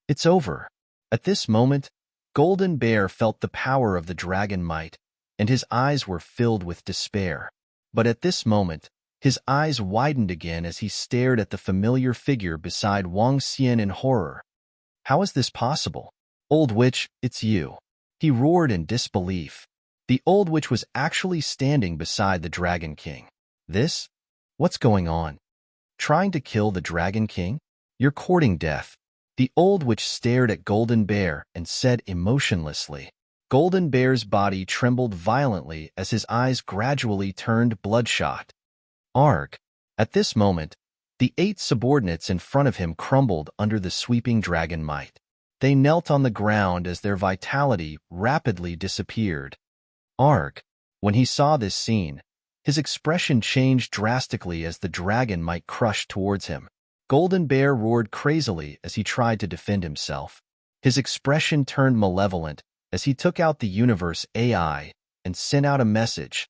It's over. At this moment, Golden Bear felt the power of the dragon might, and his eyes were filled with despair. But at this moment, his eyes widened again as he stared at the familiar figure beside Wang Xian in horror. How is this possible? Old witch, it's you. He roared in disbelief. The old witch was actually standing beside the Dragon King. This? What's going on? Trying to kill the Dragon King? You're courting death. The old witch stared at Golden Bear and said emotionlessly. Golden Bear's body trembled violently as his eyes gradually turned bloodshot. Arg. At this moment, the 8 subordinates in front of him crumbled under the sweeping dragon might. They knelt on the ground as their vitality rapidly disappeared. Arg. When he saw this scene, his expression changed drastically as the dragon might crushed towards him. Golden Bear roared crazily as he tried to defend himself. His expression turned malevolent as he took out the universe AI and sent out a message.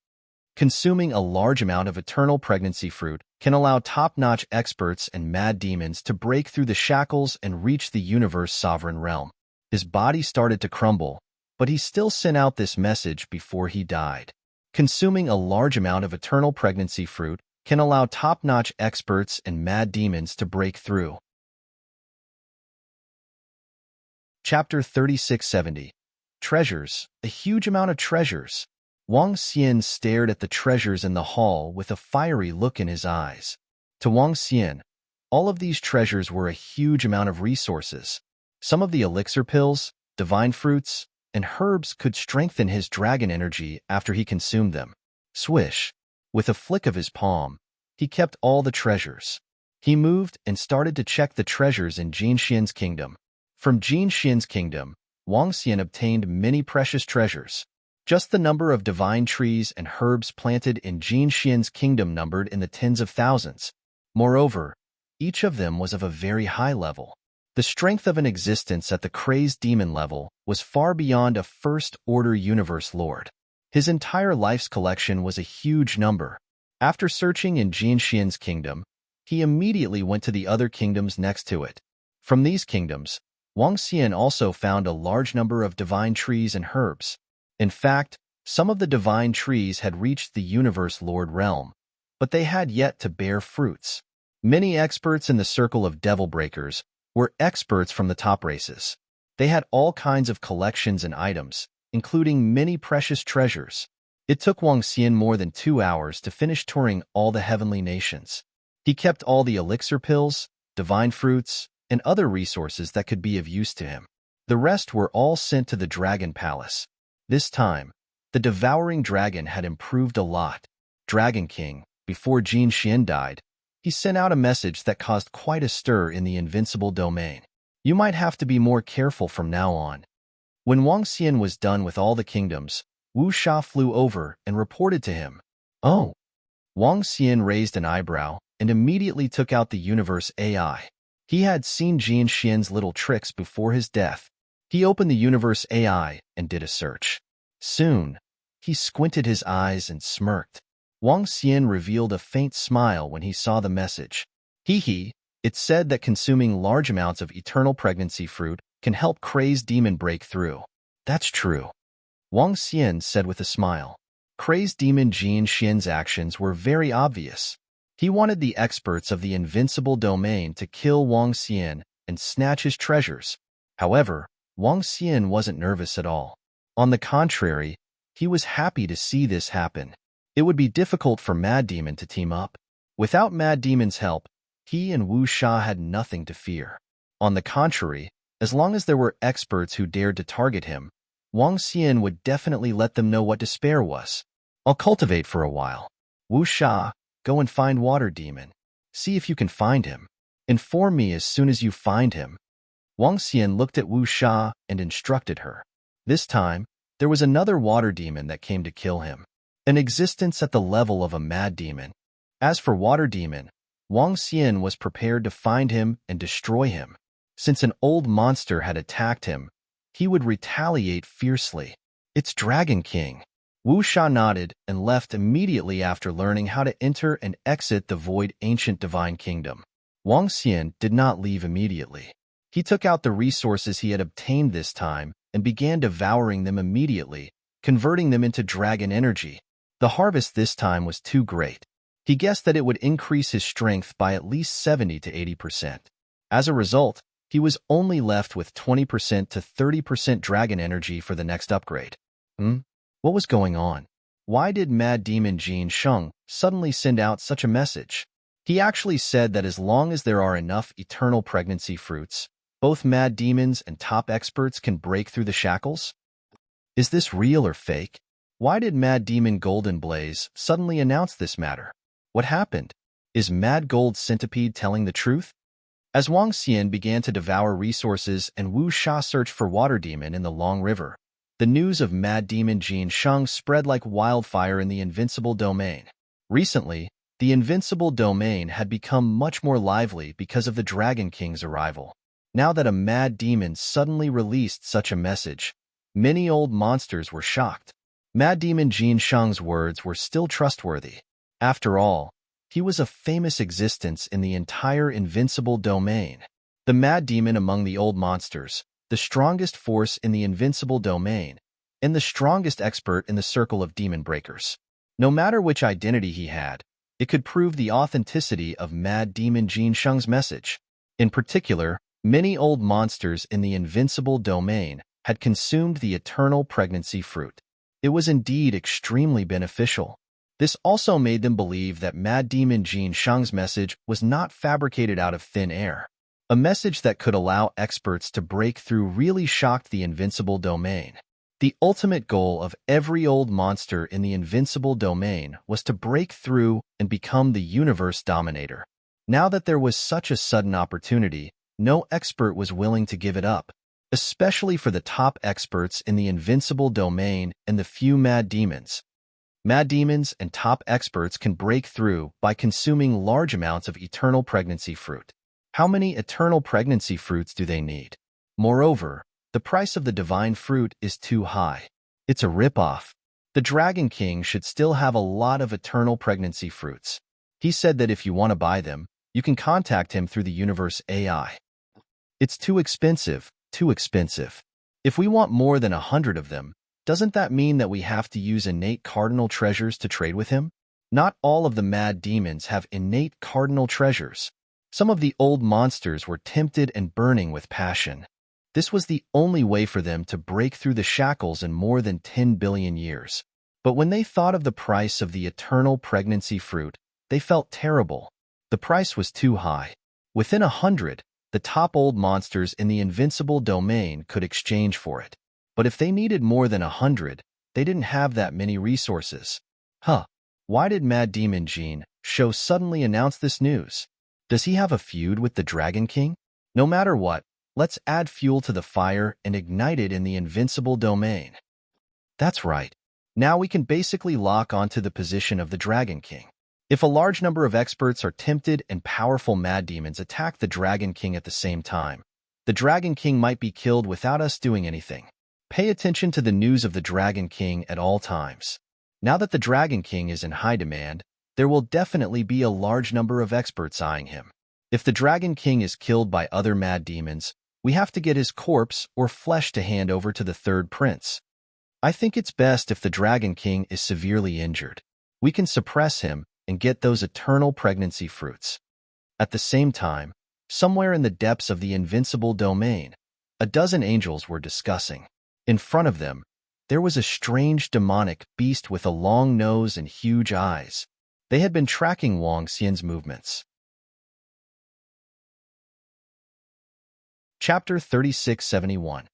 Consuming a large amount of eternal pregnancy fruit can allow top-notch experts and mad demons to break through the shackles and reach the universe sovereign realm. His body started to crumble, but he still sent out this message before he died. Consuming a large amount of eternal pregnancy fruit can allow top-notch experts and mad demons to break through. Chapter 3670. Treasures, a huge amount of treasures. Wang Xian stared at the treasures in the hall with a fiery look in his eyes. To Wang Xian, all of these treasures were a huge amount of resources. Some of the elixir pills, divine fruits, and herbs could strengthen his dragon energy after he consumed them. Swish. With a flick of his palm, he kept all the treasures. He moved and started to check the treasures in Jin Xian's kingdom. From Jin Xian's kingdom, Wang Xian obtained many precious treasures. Just the number of divine trees and herbs planted in Jin Xian's kingdom numbered in the tens of thousands. Moreover, each of them was of a very high level. The strength of an existence at the crazed demon level was far beyond a first-order universe lord. His entire life's collection was a huge number. After searching in Jin Xian's kingdom, he immediately went to the other kingdoms next to it. From these kingdoms, Wang Xian also found a large number of divine trees and herbs. In fact, some of the divine trees had reached the universe lord realm, but they had yet to bear fruits. Many experts in the circle of devil breakers were experts from the top races. They had all kinds of collections and items, including many precious treasures. It took Wang Xian more than 2 hours to finish touring all the heavenly nations. He kept all the elixir pills, divine fruits, and other resources that could be of use to him. The rest were all sent to the Dragon Palace. This time, the devouring dragon had improved a lot. Dragon King, before Jin Xian died, he sent out a message that caused quite a stir in the invincible domain. You might have to be more careful from now on. When Wang Xian was done with all the kingdoms, Wu Sha flew over and reported to him. Oh! Wang Xian raised an eyebrow and immediately took out the universe AI. He had seen Jian Xian's little tricks before his death. He opened the universe AI and did a search. Soon, he squinted his eyes and smirked. Wang Xian revealed a faint smile when he saw the message. Hee, it said that consuming large amounts of eternal pregnancy fruit can help crazed demon break through. That's true, Wang Xian said with a smile. Crazed demon Jian Xian's actions were very obvious. He wanted the experts of the invincible domain to kill Wang Xian and snatch his treasures. However, Wang Xian wasn't nervous at all. On the contrary, he was happy to see this happen. It would be difficult for Mad Demon to team up. Without Mad Demon's help, he and Wu Sha had nothing to fear. On the contrary, as long as there were experts who dared to target him, Wang Xian would definitely let them know what despair was. I'll cultivate for a while. Wu Sha, go and find Water Demon. See if you can find him. Inform me as soon as you find him. Wang Xian looked at Wu Sha and instructed her. This time, there was another water demon that came to kill him. An existence at the level of a mad demon. As for Water Demon, Wang Xian was prepared to find him and destroy him. Since an old monster had attacked him, he would retaliate fiercely. It's Dragon King. Wu Sha nodded and left immediately after learning how to enter and exit the void ancient divine kingdom. Wang Xian did not leave immediately. He took out the resources he had obtained this time and began devouring them immediately, converting them into dragon energy. The harvest this time was too great. He guessed that it would increase his strength by at least 70 to 80%. As a result, he was only left with 20% to 30% dragon energy for the next upgrade. What was going on? Why did Mad Demon Jin Sheng suddenly send out such a message? He actually said that as long as there are enough eternal pregnancy fruits, both Mad Demons and top experts can break through the shackles? Is this real or fake? Why did Mad Demon Golden Blaze suddenly announce this matter? What happened? Is Mad Gold Centipede telling the truth? As Wang Xian began to devour resources and Wu Sha searched for Water Demon in the Long River, the news of Mad Demon Jin Sheng spread like wildfire in the Invincible Domain. Recently, the Invincible Domain had become much more lively because of the Dragon King's arrival. Now that a Mad Demon suddenly released such a message, many old monsters were shocked. Mad Demon Jin Sheng's words were still trustworthy. After all, he was a famous existence in the entire Invincible Domain. The Mad Demon among the old monsters, the strongest force in the Invincible Domain, and the strongest expert in the circle of demon breakers. No matter which identity he had, it could prove the authenticity of Mad Demon Jin Sheng's message. In particular, many old monsters in the Invincible Domain had consumed the eternal pregnancy fruit. It was indeed extremely beneficial. This also made them believe that Mad Demon Jin Sheng's message was not fabricated out of thin air. A message that could allow experts to break through really shocked the Invincible Domain. The ultimate goal of every old monster in the Invincible Domain was to break through and become the universe dominator. Now that there was such a sudden opportunity, no expert was willing to give it up, especially for the top experts in the Invincible Domain and the few Mad Demons. Mad Demons and top experts can break through by consuming large amounts of eternal pregnancy fruit. How many eternal pregnancy fruits do they need? Moreover, the price of the divine fruit is too high. It's a ripoff. The Dragon King should still have a lot of eternal pregnancy fruits. He said that if you want to buy them, you can contact him through the universe AI. It's too expensive, too expensive. If we want more than 100 of them, doesn't that mean that we have to use innate cardinal treasures to trade with him? Not all of the Mad Demons have innate cardinal treasures. Some of the old monsters were tempted and burning with passion. This was the only way for them to break through the shackles in more than 10 billion years. But when they thought of the price of the eternal pregnancy fruit, they felt terrible. The price was too high. Within 100, the top old monsters in the Invincible Domain could exchange for it. But if they needed more than 100, they didn't have that many resources. Why did Mad Demon Jin Sheng suddenly announce this news? Does he have a feud with the Dragon King? No matter what, let's add fuel to the fire and ignite it in the Invincible Domain. That's right. Now we can basically lock onto the position of the Dragon King. If a large number of experts are tempted and powerful mad demons attack the Dragon King at the same time, the Dragon King might be killed without us doing anything. Pay attention to the news of the Dragon King at all times. Now that the Dragon King is in high demand, there will definitely be a large number of experts eyeing him. If the Dragon King is killed by other mad demons, we have to get his corpse or flesh to hand over to the third prince. I think it's best if the Dragon King is severely injured. We can suppress him and get those eternal pregnancy fruits. At the same time, somewhere in the depths of the invincible domain, a dozen angels were discussing. In front of them, there was a strange demonic beast with a long nose and huge eyes. They had been tracking Wang Xian's movements. Chapter 3671.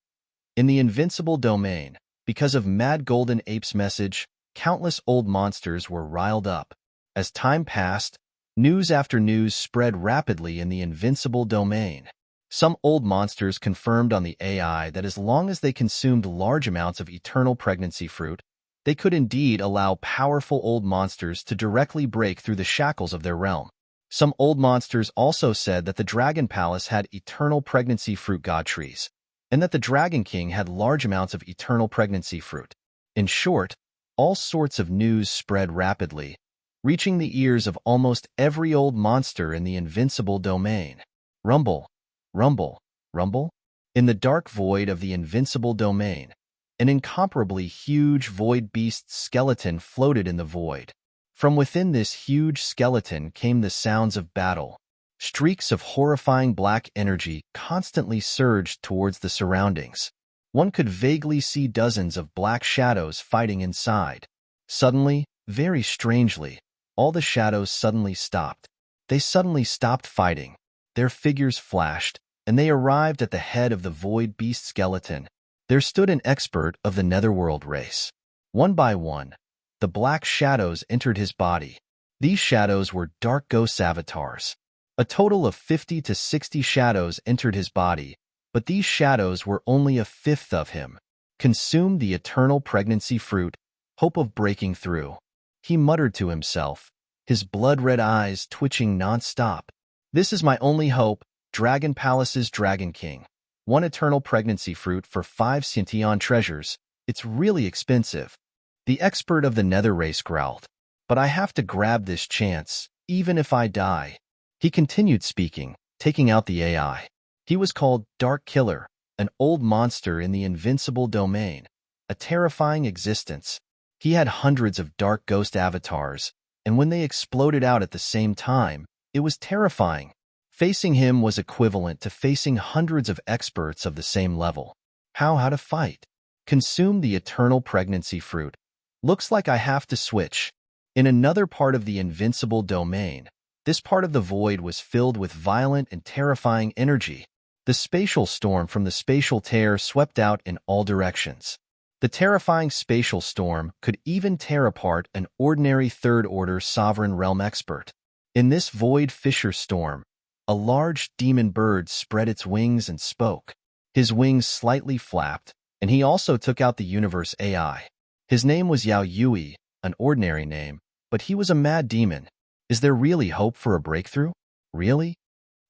In the invincible domain, because of Mad Golden Ape's message, countless old monsters were riled up. As time passed, news after news spread rapidly in the invincible domain. Some old monsters confirmed on the AI that as long as they consumed large amounts of eternal pregnancy fruit, they could indeed allow powerful old monsters to directly break through the shackles of their realm. Some old monsters also said that the Dragon Palace had eternal pregnancy fruit god trees, and that the Dragon King had large amounts of eternal pregnancy fruit. In short, all sorts of news spread rapidly, reaching the ears of almost every old monster in the invincible domain. Rumble, rumble, rumble. In the dark void of the invincible domain, an incomparably huge void beast skeleton floated in the void. From within this huge skeleton came the sounds of battle. Streaks of horrifying black energy constantly surged towards the surroundings. One could vaguely see dozens of black shadows fighting inside. Suddenly, very strangely, all the shadows suddenly stopped. They suddenly stopped fighting. Their figures flashed, and they arrived at the head of the void beast skeleton. There stood an expert of the netherworld race. One by one, the black shadows entered his body. These shadows were dark ghost avatars. A total of 50 to 60 shadows entered his body, but these shadows were only a fifth of him. Consume the eternal pregnancy fruit, hope of breaking through. He muttered to himself, his blood-red eyes twitching non-stop. This is my only hope, Dragon Palace's Dragon King. One eternal pregnancy fruit for 5 Scintillion treasures. It's really expensive. The expert of the nether race growled. But I have to grab this chance, even if I die. He continued speaking, taking out the AI. He was called Dark Killer, an old monster in the invincible domain, a terrifying existence. He had hundreds of dark ghost avatars, and when they exploded out at the same time, it was terrifying. Facing him was equivalent to facing hundreds of experts of the same level. How to fight? Consume the eternal pregnancy fruit. Looks like I have to switch. In another part of the invincible domain, this part of the void was filled with violent and terrifying energy. The spatial storm from the spatial tear swept out in all directions. The terrifying spatial storm could even tear apart an ordinary third-order sovereign realm expert. In this void fissure storm, a large demon bird spread its wings and spoke. His wings slightly flapped, and he also took out the universe AI. His name was Yao Yui, an ordinary name, but he was a mad demon. Is there really hope for a breakthrough? Really?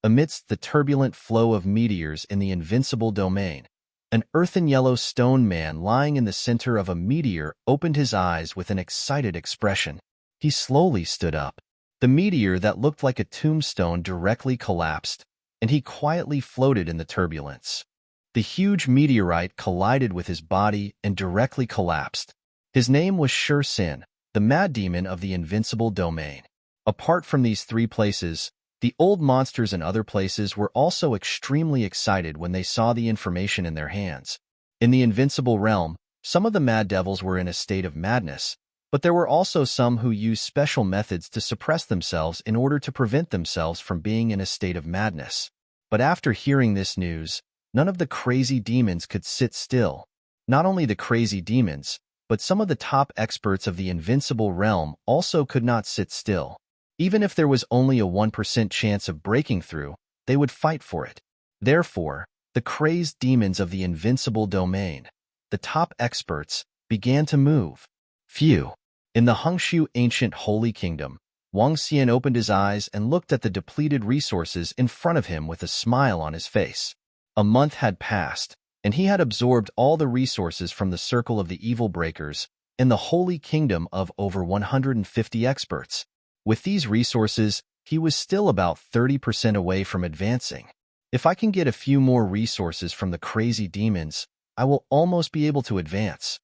Amidst the turbulent flow of meteors in the invincible domain, an earthen yellow stone man lying in the center of a meteor opened his eyes with an excited expression. He slowly stood up. The meteor that looked like a tombstone directly collapsed, and he quietly floated in the turbulence. The huge meteorite collided with his body and directly collapsed. His name was Sher Sin, the mad demon of the invincible domain. Apart from these 3 places, the old monsters in other places were also extremely excited when they saw the information in their hands. In the invincible realm, some of the mad devils were in a state of madness, but there were also some who used special methods to suppress themselves in order to prevent themselves from being in a state of madness. But after hearing this news, none of the crazy demons could sit still. Not only the crazy demons, but some of the top experts of the invincible realm also could not sit still. Even if there was only a 1% chance of breaking through, they would fight for it. Therefore, the crazed demons of the invincible domain, the top experts, began to move. Phew! In the Hongshu ancient holy kingdom, Wang Xian opened his eyes and looked at the depleted resources in front of him with a smile on his face. A month had passed, and he had absorbed all the resources from the circle of the evil breakers and the holy kingdom of over 150 experts. With these resources, he was still about 30% away from advancing. If I can get a few more resources from the crazy demons, I will almost be able to advance.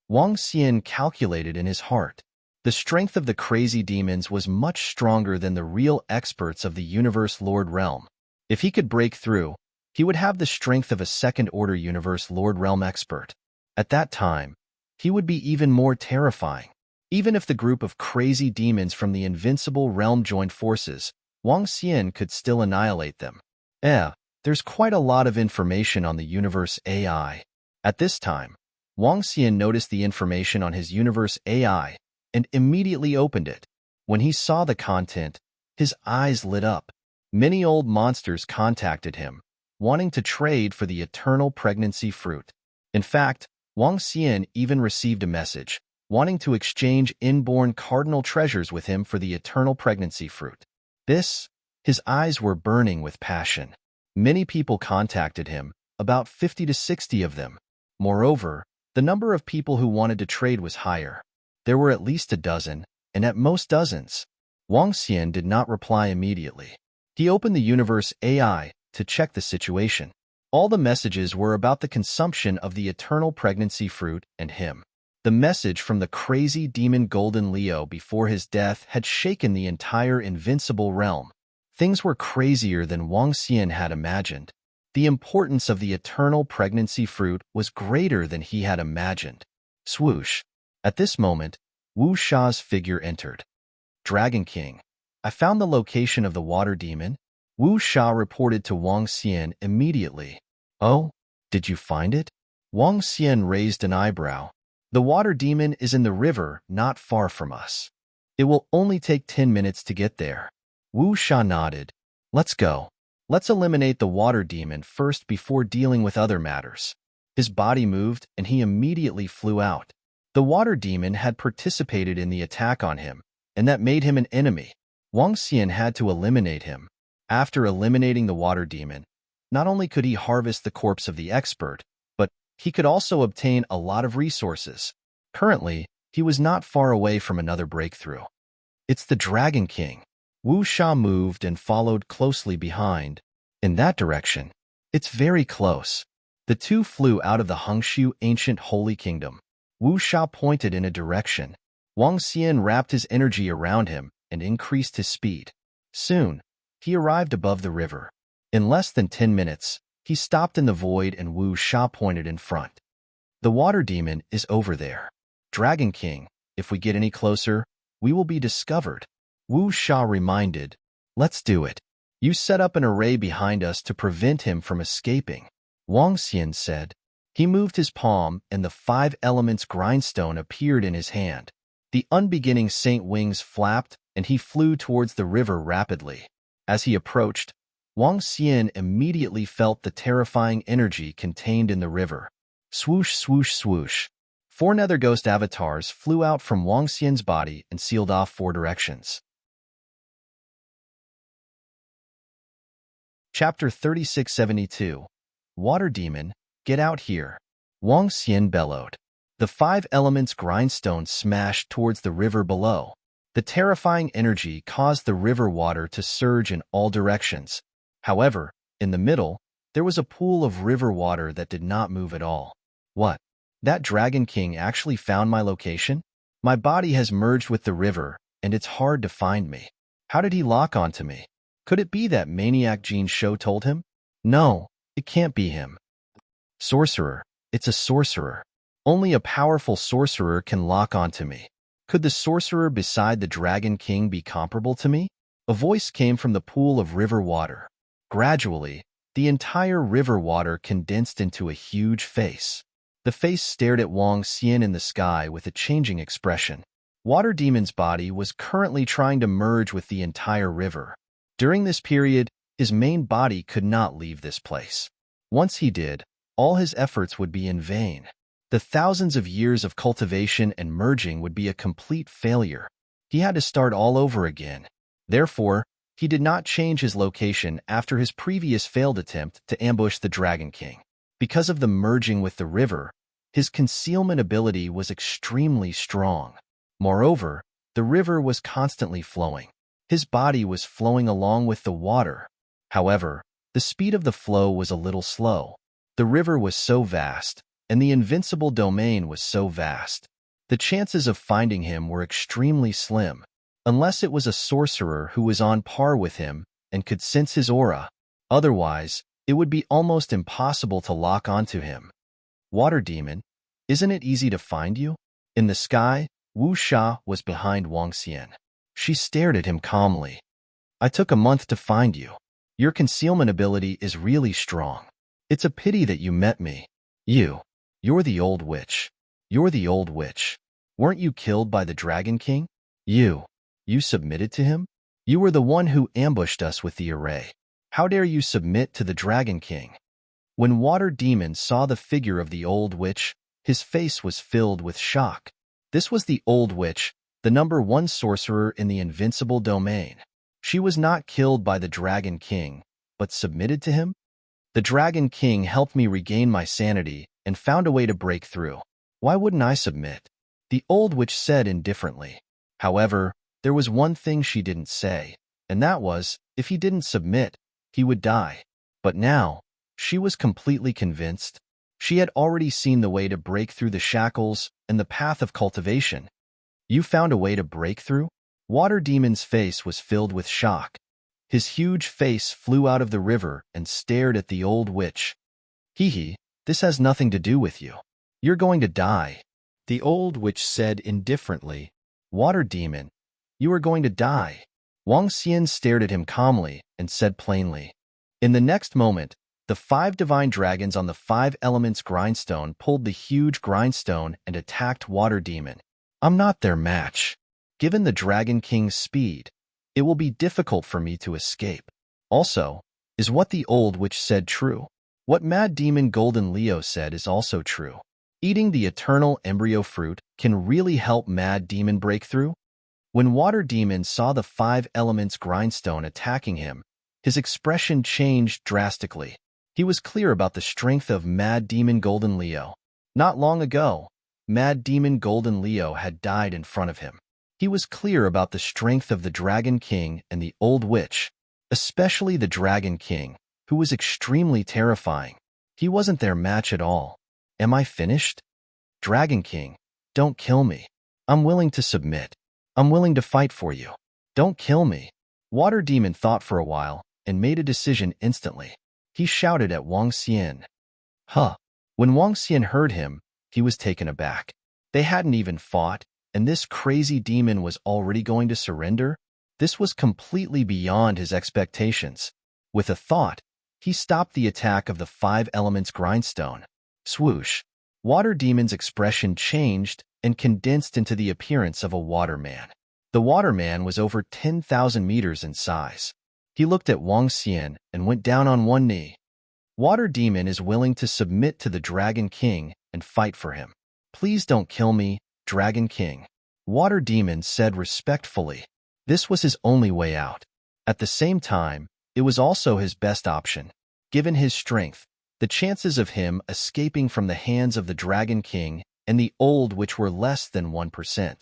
Wang Xian calculated in his heart. The strength of the crazy demons was much stronger than the real experts of the Universe Lord Realm. If he could break through, he would have the strength of a second-order Universe Lord Realm expert. At that time, he would be even more terrifying. Even if the group of crazy demons from the invincible realm joined forces, Wang Xian could still annihilate them. There's quite a lot of information on the Universe AI. At this time, Wang Xian noticed the information on his Universe AI and immediately opened it. When he saw the content, his eyes lit up. Many old monsters contacted him, wanting to trade for the eternal pregnancy fruit. In fact, Wang Xian even received a message, wanting to exchange inborn cardinal treasures with him for the eternal pregnancy fruit. His eyes were burning with passion. Many people contacted him, about 50 to 60 of them. Moreover, the number of people who wanted to trade was higher. There were at least a dozen, and at most dozens. Wang Xian did not reply immediately. He opened the Universe AI to check the situation. All the messages were about the consumption of the eternal pregnancy fruit and him. The message from the crazy demon Golden Leo before his death had shaken the entire invincible realm. Things were crazier than Wang Xian had imagined. The importance of the eternal pregnancy fruit was greater than he had imagined. Swoosh. At this moment, Wu Sha's figure entered. Dragon King, I found the location of the water demon. Wu Sha reported to Wang Xian immediately. Oh, did you find it? Wang Xian raised an eyebrow. The water demon is in the river not far from us. It will only take 10 minutes to get there. Wu Sha nodded. Let's go. Let's eliminate the water demon first before dealing with other matters. His body moved and he immediately flew out. The water demon had participated in the attack on him, and that made him an enemy. Wang Xian had to eliminate him. After eliminating the water demon, not only could he harvest the corpse of the expert, but he could also obtain a lot of resources. Currently, he was not far away from another breakthrough. It's the Dragon King. Wu Sha moved and followed closely behind. In that direction. It's very close. The two flew out of the Hongshu ancient holy kingdom. Wu Sha pointed in a direction. Wang Xian wrapped his energy around him and increased his speed. Soon, he arrived above the river. In less than 10 minutes, he stopped in the void and Wu Sha pointed in front. The water demon is over there. Dragon King, if we get any closer, we will be discovered. Wu Sha reminded. Let's do it. You set up an array behind us to prevent him from escaping. Wang Xian said. He moved his palm and the 5 elements grindstone appeared in his hand. The unbeginning saint wings flapped and he flew towards the river rapidly. As he approached, Wang Xian immediately felt the terrifying energy contained in the river. Swoosh, swoosh, swoosh. 4 nether ghost avatars flew out from Wang Xian's body and sealed off 4 directions. Chapter 3672. Water Demon, get out here. Wang Xian bellowed. The 5 elements grindstone smashed towards the river below. The terrifying energy caused the river water to surge in all directions. However, in the middle, there was a pool of river water that did not move at all. What? That Dragon King actually found my location? My body has merged with the river, and it's hard to find me. How did he lock onto me? Could it be that maniac Jin Shou told him? No, it can't be him. Sorcerer, it's a sorcerer. Only a powerful sorcerer can lock onto me. Could the sorcerer beside the Dragon King be comparable to me? A voice came from the pool of river water. Gradually, the entire river water condensed into a huge face. The face stared at Wang Xian in the sky with a changing expression. Water Demon's body was currently trying to merge with the entire river. During this period, his main body could not leave this place. Once he did, all his efforts would be in vain. The thousands of years of cultivation and merging would be a complete failure. He had to start all over again. Therefore, he did not change his location after his previous failed attempt to ambush the Dragon King. Because of the merging with the river, his concealment ability was extremely strong. Moreover, the river was constantly flowing. His body was flowing along with the water. However, the speed of the flow was a little slow. The river was so vast, and the invincible domain was so vast. The chances of finding him were extremely slim, unless it was a sorcerer who was on par with him and could sense his aura. Otherwise, it would be almost impossible to lock onto him. Water Demon, isn't it easy to find you? In the sky, Wu Sha was behind Wang Xian. She stared at him calmly. I took a month to find you. Your concealment ability is really strong. It's a pity that you met me. You're the old witch. You're the old witch. Weren't you killed by the Dragon King? You submitted to him? You were the one who ambushed us with the array. How dare you submit to the Dragon King? When Water Demon saw the figure of the old witch, his face was filled with shock. This was the old witch, the #1 sorcerer in the invincible domain. She was not killed by the Dragon King, but submitted to him? The Dragon King helped me regain my sanity and found a way to break through. Why wouldn't I submit? The old witch said indifferently. However, there was one thing she didn't say, and that was, if he didn't submit, he would die. But now, she was completely convinced. She had already seen the way to break through the shackles and the path of cultivation. You found a way to break through? Water Demon's face was filled with shock. His huge face flew out of the river and stared at the old witch. Hee, this has nothing to do with you. You're going to die. The old witch said indifferently. Water Demon, you are going to die. Wang Xian stared at him calmly and said plainly. In the next moment, the 5 divine dragons on the 5 elements grindstone pulled the huge grindstone and attacked Water Demon. I'm not their match. Given the Dragon King's speed, it will be difficult for me to escape. Also, is what the old witch said true? What Mad Demon Golden Leo said is also true. Eating the eternal embryo fruit can really help Mad Demon break through? When Water Demon saw the 5 elements grindstone attacking him, his expression changed drastically. He was clear about the strength of Mad Demon Golden Leo. Not long ago, Mad Demon Golden Leo had died in front of him. He was clear about the strength of the Dragon King and the old witch, especially the Dragon King, who was extremely terrifying. He wasn't their match at all. Am I finished? Dragon King, don't kill me. I'm willing to submit. I'm willing to fight for you. Don't kill me. Water Demon thought for a while and made a decision instantly. He shouted at Wang Xian. Huh. When Wang Xian heard him, he was taken aback. They hadn't even fought, and this crazy demon was already going to surrender? This was completely beyond his expectations. With a thought, he stopped the attack of the 5 elements grindstone. Swoosh. Water Demon's expression changed and condensed into the appearance of a waterman. The waterman was over 10,000 meters in size. He looked at Wang Xian and went down on one knee. Water Demon is willing to submit to the Dragon King and fight for him. Please don't kill me, Dragon King. Water Demon said respectfully. This was his only way out. At the same time, it was also his best option. Given his strength, the chances of him escaping from the hands of the Dragon King and the old witch were less than 1%.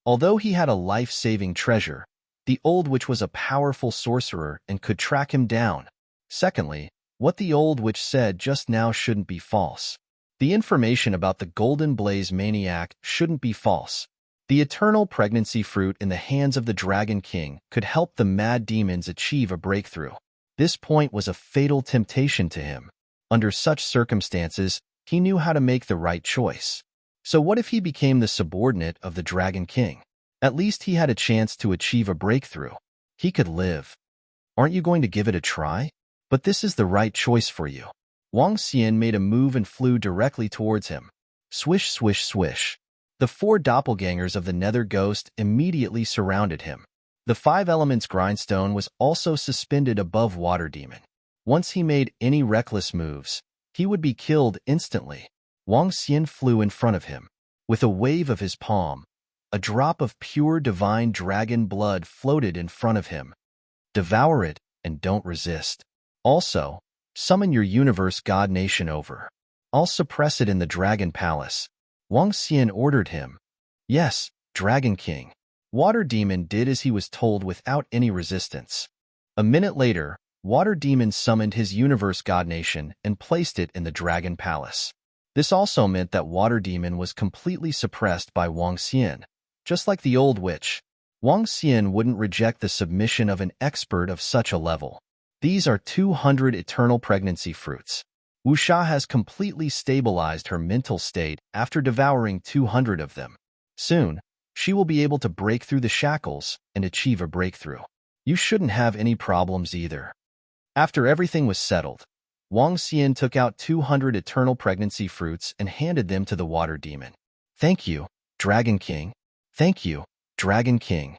Although he had a life-saving treasure, the old witch was a powerful sorcerer and could track him down. Secondly, what the old witch said just now shouldn't be false. The information about the Golden Blaze Maniac shouldn't be false. The eternal pregnancy fruit in the hands of the Dragon King could help the Mad Demons achieve a breakthrough. This point was a fatal temptation to him. Under such circumstances, he knew how to make the right choice. So what if he became the subordinate of the Dragon King? At least he had a chance to achieve a breakthrough. He could live. Aren't you going to give it a try? But this is the right choice for you. Wang Xian made a move and flew directly towards him. Swish, swish, swish. The 4 doppelgangers of the Nether Ghost immediately surrounded him. The 5 elements grindstone was also suspended above Water Demon. Once he made any reckless moves, he would be killed instantly. Wang Xian flew in front of him. With a wave of his palm, A drop of pure divine dragon blood floated in front of him. Devour it and don't resist. Also, summon your universe god nation over. I'll suppress it in the Dragon Palace. Wang Xian ordered him. Yes, Dragon King. Water Demon did as he was told without any resistance. A minute later, Water Demon summoned his universe god nation and placed it in the Dragon Palace. This also meant that Water Demon was completely suppressed by Wang Xian. Just like the old witch, Wang Xian wouldn't reject the submission of an expert of such a level. These are 200 eternal pregnancy fruits. Wuxia has completely stabilized her mental state after devouring 200 of them. Soon, she will be able to break through the shackles and achieve a breakthrough. You shouldn't have any problems either. After everything was settled, Wang Xian took out 200 eternal pregnancy fruits and handed them to the Water Demon. Thank you, Dragon King. Thank you, Dragon King.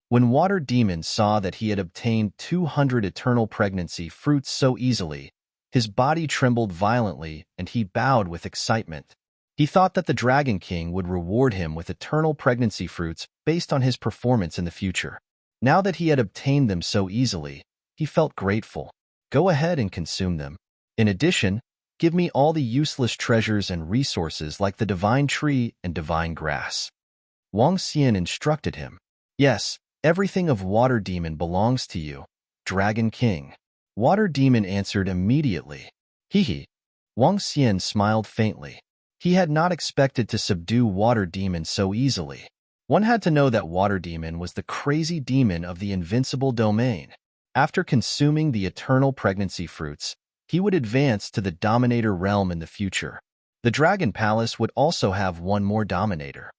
When Water Demon saw that he had obtained 200 eternal pregnancy fruits so easily, his body trembled violently and he bowed with excitement. He thought that the Dragon King would reward him with eternal pregnancy fruits based on his performance in the future. Now that he had obtained them so easily, he felt grateful. Go ahead and consume them. In addition, give me all the useless treasures and resources like the divine tree and divine grass. Wang Xian instructed him. Yes, everything of Water Demon belongs to you, Dragon King. Water Demon answered immediately. Hee. Wang Xian smiled faintly. He had not expected to subdue Water Demon so easily. One had to know that Water Demon was the crazy demon of the invincible domain. After consuming the eternal pregnancy fruits, he would advance to the Dominator realm in the future. The Dragon Palace would also have one more Dominator.